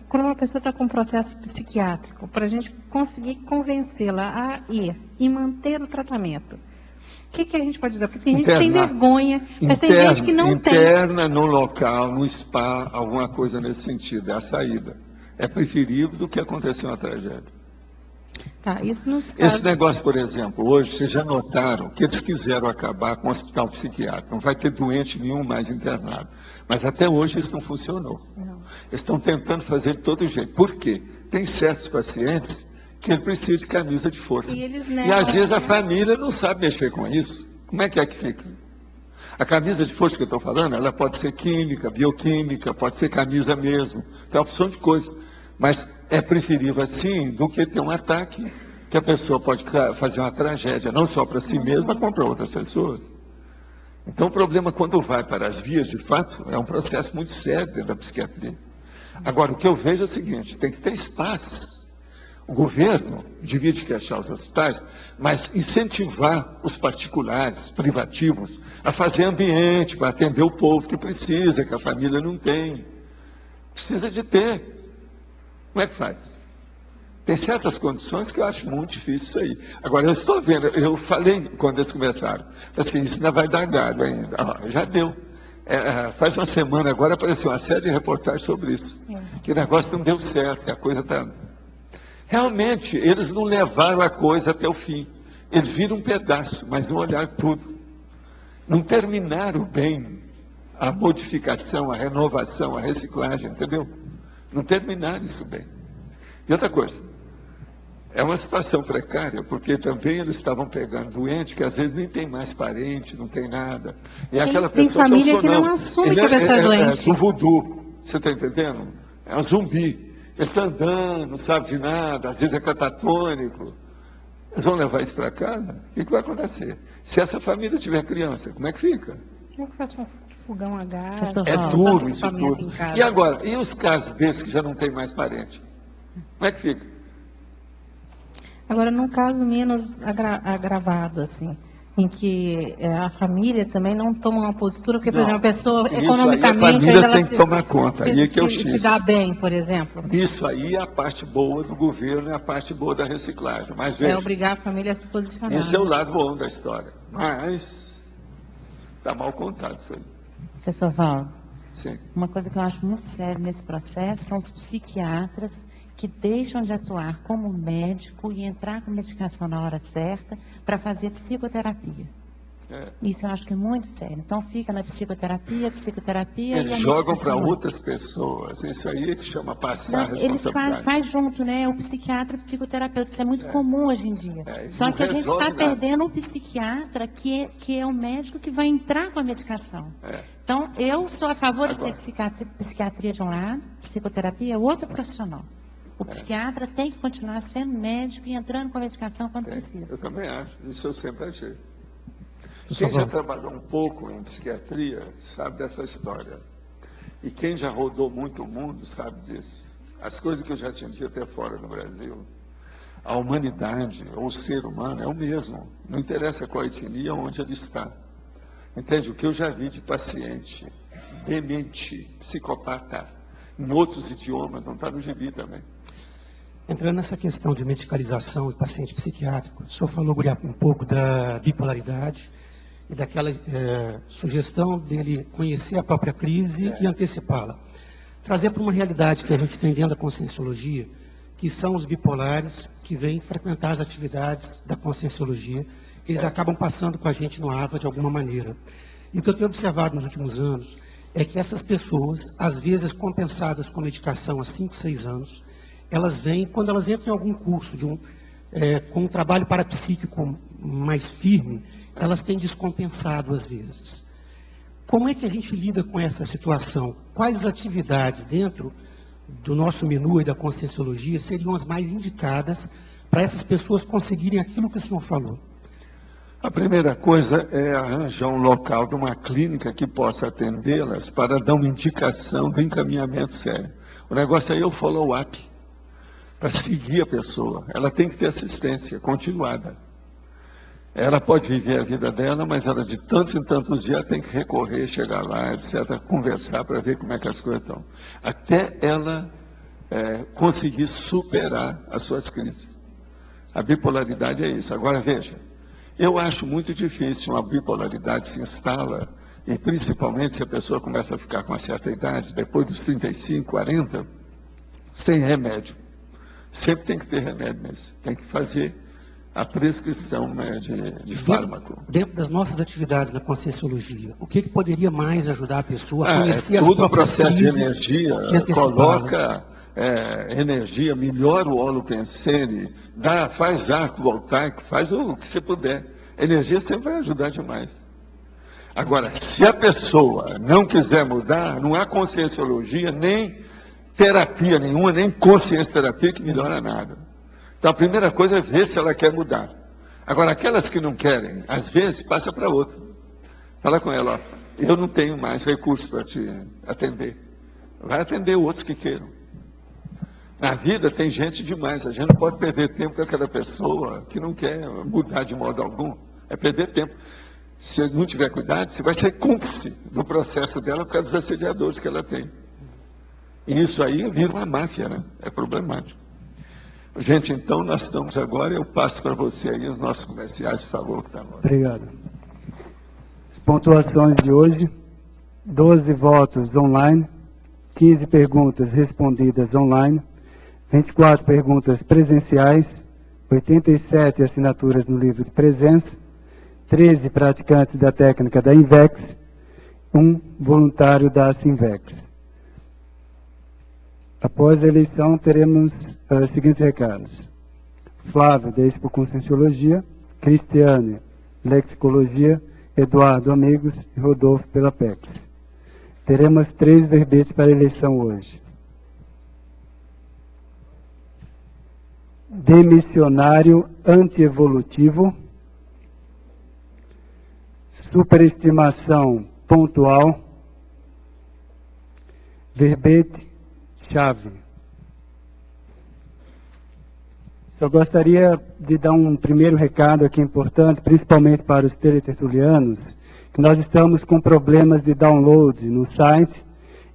quando uma pessoa está com um processo psiquiátrico, para a gente conseguir convencê-la a ir e manter o tratamento, o que a gente pode dizer? Porque tem gente que tem vergonha, mas tem gente que não tem. Interna no local, no spa, alguma coisa nesse sentido, é a saída. É preferível do que acontecer uma tragédia. Tá, isso nos casos... Esse negócio, por exemplo, hoje, vocês já notaram que eles quiseram acabar com o hospital psiquiátrico. Não vai ter doente nenhum mais internado. Mas até hoje isso não funcionou. Não. Eles estão tentando fazer de todo jeito. Por quê? Tem certos pacientes que ele precisa de camisa de força. E às vezes a família não sabe mexer com isso. Como é que fica? A camisa de força que eu estou falando, ela pode ser química, bioquímica, pode ser camisa mesmo. Tem uma opção de coisa. Mas é preferível assim do que ter um ataque que a pessoa pode fazer uma tragédia, não só para si mesma, como para outras pessoas. Então o problema quando vai para as vias de fato é um processo muito sério dentro da psiquiatria. Agora o que eu vejo é o seguinte, tem que ter espaço. O governo devia de fechar os hospitais, mas incentivar os particulares, privativos, a fazer ambiente para atender o povo que precisa, que a família não tem. Precisa de ter. Como é que faz? Tem certas condições que eu acho muito difícil isso aí. Agora, eu estou vendo, eu falei quando eles começaram, assim, isso ainda vai dar galho ainda. Já deu. Faz uma semana agora apareceu uma série de reportagens sobre isso. Que o negócio não deu certo, que a coisa está... Realmente, eles não levaram a coisa até o fim. Eles viram um pedaço, mas não olharam tudo. Não terminaram bem a modificação, a renovação, a reciclagem, entendeu? Não terminaram isso bem. E outra coisa, é uma situação precária, porque também eles estavam pegando doente que às vezes nem tem mais parente, não tem nada. E aquela pessoa tem família que não assume que a pessoa é doente. É do voodoo, você está entendendo? É um zumbi. Ele está andando, não sabe de nada, às vezes é catatônico. Eles vão levar isso para casa? O que vai acontecer? Se essa família tiver criança, como é que fica? Como é que faz um fogão a gás? É duro isso tudo. E agora, e os casos desses que já não tem mais parente? Como é que fica? Agora, num caso menos agravado, assim, em que a família também não toma uma postura, porque, por exemplo, a pessoa economicamente... A família tem que tomar conta, aí é que eu se dá bem, por exemplo. Isso aí é a parte boa do governo, é a parte boa da reciclagem. Mas, veja, obrigar a família a se posicionar. Esse é o lado bom da história. Mas está mal contado isso aí. Professor Valdo, sim, uma coisa que eu acho muito séria nesse processo são os psiquiatras que deixam de atuar como médico e entrar com medicação na hora certa para fazer psicoterapia. Isso eu acho que é muito sério. Então fica na psicoterapia. Eles jogam para outras pessoas. Isso aí é que chama passar a responsabilidade. Eles faz junto, né? O psiquiatra e o psicoterapeuta. Isso é muito comum hoje em dia. Só que a gente está perdendo o psiquiatra, que é o médico que vai entrar com a medicação. Então, eu sou a favor de ser psiquiatria de um lado, psicoterapia é outro profissional. O psiquiatra tem que continuar sendo médico e entrando com a medicação quando precisa. Eu também acho. Isso eu sempre achei. Quem já trabalhou um pouco em psiquiatria sabe dessa história. E quem já rodou muito o mundo sabe disso. As coisas que eu já atendi até fora no Brasil, a humanidade, ou o ser humano, é o mesmo. Não interessa qual etnia, onde ele está. Entende? O que eu já vi de paciente demente, psicopata, em outros idiomas, não está no gibi também. Entrando nessa questão de medicalização e paciente psiquiátrico, o senhor falou um pouco da bipolaridade e daquela sugestão dele conhecer a própria crise e antecipá-la. Trazer para uma realidade que a gente tem dentro da conscienciologia, que são os bipolares que vêm frequentar as atividades da conscienciologia, eles acabam passando com a gente no AVA de alguma maneira. E o que eu tenho observado nos últimos anos é que essas pessoas, às vezes compensadas com medicação há 5, 6 anos, elas vêm, quando elas entram em algum curso com um trabalho parapsíquico mais firme, elas têm descompensado às vezes. Como é que a gente lida com essa situação? Quais atividades dentro do nosso menu e da conscienciologia seriam as mais indicadas para essas pessoas conseguirem aquilo que o senhor falou? A primeira coisa é arranjar um local de uma clínica que possa atendê-las para dar uma indicação do encaminhamento sério. O negócio aí é o follow-up. Para seguir a pessoa, ela tem que ter assistência continuada. Ela pode viver a vida dela, mas ela de tantos em tantos dias tem que recorrer, chegar lá, etc., conversar para ver como é que as coisas estão. Até ela conseguir superar as suas crises. A bipolaridade é isso. Agora veja, eu acho muito difícil uma bipolaridade se instala, e principalmente se a pessoa começa a ficar com uma certa idade, depois dos 35, 40, sem remédio. Sempre tem que ter remédio nisso. Tem que fazer a prescrição, né, de fármaco. Dentro das nossas atividades na conscienciologia, o que poderia mais ajudar a pessoa a conhecer as tudo o processo de energia, coloca energia, melhora o holopensene, faz arco voltaico, faz o que você puder. Energia sempre vai ajudar demais. Agora, se a pessoa não quiser mudar, não há conscienciologia, nem terapia nenhuma, nem consciência terapia que melhora nada. Então a primeira coisa é ver se ela quer mudar. Agora, aquelas que não querem, às vezes passa para outra. Fala com ela, eu não tenho mais recursos para te atender. Vai atender outros que queiram. Na vida tem gente demais, a gente não pode perder tempo com aquela pessoa que não quer mudar de modo algum. É perder tempo. Se não tiver cuidado, você vai ser cúmplice do processo dela por causa dos assediadores que ela tem. E isso aí vira uma máfia, né? É problemático. Gente, então nós estamos agora, eu passo para você aí os nossos comerciais, por favor. Que tá bom. Obrigado. As pontuações de hoje, 12 votos online, 15 perguntas respondidas online, 24 perguntas presenciais, 87 assinaturas no livro de presença, 13 praticantes da técnica da INVEX, 1 voluntário da Sinvex. Após a eleição, teremos os seguintes recados. Flávio, da Expo Conscienciologia, Cristiane, Lexicologia, Eduardo, Amigos e Rodolfo, pela PEX. Teremos 3 verbetes para a eleição hoje. Demissionário antievolutivo, superestimação pontual, verbete, chave. Só gostaria de dar um primeiro recado aqui importante, principalmente para os teletertulianos, que nós estamos com problemas de download no site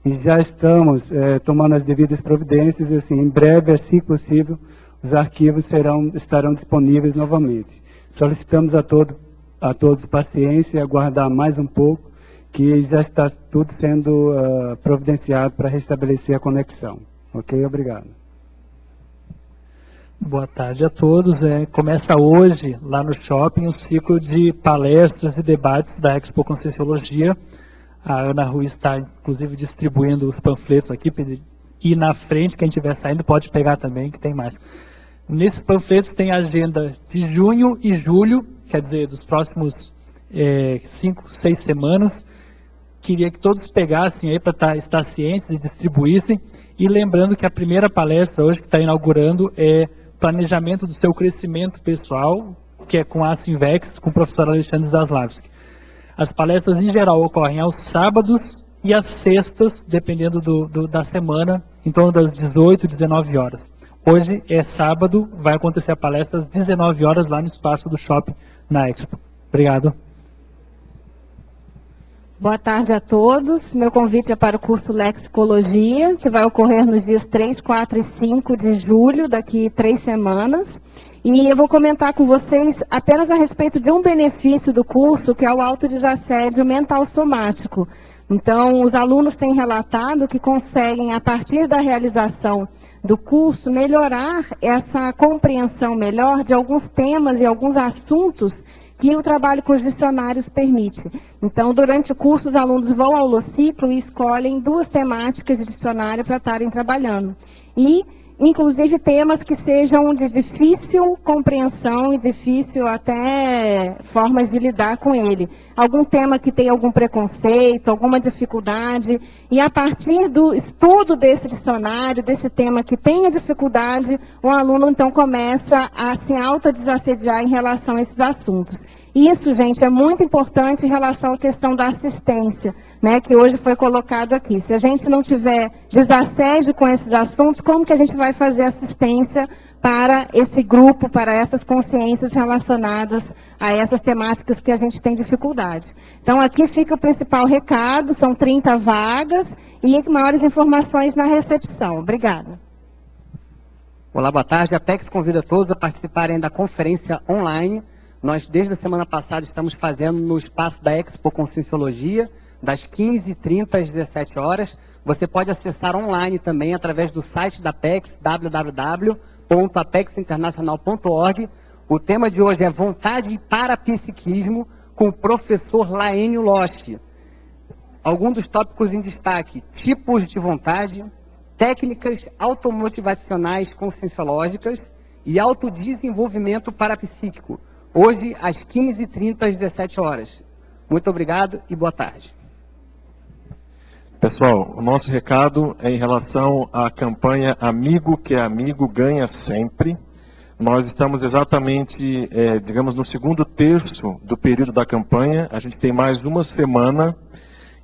e já estamos tomando as devidas providências e assim, em breve, assim que possível, os arquivos estarão disponíveis novamente. Solicitamos a todos paciência e aguardar mais um pouco, que já está tudo sendo providenciado para restabelecer a conexão. Ok? Obrigado. Boa tarde a todos. Começa hoje, lá no shopping, um ciclo de palestras e debates da Expo Conscienciologia. A Ana Ruiz está, inclusive, distribuindo os panfletos aqui. E na frente, quem estiver saindo pode pegar também, que tem mais. Nesses panfletos tem a agenda de junho e julho, quer dizer, dos próximos 5, 6 semanas. Queria que todos pegassem aí para estar cientes e distribuíssem. E lembrando que a primeira palestra hoje que está inaugurando é planejamento do seu crescimento pessoal, que é com a Sinvex, com o professor Alexandre Zaslavski. As palestras em geral ocorrem aos sábados e às sextas, dependendo da semana, em torno das 18, 19 horas. Hoje é sábado, vai acontecer a palestra às 19 horas lá no espaço do shopping na Expo. Obrigado. Boa tarde a todos. Meu convite é para o curso Lexicologia, que vai ocorrer nos dias 3, 4 e 5 de julho, daqui 3 semanas. E eu vou comentar com vocês apenas a respeito de um benefício do curso, que é o autodesassédio mental somático. Então, os alunos têm relatado que conseguem, a partir da realização do curso, melhorar essa compreensão melhor de alguns temas e alguns assuntos que o trabalho com os dicionários permite. Então, durante o curso, os alunos vão ao holociclo e escolhem 2 temáticas de dicionário para estarem trabalhando. E, inclusive, temas que sejam de difícil compreensão e difícil até formas de lidar com ele. Algum tema que tenha algum preconceito, alguma dificuldade. E, a partir do estudo desse dicionário, desse tema que tenha dificuldade, o aluno, então, começa a se autodesassediar em relação a esses assuntos. Isso, gente, é muito importante em relação à questão da assistência, né, que hoje foi colocado aqui. Se a gente não tiver desassédio com esses assuntos, como que a gente vai fazer assistência para esse grupo, para essas consciências relacionadas a essas temáticas que a gente tem dificuldade? Então, aqui fica o principal recado, são 30 vagas e maiores informações na recepção. Obrigada. Olá, boa tarde. A PEX convida todos a participarem da conferência online. Nós, desde a semana passada, estamos fazendo no espaço da Expo Conscienciologia, das 15h30 às 17 horas. Você pode acessar online também através do site da PEX, www.apexinternacional.org. O tema de hoje é Vontade e Parapsiquismo, com o professor Laênio Loche. Alguns dos tópicos em destaque: tipos de vontade, técnicas automotivacionais conscienciológicas e autodesenvolvimento parapsíquico. Hoje, às 15h30, às 17 horas. Muito obrigado e boa tarde. Pessoal, o nosso recado é em relação à campanha Amigo que é Amigo Ganha Sempre. Nós estamos exatamente, digamos, no segundo terço do período da campanha. A gente tem mais uma semana.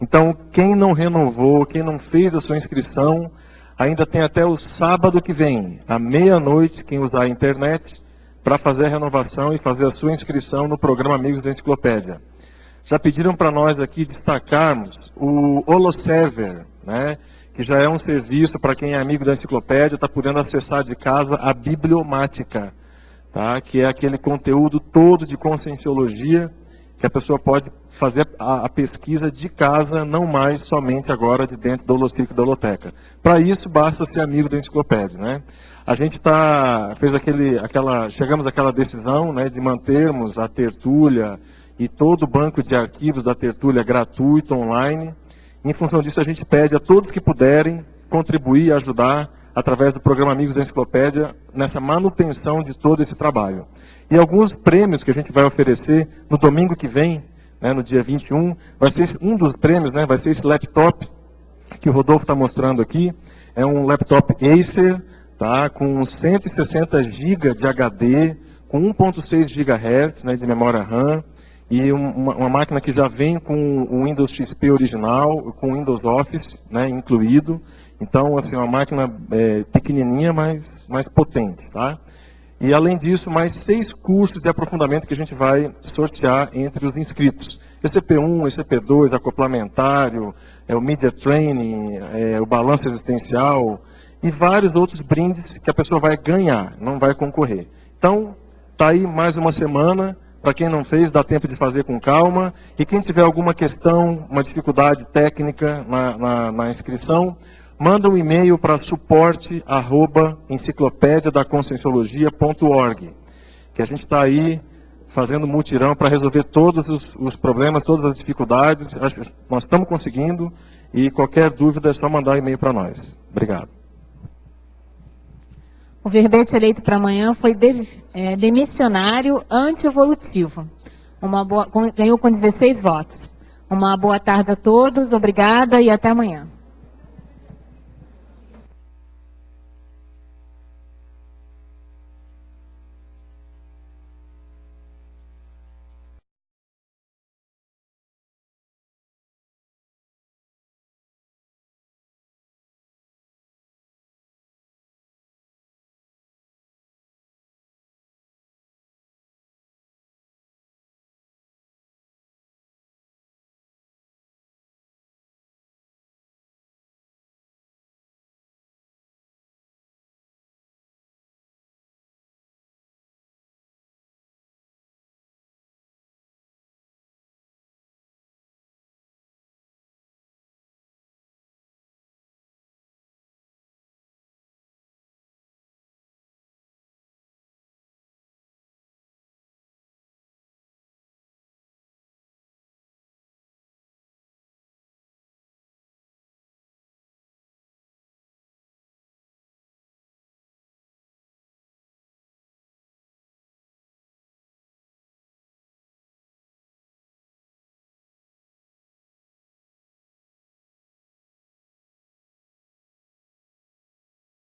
Então, quem não renovou, quem não fez a sua inscrição, ainda tem até o sábado que vem, à meia-noite, quem usar a internet, para fazer a renovação e fazer a sua inscrição no programa Amigos da Enciclopédia. Já pediram para nós aqui destacarmos o Holoserver, né, que já é um serviço para quem é amigo da enciclopédia, está podendo acessar de casa a bibliomática, tá, que é aquele conteúdo todo de conscienciologia, que a pessoa pode fazer a pesquisa de casa, não mais somente agora de dentro do Holociclo da Holoteca. Para isso, basta ser amigo da enciclopédia, né? A gente chegamos àquela decisão, né, de mantermos a tertúlia e todo o banco de arquivos da tertúlia gratuito, online. Em função disso, a gente pede a todos que puderem contribuir e ajudar através do programa Amigos da Enciclopédia nessa manutenção de todo esse trabalho. E alguns prêmios que a gente vai oferecer no domingo que vem, né, no dia 21, vai ser um dos prêmios, né, vai ser esse laptop que o Rodolfo está mostrando aqui. É um laptop Acer, tá, com 160 GB de HD, com 1.6 GHz, né, de memória RAM, e uma máquina que já vem com o Windows XP original, com o Windows Office, né, incluído. Então, assim, uma máquina pequenininha, mas mais potente, tá? E, além disso, mais 6 cursos de aprofundamento que a gente vai sortear entre os inscritos. ECP1, ECP2, acoplamentário, o Media Training, o balanço existencial e vários outros brindes que a pessoa vai ganhar, não vai concorrer. Então, tá aí mais uma semana. Para quem não fez, dá tempo de fazer com calma. E quem tiver alguma questão, uma dificuldade técnica na inscrição, manda um e-mail para suporte@enciclopediadaconscienciologia.org, que a gente está aí fazendo mutirão para resolver todos os problemas, todas as dificuldades. Nós estamos conseguindo, e qualquer dúvida é só mandar um e-mail para nós. Obrigado. O verbete eleito para amanhã foi demissionário anti-evolutivo. Ganhou com 16 votos. Uma boa tarde a todos, obrigada e até amanhã.